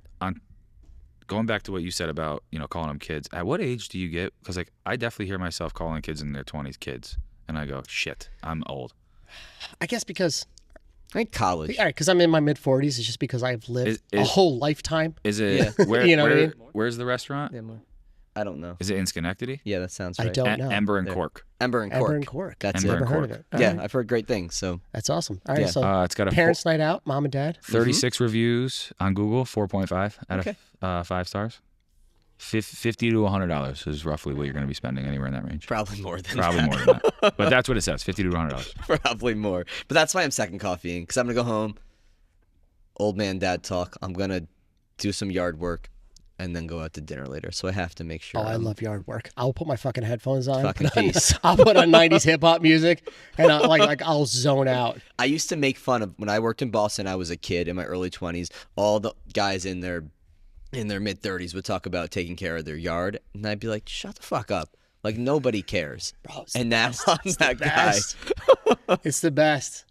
going back to what you said about calling them kids. At what age do you get? Because like I definitely hear myself calling kids in their 20s kids, and I go, shit, I'm old. I guess because I think college. All right, because I'm in my mid-40s. It's just because I've lived a whole lifetime. Is it? Yeah. Where, what I mean? Where's the restaurant? Yeah, I don't know. Is it in Schenectady? Yeah, that sounds right. I don't know. Ember and Cork. Ember and Cork. That's Ember never and heard Cork. of it. Yeah, I've heard great things. So that's awesome. All right, so it's got a parents' night out, mom and dad. 36 reviews on Google, 4.5 out of 5 stars. $50 to $100 is roughly what you're going to be spending anywhere in that range. Probably more than more than that. But that's what it says, $50 to $100. Probably more. But that's why I'm second coffeeing, because I'm going to go home, old man dad talk. I'm going to do some yard work and then go out to dinner later. So I have to make sure. I love yard work. I'll put my fucking headphones on. Fucking peace. I'll put on 90s hip hop music and I'll zone out. I used to make fun of when I worked in Boston. I was a kid in my early 20s. All the guys in their mid-30s would talk about taking care of their yard, and I'd be like, shut the fuck up. Like, nobody cares. Bro, and now I'm that guy. It's the best.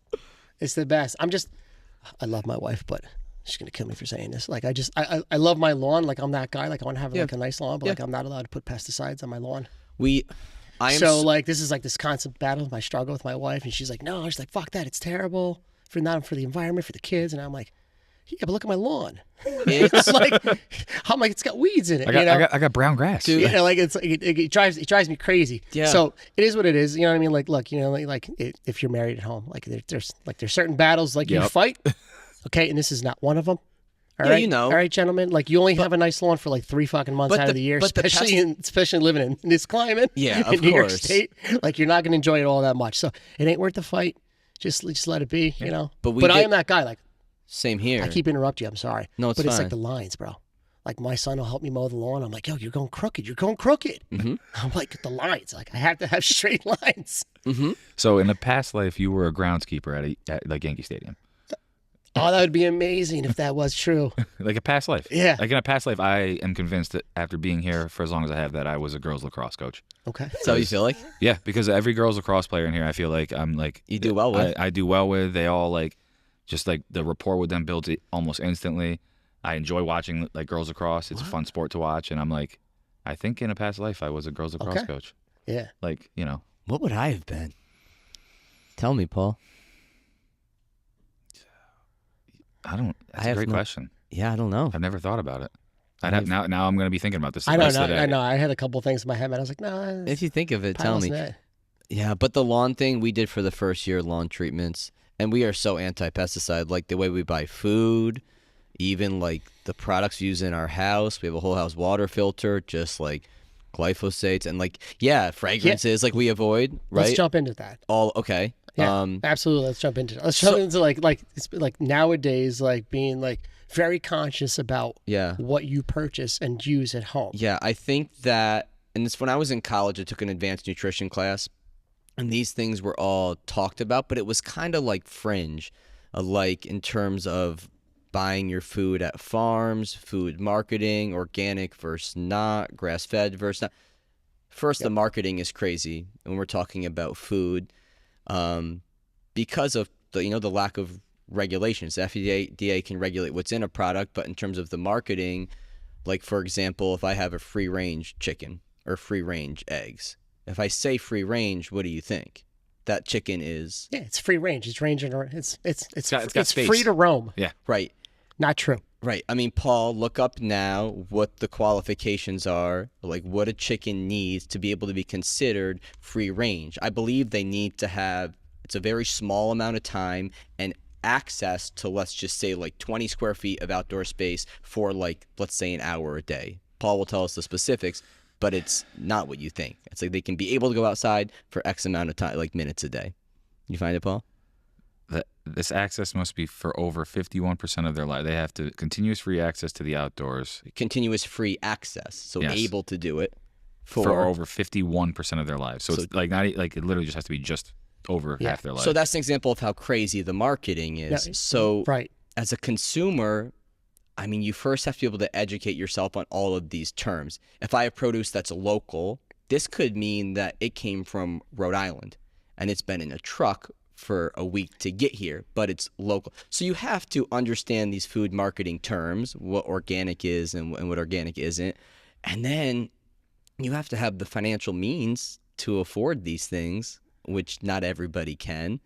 It's the best. I love my wife, but she's gonna kill me for saying this. Like I love my lawn. Like I'm that guy. Like I want to have like a nice lawn, but like I'm not allowed to put pesticides on my lawn. Like this is like this constant battle, my struggle with my wife, and she's like, no, she's like, fuck that, it's terrible for the environment, for the kids, and I'm like, yeah, but look at my lawn. It's like, I'm like, it's got weeds in it. I got brown grass. Dude. You know, like it drives me crazy. Yeah. So it is what it is. You know what I mean? Like, look, you know, if you're married at home, like there's certain battles like you fight. Okay, and this is not one of them. All right, you know. All right, gentlemen. Like you only have a nice lawn for like 3 fucking months out of the year, especially living in this climate. Yeah, in New York State. Like you're not gonna enjoy it all that much. So it ain't worth the fight. Just let it be. You know. But I am that guy. Like same here. I keep interrupting you. I'm sorry. No, it's fine. But it's like the lines, bro. Like my son will help me mow the lawn. I'm like, yo, you're going crooked. You're going crooked. Mm-hmm. I'm like, the lines. Like I have to have straight lines. Mm-hmm. So in a past life, you were a groundskeeper at like Yankee Stadium. Oh, that would be amazing if that was true. Like a past life. Yeah. Like in a past life, I am convinced that after being here for as long as I have that I was a girls lacrosse coach. Okay. So you feel like? Yeah, because every girls lacrosse player in here, I feel like I'm like... You do well with. I do well with. They all like... Just like the rapport with them builds it almost instantly. I enjoy watching like girls lacrosse. It's a fun sport to watch. And I'm like, I think in a past life I was a girls lacrosse coach. Yeah. Like, you know. What would I have been? Tell me, Paul. That's a great question. Yeah, I don't know. I've never thought about it. Now I'm going to be thinking about this. I don't know. I know. I had a couple things in my head, but I was like, no. If you think of it, tell me. Yeah, but the lawn thing we did for the first year, lawn treatments, and we are so anti-pesticide. Like the way we buy food, even like the products we use in our house. We have a whole house water filter, just like glyphosates and like fragrances like we avoid. Right. Let's jump into that. Okay. Yeah, absolutely. Let's jump into it. Let's jump into like nowadays, like being like very conscious about what you purchase and use at home. Yeah, I think that, and it's when I was in college, I took an advanced nutrition class, and these things were all talked about, but it was kind of like fringe, like in terms of buying your food at farms, food marketing, organic versus not, grass-fed versus not. First, the marketing is crazy when we're talking about food. Because of the lack of regulations. The FDA can regulate what's in a product, but in terms of the marketing, like for example, if I have a free range chicken or free range eggs, if I say free range, what do you think? That chicken is it's free range. It's ranging. It's space. Free to roam. Yeah, right. Not true. Right. I mean, Paul, look up now what the qualifications are, like what a chicken needs to be able to be considered free range. I believe they need to have, it's a very small amount of time and access to, let's just say, like 20 square feet of outdoor space for like, let's say an hour a day. Paul will tell us the specifics, but it's not what you think. It's like they can be able to go outside for X amount of time, like minutes a day. You find it, Paul? This access must be for over 51% of their life. They have to continuous free access to the outdoors. Continuous free access, so able to do it for over 51% of their lives. So it's like not like it literally just has to be just over half their life. So that's an example of how crazy the marketing is. Yeah, so as a consumer, I mean, you first have to be able to educate yourself on all of these terms. If I have produce that's local, this could mean that it came from Rhode Island and it's been in a truck for a week to get here, but it's local. So you have to understand these food marketing terms, what organic is and what organic isn't. And then you have to have the financial means to afford these things, which not everybody can.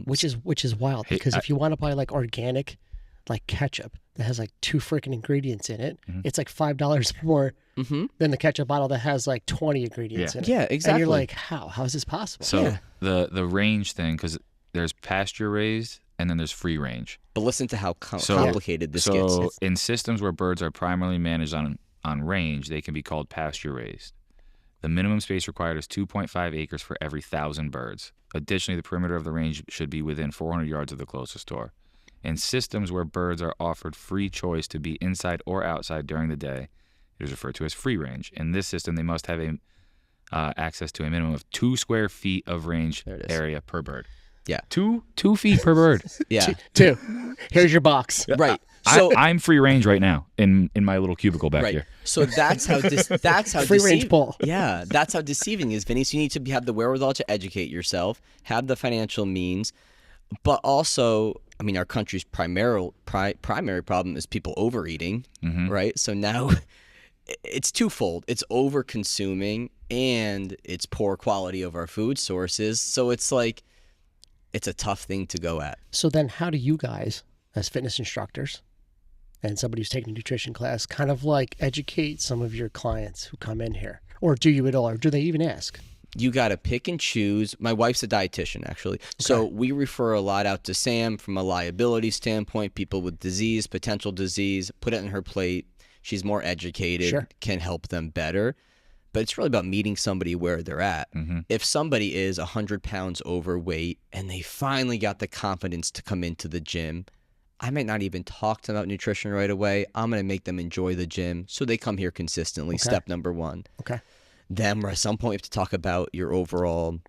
Which is wild, because if you want to buy like organic, like ketchup that has like 2 freaking ingredients in it, it's like $5 more than the ketchup bottle that has like 20 ingredients in it. Yeah, exactly. And you're like, how is this possible? So the range thing, because there's pasture raised and then there's free range. But listen to how complicated this gets. So in systems where birds are primarily managed on range, they can be called pasture raised. The minimum space required is 2.5 acres for every 1,000 birds. Additionally, the perimeter of the range should be within 400 yards of the closest door. In systems where birds are offered free choice to be inside or outside during the day, it is referred to as free range. In this system, they must have access to a minimum of 2 square feet of range area per bird. Yeah. 2 feet per bird. Yeah. 2. Here's your box. Right. So I'm free range right now in my little cubicle back here. So that's how free range Paul. Yeah, that's how deceiving it is, Vinny. So you need to have the wherewithal to educate yourself, have the financial means. But also, I mean, our country's primary problem is people overeating, right? So now it's twofold. It's over consuming and it's poor quality of our food sources. So it's like, it's a tough thing to go at. So then how do you guys, as fitness instructors and somebody who's taking a nutrition class, kind of like educate some of your clients who come in here? Or do you at all? Or do they even ask? You got to pick and choose. My wife's a dietitian, actually. Okay. So we refer a lot out to Sam from a liability standpoint, people with disease, potential disease, put it on her plate. She's more educated, can help them better. But it's really about meeting somebody where they're at. If somebody is 100 pounds overweight and they finally got the confidence to come into the gym, I might not even talk to them about nutrition right away. I'm going to make them enjoy the gym so they come here consistently. Step number one. Then at some point, you have to talk about your overall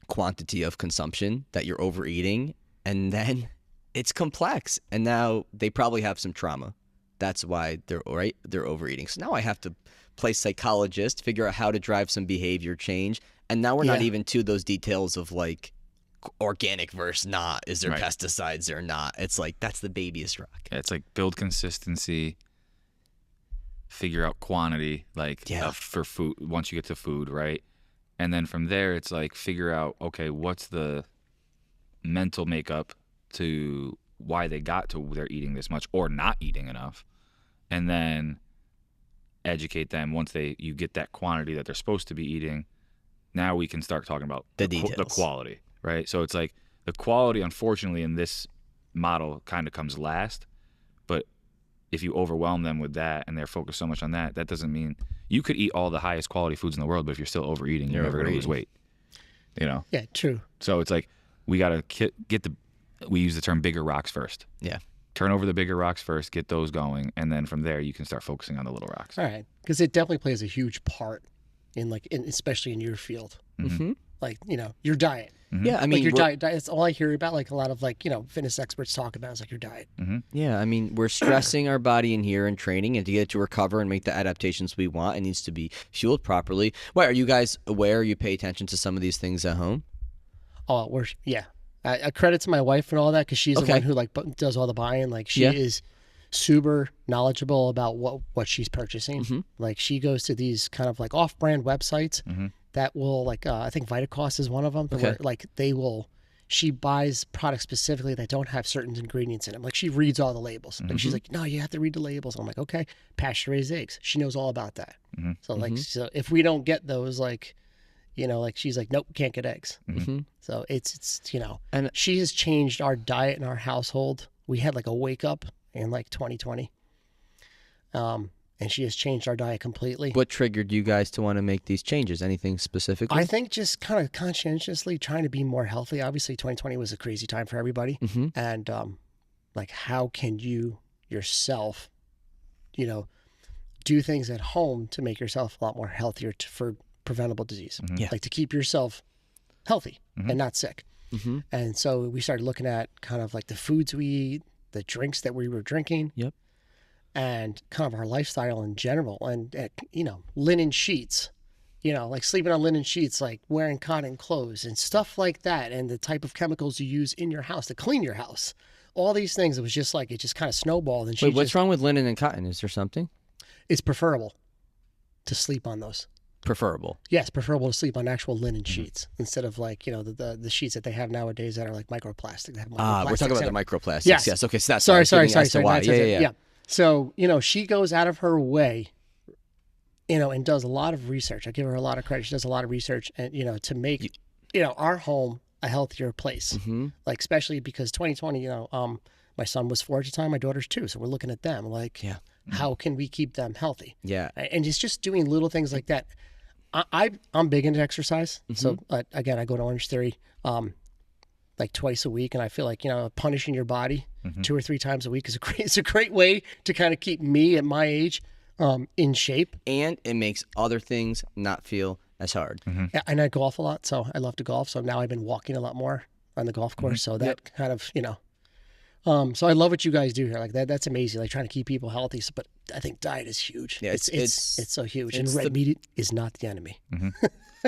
quantity of consumption that you're overeating. And then it's complex. And now they probably have some trauma. That's why they're overeating. So now I have to play psychologist, figure out how to drive some behavior change. And now we're not even to those details of like organic versus not. Is there pesticides or not? It's like, that's the babyest rock. Yeah, it's like build consistency, figure out quantity, like for food, once you get to food, right? And then from there, it's like figure out, okay, what's the mental makeup to why they got to they're eating this much or not eating enough. And then educate them once you get that quantity that they're supposed to be eating. Now we can start talking about the details, the quality, right? So it's like the quality, unfortunately, in this model kind of comes last. But if you overwhelm them with that and they're focused so much on that, that doesn't mean you could eat all the highest quality foods in the world, but if you're still overeating, you're never going to lose weight. You know? Yeah, true. So it's like we got to we use the term bigger rocks first. Yeah. Turn over the bigger rocks first, get those going, and then from there you can start focusing on the little rocks. All right, because it definitely plays a huge part in especially in your field. Like, you know, your diet. Yeah, I mean, like your diet. That's all I hear about. Like a lot of like, you know, fitness experts talk about is like your diet. Yeah, I mean, we're stressing our body in here and training, and to get it to recover and make the adaptations we want, it needs to be fueled properly. Why are you guys aware? You pay attention to some of these things at home? Oh, I credit to my wife and all that because she's the one who like does all the buying. Like she is super knowledgeable about what she's purchasing. Like she goes to these kind of like off-brand websites that will like I think Vitacost is one of them. Where, like she buys products specifically that don't have certain ingredients in them. Like she reads all the labels. Like she's like, no, you have to read the labels. I'm like, okay, pasture-raised eggs. She knows all about that. So like, so if we don't get those, like, you know, like she's like, nope, can't get eggs. So it's you know, and she has changed our diet in our household. We had like a wake up in like 2020. And she has changed our diet completely. What triggered you guys to want to make these changes? Anything specifically? I think just kind of conscientiously trying to be more healthy. Obviously 2020 was a crazy time for everybody. And like, how can you yourself, you know, do things at home to make yourself a lot more healthier for preventable disease, like to keep yourself healthy and not sick. And so we started looking at kind of like the foods we eat, the drinks that we were drinking, and kind of our lifestyle in general. And you know, linen sheets, you know, like sleeping on linen sheets, like wearing cotton clothes and stuff like that, and the type of chemicals you use in your house to clean your house. All these things, it was just like, it just kind of snowballed. And wait, what's wrong with linen and cotton? Is there something? It's preferable to sleep on those. Preferable. Yes, preferable to sleep on actual linen sheets instead of like, you know, the sheets that they have nowadays that are like microplastic. That have we're talking about the microplastics. Yes. Okay. So that's sorry. Why. Yeah. So, you know, she goes out of her way, you know, and does a lot of research. I give her a lot of credit. She does a lot of research, and you know, to make you know, our home a healthier place. Like especially because 2020, you know, my son was 4 at the time, my daughter's 2, so we're looking at them like, how can we keep them healthy? And it's just doing little things like that. I'm big into exercise. So again, I go to Orange Theory like twice a week, and I feel like, you know, punishing your body 2 or 3 times a week is a great way to kind of keep me at my age in shape. And it makes other things not feel as hard. Yeah, and I golf a lot, so I love to golf. So now I've been walking a lot more on the golf course. So that kind of, you know, so I love what you guys do here. Like that's amazing. Like trying to keep people healthy. So, but I think diet is huge. Yeah, it's so huge, and red meat is not the enemy.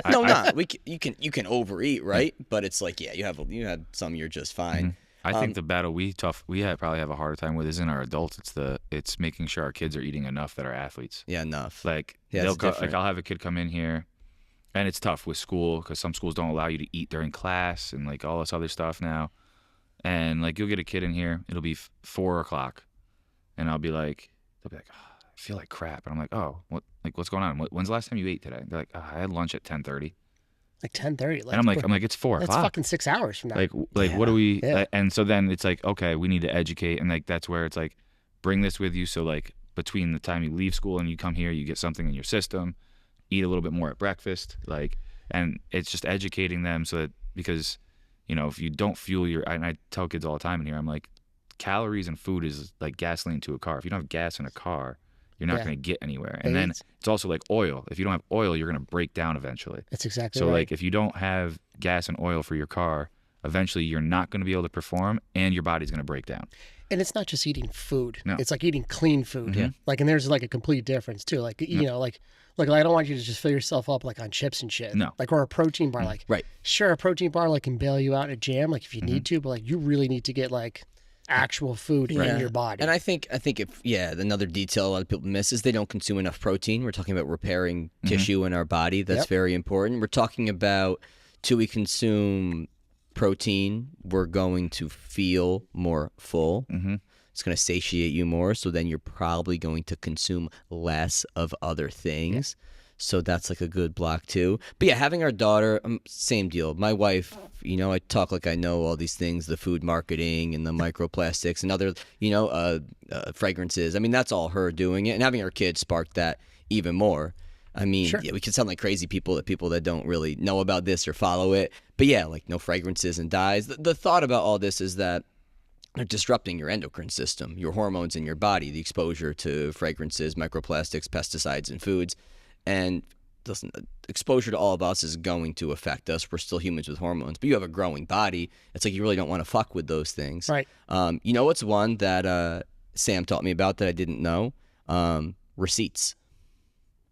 No, not. You can overeat, right? But it's like, yeah, you had some, you're just fine. I think the battle we probably have a harder time with isn't our adults. It's making sure our kids are eating enough that are athletes. Yeah, enough. Like I'll have a kid come in here, and it's tough with school because some schools don't allow you to eat during class and like all this other stuff now. And like you'll get a kid in here, it'll be 4 o'clock, and they'll be like, oh, I feel like crap, and I'm like, oh, what's going on? When's the last time you ate today? They're like, oh, I had lunch at 10:30. Like 10:30. And I'm like, it's 4 o'clock. That's fucking 6 hours from now. Like what do we? And so then it's like, okay, we need to educate, and like that's where it's like, bring this with you. So like between the time you leave school and you come here, you get something in your system, eat a little bit more at breakfast, like, and it's just educating them so that because, if you don't fuel and I tell kids all the time in here, I'm like, calories and food is like gasoline to a car. If you don't have gas in a car, you're not going to get anywhere. And then it's also like oil. If you don't have oil, you're going to break down eventually. That's exactly right. So like if you don't have gas and oil for your car, eventually you're not going to be able to perform and your body's going to break down. And it's not just eating food. No. It's like eating clean food. Yeah. Like, and there's like a complete difference too. Like, like I don't want you to just fill yourself up like on chips and shit. No. Like, or a protein bar. Like, right. Sure, a protein bar like can bail you out in a jam, like if you need to, but like you really need to get like actual food in your body. And I think if another detail a lot of people miss is they don't consume enough protein. We're talking about repairing tissue in our body. That's very important. We're talking about till we consume protein, we're going to feel more full. It's going to satiate you more, so then you're probably going to consume less of other things. So that's like a good block too. But yeah, having our daughter, same deal. My wife, I talk like I know all these things, the food marketing and the microplastics and other, fragrances. I mean, that's all her doing it. And having our kids sparked that even more. I mean, yeah, we could sound like crazy people that don't really know about this or follow it. But yeah, like no fragrances and dyes. The thought about all this is that they're disrupting your endocrine system, your hormones in your body, the exposure to fragrances, microplastics, pesticides, and foods. And listen, exposure to all of us is going to affect us. We're still humans with hormones, but you have a growing body. It's like you really don't want to fuck with those things. Right. What's one that Sam taught me about that I didn't know? Receipts.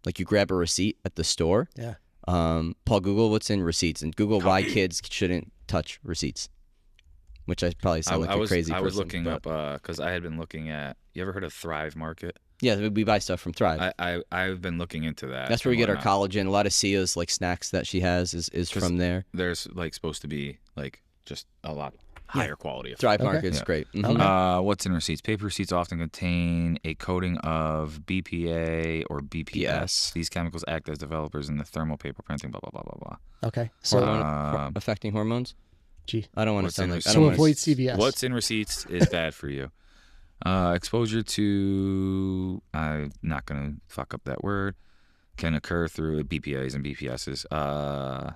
Like you grab a receipt at the store. Yeah. Paul, Google what's in receipts and Google why kids shouldn't touch receipts. Which I probably sound like a crazy person. I was looking up because I had been looking at. You ever heard of Thrive Market? Yeah, we buy stuff from Thrive. I've been looking into that. That's where we get our collagen. A lot of Sia's like snacks that she has is from there. There's like supposed to be like just a lot higher quality of Thrive Market is great. What's in receipts? Paper receipts often contain a coating of BPA or BPS. These chemicals act as developers in the thermal paper printing. Blah blah blah blah blah. Okay. So affecting hormones. Gee, I don't want to sound like. So avoid CVS. What's in receipts is bad for you. Exposure to, I'm not going to fuck up that word, can occur through BPAs and BPSs.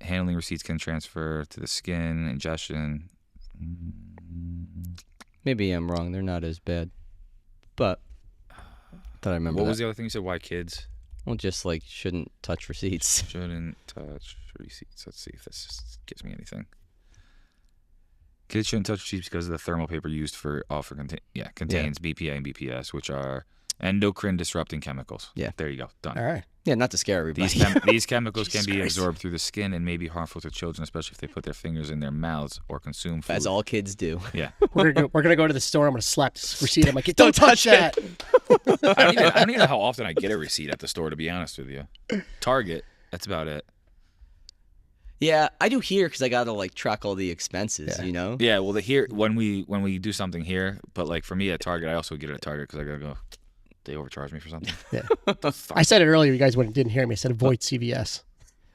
Handling receipts can transfer to the skin, ingestion. Maybe I'm wrong. They're not as bad. But I thought I remember What was the other thing you said? Why kids? Well, just like shouldn't touch receipts. Shouldn't touch receipts. Let's see if this gives me anything. Kids shouldn't touch receipts because of the thermal paper used contains BPA and BPS, which are endocrine disrupting chemicals. Yeah. There you go. Done. All right. Yeah, not to scare everybody. These chemicals can be absorbed through the skin and may be harmful to children, especially if they put their fingers in their mouths or consume food. As all kids do. Yeah. We're gonna go to the store. I'm gonna slap this receipt. I'm like, don't touch that. I don't even know how often I get a receipt at the store, to be honest with you. Target. That's about it. Yeah, I do here because I gotta like track all the expenses. You know. Yeah. Well, when we do something here, but like for me at Target, I also get it at Target because I gotta go. They overcharge me for something. Yeah. I said it earlier. You guys didn't hear me. I said avoid CVS.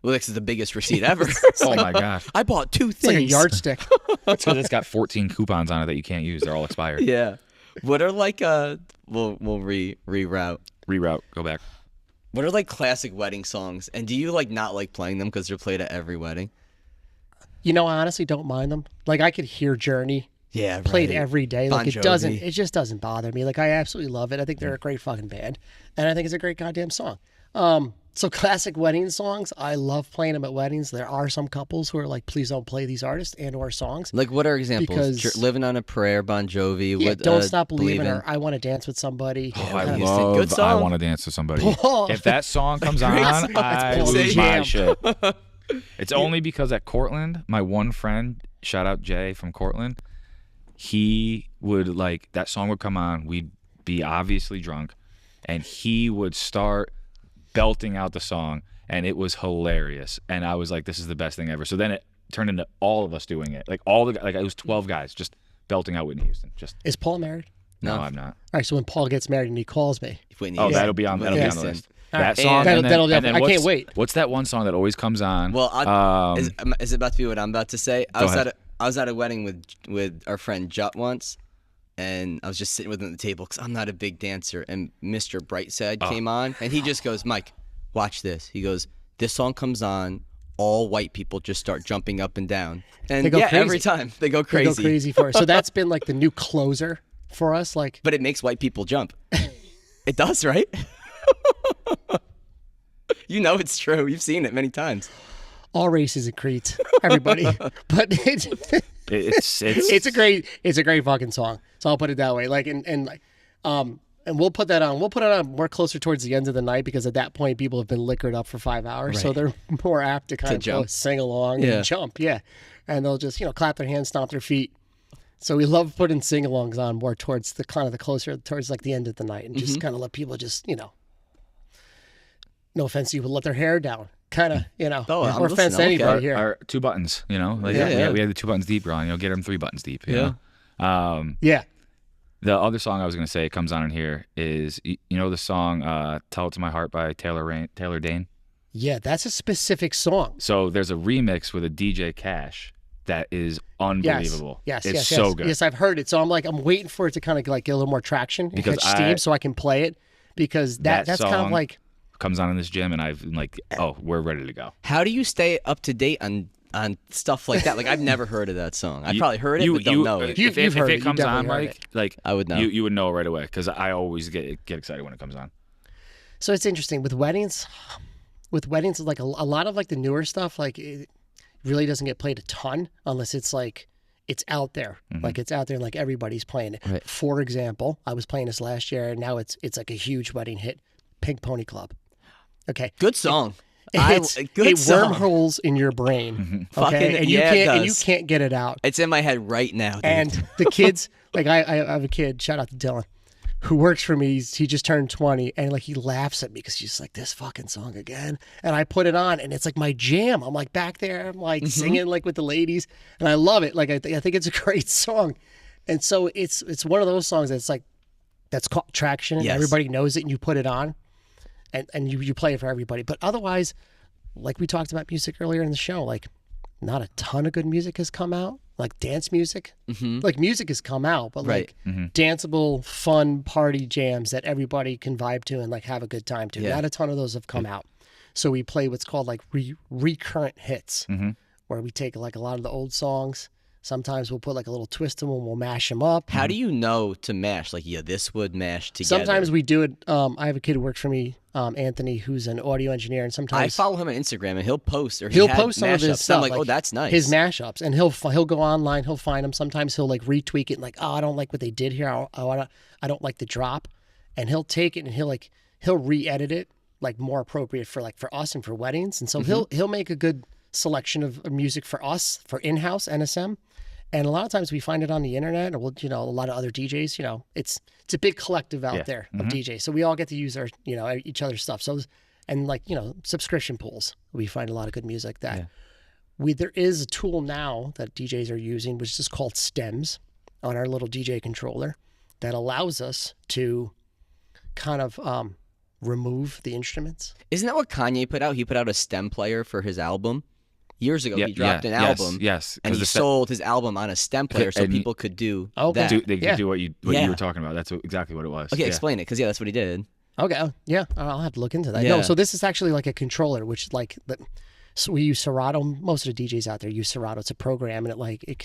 Well, this is the biggest receipt ever. Oh my god! I bought 2 things. It's like a yardstick. It's because it's got 14 coupons on it that you can't use. They're all expired. Yeah. What are like we'll reroute. Reroute. Go back. What are like classic wedding songs? And do you like not like playing them because they're played at every wedding? I honestly don't mind them. Like I could hear Journey. Yeah, played every day. Like Bon Jovi. it just doesn't bother me. Like I absolutely love it. I think they're a great fucking band, and I think it's a great goddamn song. So classic wedding songs, I love playing them at weddings. There are some couples who are like, please don't play these artists and or songs. Like, what are examples? Because Living on a Prayer, Bon Jovi. Yeah, what, Don't Stop Believing, or I Want to Dance with Somebody. Oh, I Good love song. I Want to Dance with Somebody. Oh. If that song comes on, I Paul's lose jam. my shit. It's only because at Cortland, my one friend, shout out Jay from Cortland, he would like, that song would come on, we'd be obviously drunk, and he would start belting out the song, and it was hilarious. And I was like, this is the best thing ever. So then it turned into all of us doing it. Like it was 12 guys just belting out Whitney Houston. Just Is Paul married? No, I'm not. All right, so when Paul gets married and he calls me. Whitney Oh, Houston. that'll be on the list. All That right. song, That'll and then I can't what's- wait. What's that one song that always comes on? Well, is it about to be what I'm about to say? I ahead. was at a wedding with our friend Jut once, and I was just sitting with him at the table because I'm not a big dancer. And Mr. Brightside came on, and he just goes, Mike, watch this. He goes, this song comes on, all white people just start jumping up and down. And They go crazy. every time they go crazy. They go crazy for it. So that's been like the new closer for us. Like, But it makes white people jump. It does, right? You know it's true. You've seen it many times. all races and creeds, everybody. But it's a great fucking song. So I'll put it that way. Like and we'll put that on. We'll put it on more closer towards the end of the night because at that point people have been liquored up for 5 hours, so they're more apt to kind of jump. sing along and jump. Yeah, and they'll just clap their hands, stomp their feet. So we love putting sing-alongs on more towards the kind of the closer towards like the end of the night and just kind of let people just no offense to you, but let their hair down. Kind of, Oh, I'm or offense to listening. anybody Okay. here. Our 2 buttons, like Yeah. we had the 2 buttons deep on, get them 3 buttons deep. You know? Yeah. The other song I was gonna say comes on in here is the song "Tell It to My Heart" by Taylor Dane. Yeah, that's a specific song. So there's a remix with a DJ Cash that is unbelievable. Yes, it's yes, so yes. good. Yes, I've heard it. So I'm waiting for it to kind of like get a little more traction and Because catch steam so I can play it because that's kind of song like comes on in this gym, and I'm like, oh, we're ready to go. How do you stay up to date on stuff like that? Like, I've never heard of that song. I probably heard it, but don't know it. You've If heard it. it You comes on, definitely heard Mike, I would know. You would know right away because I always get excited when it comes on. So it's interesting with weddings. With weddings, like a lot of like the newer stuff, like it really doesn't get played a ton unless it's like it's out there, like it's out there, and like everybody's playing it. Right. For example, I was playing this last year, and now it's like a huge wedding hit, Pink Pony Club. Okay, Good song. it Good song. wormholes in your brain. Fucking- Okay, and you yeah, it can't does. get it out. It's in my head right now, dude. And the kids, like I have a kid, shout out to Dylan, who works for me. He just turned 20, and like he laughs at me because he's like, this fucking song again. And I put it on, and it's like my jam. I'm like back there, I'm like singing like with the ladies, and I love it. Like I think it's a great song. And so it's one of those songs that's called traction, and Yes. everybody knows it, and you put it on, and you play it for everybody. But otherwise, like we talked about music earlier in the show, like not a ton of good music has come out. Like dance music, like music has come out, but Right. like danceable, fun party jams that everybody can vibe to and like have a good time to. Yeah. Not a ton of those have come out. So we play what's called like recurrent hits, where we take like a lot of the old songs. Sometimes we'll put like a little twist in them, we'll mash them up. How do you know to mash? Like, this would mash together. Sometimes we do it. I have a kid who works for me, Anthony, who's an audio engineer, and sometimes I follow him on Instagram, and he'll post or he'll had post some of his mashups. stuff. I'm like, oh, that's nice. His mashups, and he'll go online, he'll find them. Sometimes he'll like retweak it, and like, oh, I don't like what they did here. I don't like the drop, and he'll take it and he'll re-edit it like more appropriate for us and for weddings. And so he'll make a good selection of music for us for in-house NSM. And a lot of times we find it on the internet, or a lot of other DJs. It's a big collective out there of DJs, so we all get to use our each other's stuff. So and subscription pools, we find a lot of good music that there is a tool now that DJs are using, which is called Stems on our little DJ controller that allows us to kind of remove the instruments. Isn't that what Kanye put out? He put out a stem player for his album. Years ago, he dropped an album. Yes, and he sold his album on a stem player so people could do that. They could do what you were talking about. That's exactly what it was. Okay, explain it, because that's what he did. Okay, yeah, I'll have to look into that. Yeah. No, so this is actually like a controller, which so we use Serato. Most of the DJs out there use Serato. It's a program, and it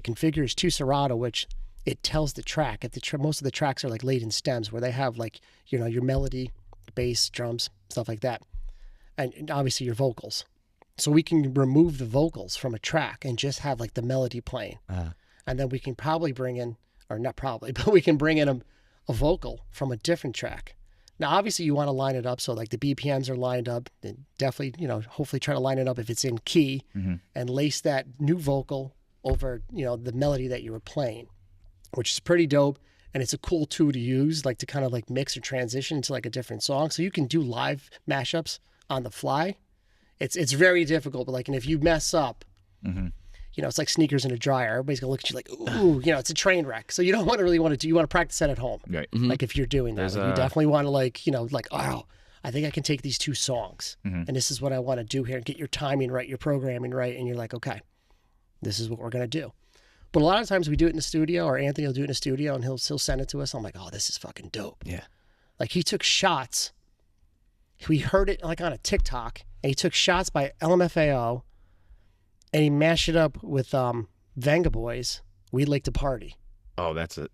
configures to Serato, which it tells the track. Most of the tracks are like laid in stems, where they have like your melody bass, drums, stuff like that. And obviously your vocals. So we can remove the vocals from a track and just have like the melody playing. And then we can probably bring in, or not probably, but we can bring in a vocal from a different track. Now, obviously you want to line it up so like the BPMs are lined up, and definitely, hopefully try to line it up if it's in key and lace that new vocal over, the melody that you were playing, which is pretty dope. And it's a cool tool to use, like to kind of like mix or transition into like a different song. So you can do live mashups on the fly. It's very difficult, but like, and if you mess up, it's like sneakers in a dryer. Everybody's gonna look at you like, ooh, it's a train wreck. So you don't really want to do. You want to practice that at home, right? Like if you're doing that, like you definitely want to like, oh, I think I can take these 2 songs, and this is what I want to do here, and get your timing right, your programming right, and you're like, okay, this is what we're gonna do. But a lot of times we do it in the studio, or Anthony will do it in the studio, and he'll send it to us. I'm like, oh, this is fucking dope. Yeah. Like he took shots. We heard it like on a TikTok, and he took shots by LMFAO, and he mashed it up with Venga Boys. We Like to Party. Oh, that's a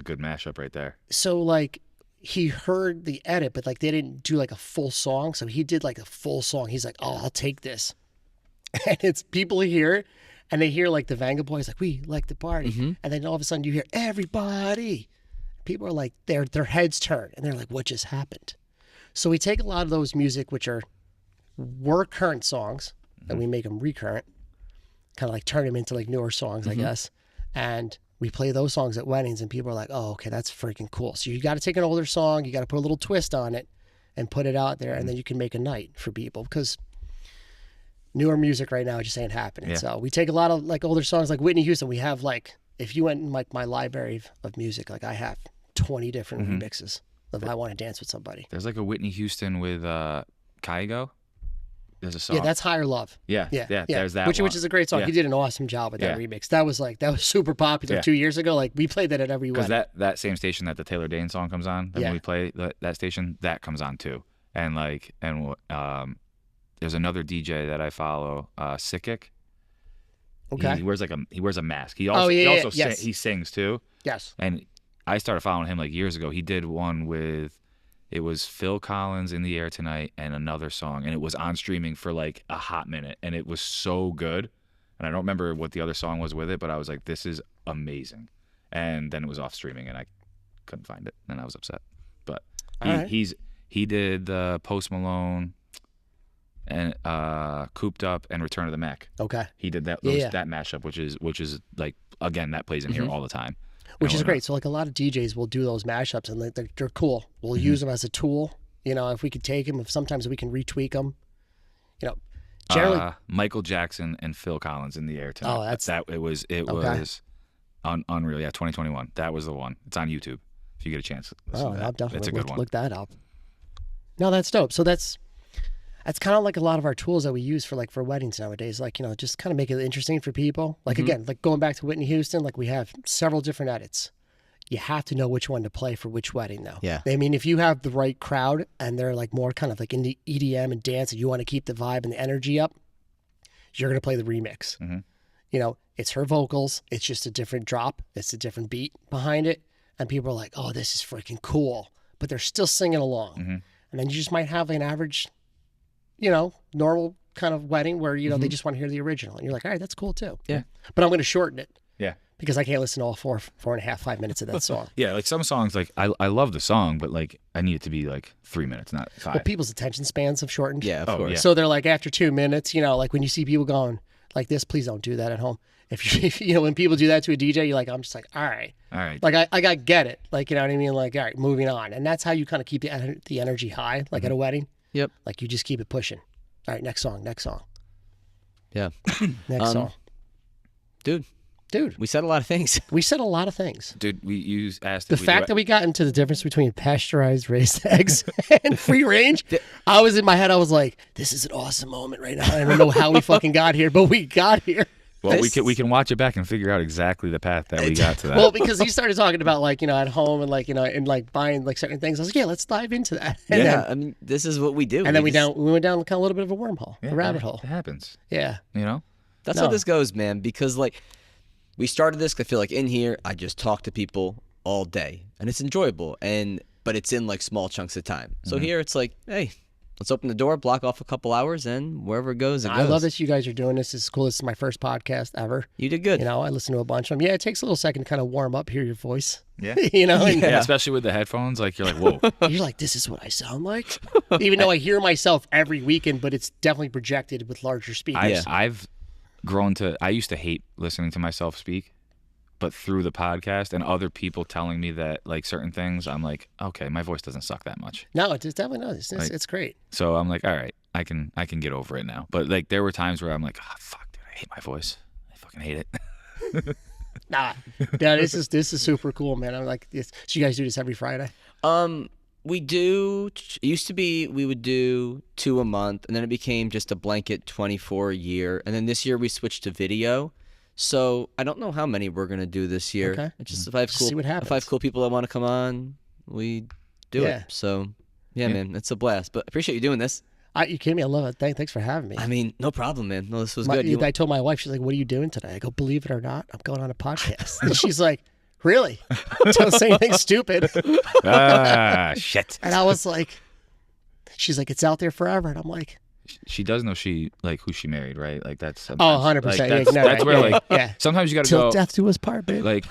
good mashup right there. So like he heard the edit, but like they didn't do like a full song, so he did like a full song. He's like, oh, I'll take this, and it's people hear it. And they hear like the Venga Boys, like, we like to party. And then all of a sudden you hear everybody. People are like, their heads turn and they're like, what just happened? So we take a lot of those music, which were current songs, and we make them recurrent, kind of like turn them into like newer songs, I guess. And we play those songs at weddings, and people are like, oh, okay, that's freaking cool. So you got to take an older song, you got to put a little twist on it and put it out there. And then you can make a night for people, because newer music right now just ain't happening. Yeah. So we take a lot of like older songs like Whitney Houston. We have like, if you went in like my library of music, like I have 20 different remixes of I Want to Dance with Somebody. There's like a Whitney Houston with Kygo. There's a song. Yeah, that's Higher Love. Yeah. There's that which is a great song. Yeah. He did an awesome job with that remix. That was super popular 2 years ago. Like we played that at every wedding. Because that same station that the Taylor Dane song comes on, and when we play that station, that comes on too. And there's another DJ that I follow, Sickick. Okay. He wears a mask. He also he sings too. Yes. And I started following him like years ago. He did one with, it was Phil Collins, In the Air Tonight, and another song, and it was on streaming for like a hot minute, and it was so good. And I don't remember what the other song was with it, but I was like, this is amazing. And then it was off streaming, and I couldn't find it, and I was upset. But he did the Post Malone and Cooped Up and Return of the Mac. Okay. He did that that mashup, which is like, again, that plays in here all the time. Which is great. So like a lot of DJs will do those mashups, and they're cool. We'll use them as a tool. If we could take them, if sometimes we can retweak them. Generally Michael Jackson and Phil Collins, In the Air Tonight. Oh, it was unreal. Yeah, 2021. That was the one. It's on YouTube if you get a chance. I'll definitely it's a good one. Look that up. No, that's dope. So that's kind of like a lot of our tools that we use for weddings nowadays. Like, just kind of make it interesting for people. Like, again, like going back to Whitney Houston, like we have several different edits. You have to know which one to play for which wedding, though. Yeah. I mean, if you have the right crowd and they're like more kind of like into EDM and dance, and you want to keep the vibe and the energy up, you're going to play the remix. It's her vocals. It's just a different drop. It's a different beat behind it. And people are like, oh, this is freaking cool. But they're still singing along. And then you just might have an average, normal kind of wedding where, they just want to hear the original. And you're like, all right, that's cool too. Yeah. But I'm going to shorten it. Yeah. Because I can't listen to all 4.5 minutes of that song. Yeah, like some songs, like I love the song, but like I need it to be like 3 minutes, not 5. Well, people's attention spans have shortened. Yeah, of course. Yeah. So they're like, after 2 minutes, like when you see people going like this, please don't do that at home. If when people do that to a DJ, you're like, I'm just like, all right. Like I get it. Like, you know what I mean? Like, all right, moving on. And that's how you kind of keep the energy high, like at a wedding. Yep. Like you just keep it pushing. All right, next song. Yeah. Next song. Dude, we said a lot of things. Dude, you asked the fact that we got into the difference between pasteurized raised eggs and free range. I was in my head. I was like, this is an awesome moment right now. I don't know how we fucking got here, but we got here. Well, we can watch it back and figure out exactly the path that we got to that. Well, because he started talking about at home and buying certain things. I was like, yeah, let's dive into that. And then, I mean, this is what we do. And then we went down kind of a little bit of a wormhole, a rabbit hole. It happens. Yeah. That's how this goes, man. Because we started this. I feel like in here, I just talk to people all day, and it's enjoyable. And but it's in like small chunks of time. So here it's like, hey, let's open the door, block off a couple hours, and wherever it goes, it goes. I love that you guys are doing this. This is cool. This is my first podcast ever. You did good. You know, I listened to a bunch of them. Yeah, it takes a little second to kind of warm up, hear your voice. Yeah. You know? And Yeah, especially with the headphones. Like, you're like, whoa. you're like, this is what I sound like? Even though I hear myself every weekend, but it's definitely projected with larger speakers. I've grown to, I used to hate listening to myself speak, but through the podcast and other people telling me that like certain things, I'm like, okay, my voice doesn't suck that much. No, it's definitely not. It's great. So I'm like, all right, I can get over it now. But like there were times where I'm like, oh, fuck, dude, I hate my voice. I fucking hate it. Nah, yeah, this is super cool, man. I'm like, this. So you guys do this every Friday? We do. It used to be we would do 2 a month, and then it became just a blanket 24 a year. And then this year we switched to video. So I don't know how many we're gonna do this year. Okay. It's just if I have cool, see what happens. if I have cool people that want to come on, we do it. So yeah, man, it's a blast. But I appreciate you doing this. You kidding me? I love it. Thanks for having me. I mean, no problem, man. No, this was good. I told my wife, she's like, "What are you doing today?" I go, "Believe it or not, I'm going on a podcast." And she's like, "Really? Don't say anything stupid." Shit. And I was like, "She's like, it's out there forever." And I'm like, She does know who she married, right? Like that's 100%. Like, that's where sometimes you gotta till go death do us part, babe. like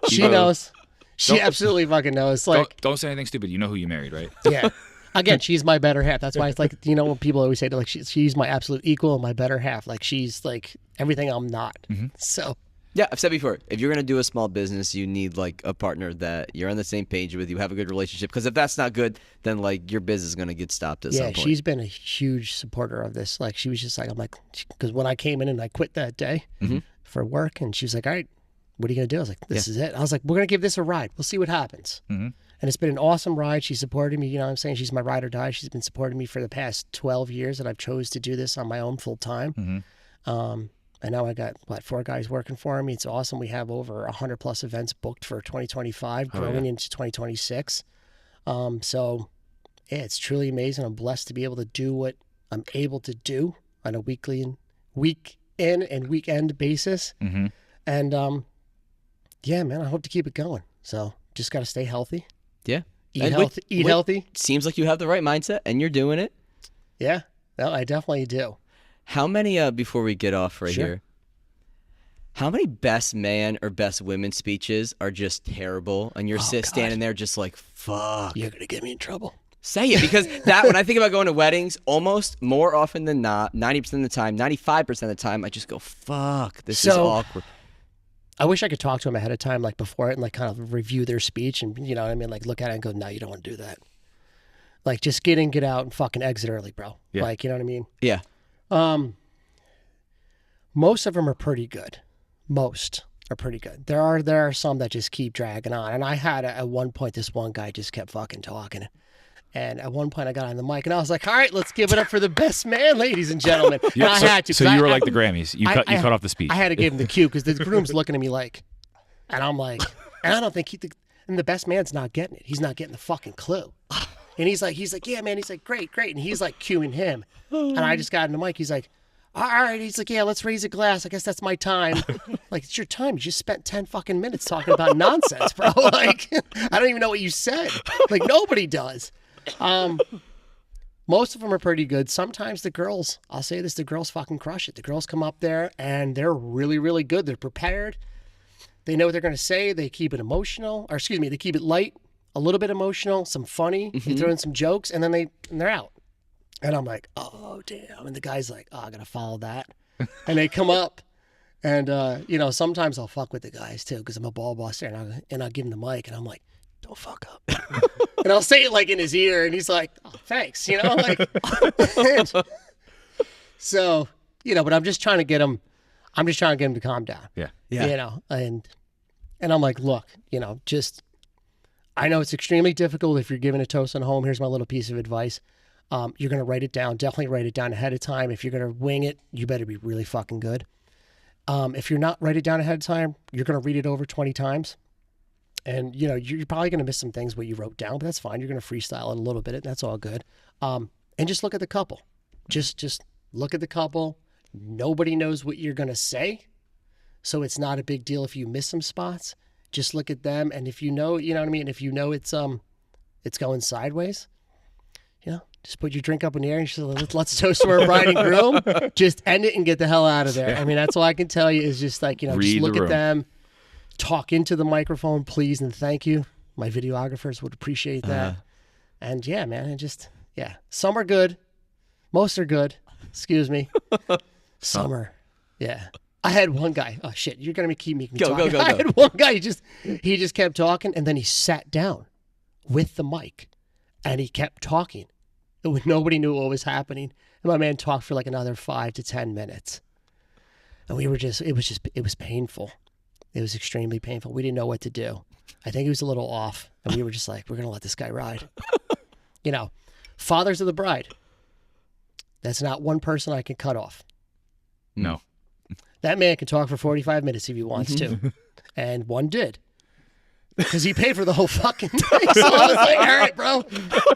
She knows. She absolutely fucking knows. Like, don't say anything stupid. You know who you married, right? Yeah. Again, she's my better half. That's why it's like, you know, when people always say that, like, she's my absolute equal and my better half. Like, she's like everything I'm not. So. Yeah, I've said before, if you're going to do a small business, you need like a partner that you're on the same page with, you have a good relationship. Because if that's not good, then like your business is going to get stopped at some point. Yeah, she's been a huge supporter of this. Like, she was just like, I'm like, because when I came in and I quit that day for work, and she was like, all right, what are you going to do? I was like, this is it. I was like, we're going to give this a ride. We'll see what happens. And it's been an awesome ride. She supported me. You know what I'm saying? She's my ride or die. She's been supporting me for the past 12 years that I've chose to do this on my own full time. And now I got, 4 guys working for me. It's awesome. We have over 100 plus events booked for 2025, growing into 2026. So, yeah, it's truly amazing. I'm blessed to be able to do what I'm able to do on a week in and weekend basis. And, yeah, man, I hope to keep it going. So just got to stay healthy. Yeah. Eat healthy. Seems like you have the right mindset and you're doing it. Yeah. No, I definitely do. How many, before we get off here, how many best man or best women speeches are just terrible and you're standing there just like, fuck. You're going to get me in trouble. Say it, because when I think about going to weddings, almost more often than not, 90% of the time, 95% of the time, I just go, fuck, this is awkward. I wish I could talk to them ahead of time, like before it, and like kind of review their speech and, you know what I mean? Like look at it and go, no, you don't want to do that. Like just get in, get out, and fucking exit early, bro. Yeah. Like, you know what I mean? Yeah. Most of them are pretty good. Most are pretty good. There are some that just keep dragging on. And I had at one point, this one guy just kept fucking talking. And at one point I got on the mic and I was like, all right, let's give it up for the best man, ladies and gentlemen. And I had to. So you were like the Grammys. You cut off the speech. I had to give him the cue because the groom's looking at me like, and I'm like, and I don't think and the best man's not getting it. He's not getting the fucking clue. And he's like, yeah, man. He's like, great. And he's like cueing him. And I just got on the mic. He's like, all right. He's like, yeah, let's raise a glass. I guess that's my time. Like, it's your time. You just spent 10 fucking minutes talking about nonsense, bro. Like, I don't even know what you said. Like, nobody does. Most of them are pretty good. Sometimes the girls, I'll say this, the girls fucking crush it. The girls come up there and they're really, really good. They're prepared. They know what they're going to say. They keep it they keep it light, a little bit emotional, some funny. They throw in some jokes, and then they're out. And I'm like, oh, damn. And the guy's like, oh, I got to follow that. And they come up. And, you know, sometimes I'll fuck with the guys, too, because I'm a ball buster. And I'll give him the mic, and I'm like, don't fuck up. And I'll say it, like, in his ear, and he's like, oh, thanks, you know? Like, so, you know, but I'm just trying to get him to calm down. Yeah. You know, and I'm like, look, you know, I know it's extremely difficult if you're giving a toast on home. Here's my little piece of advice. You're going to write it down. Definitely write it down ahead of time. If you're going to wing it, you better be really fucking good. If you're not, write it down ahead of time. You're going to read it over 20 times. And, you know, you're probably going to miss some things what you wrote down, but that's fine. You're going to freestyle it a little bit, and that's all good. And just look at the couple. Just look at the couple. Nobody knows what you're going to say, so it's not a big deal if you miss some spots. Just look at them, and if you know, you know what I mean? If you know it's it's going sideways, just put your drink up in the air and just let's toast to our bride and groom. Just end it and get the hell out of there. I mean, that's all I can tell you is just like, just look at them, talk into the microphone, please and thank you. My videographers would appreciate that. And yeah, man, and just, some are good. Most are good. Excuse me. Some are, I had one guy. Oh shit! You're gonna keep me talking. Go. I had one guy. He just kept talking, and then he sat down with the mic, and he kept talking. Nobody knew what was happening, and my man talked for like another 5 to 10 minutes, and it was painful. It was extremely painful. We didn't know what to do. I think he was a little off, and we were just like, we're gonna let this guy ride. Fathers of the bride. That's not one person I can cut off. No. That man can talk for 45 minutes if he wants to. And one did. Because he paid for the whole fucking thing. So I was like, all right, bro.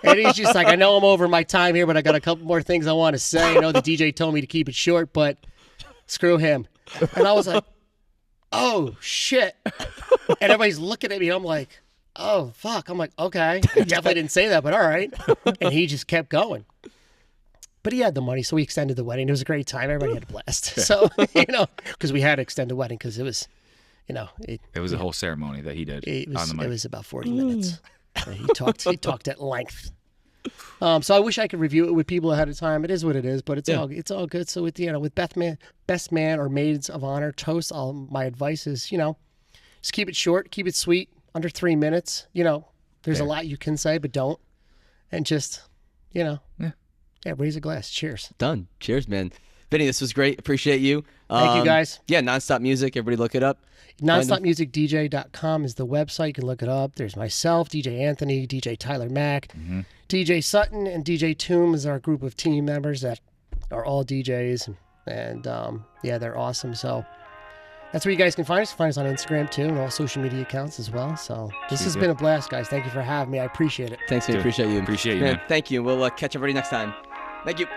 And he's just like, I know I'm over my time here, but I got a couple more things I want to say. I know the DJ told me to keep it short, but screw him. And I was like, oh, shit. And everybody's looking at me. I'm like, oh, fuck. I'm like, okay. I definitely didn't say that, but all right. And he just kept going. But he had the money, so we extended the wedding. It was a great time. Everybody had a blast. So, because we had to extend the wedding because it was, it was a whole ceremony that he did on the mic. It was about 40 minutes. He talked at length. So I wish I could review it with people ahead of time. It is what it is, but it's all good. So with with best man or maids of honor toast, my advice is just keep it short, keep it sweet, under 3 minutes. There's a lot you can say, but don't, and just raise a glass. Cheers. Done. Cheers, man. Vinny, this was great. Appreciate you. Thank you, guys. Yeah, NonStop Music. Everybody look it up. NonStopMusicDJ.com is the website. You can look it up. There's myself, DJ Anthony, DJ Tyler Mack, DJ Sutton, and DJ Toom is our group of team members that are all DJs. And they're awesome. So that's where you guys can find us. Find us on Instagram, too, and all social media accounts as well. So this has been a blast, guys. Thank you for having me. I appreciate it. Thanks, man. Appreciate you. Appreciate you, man. Thank you. We'll catch everybody next time. Thank you.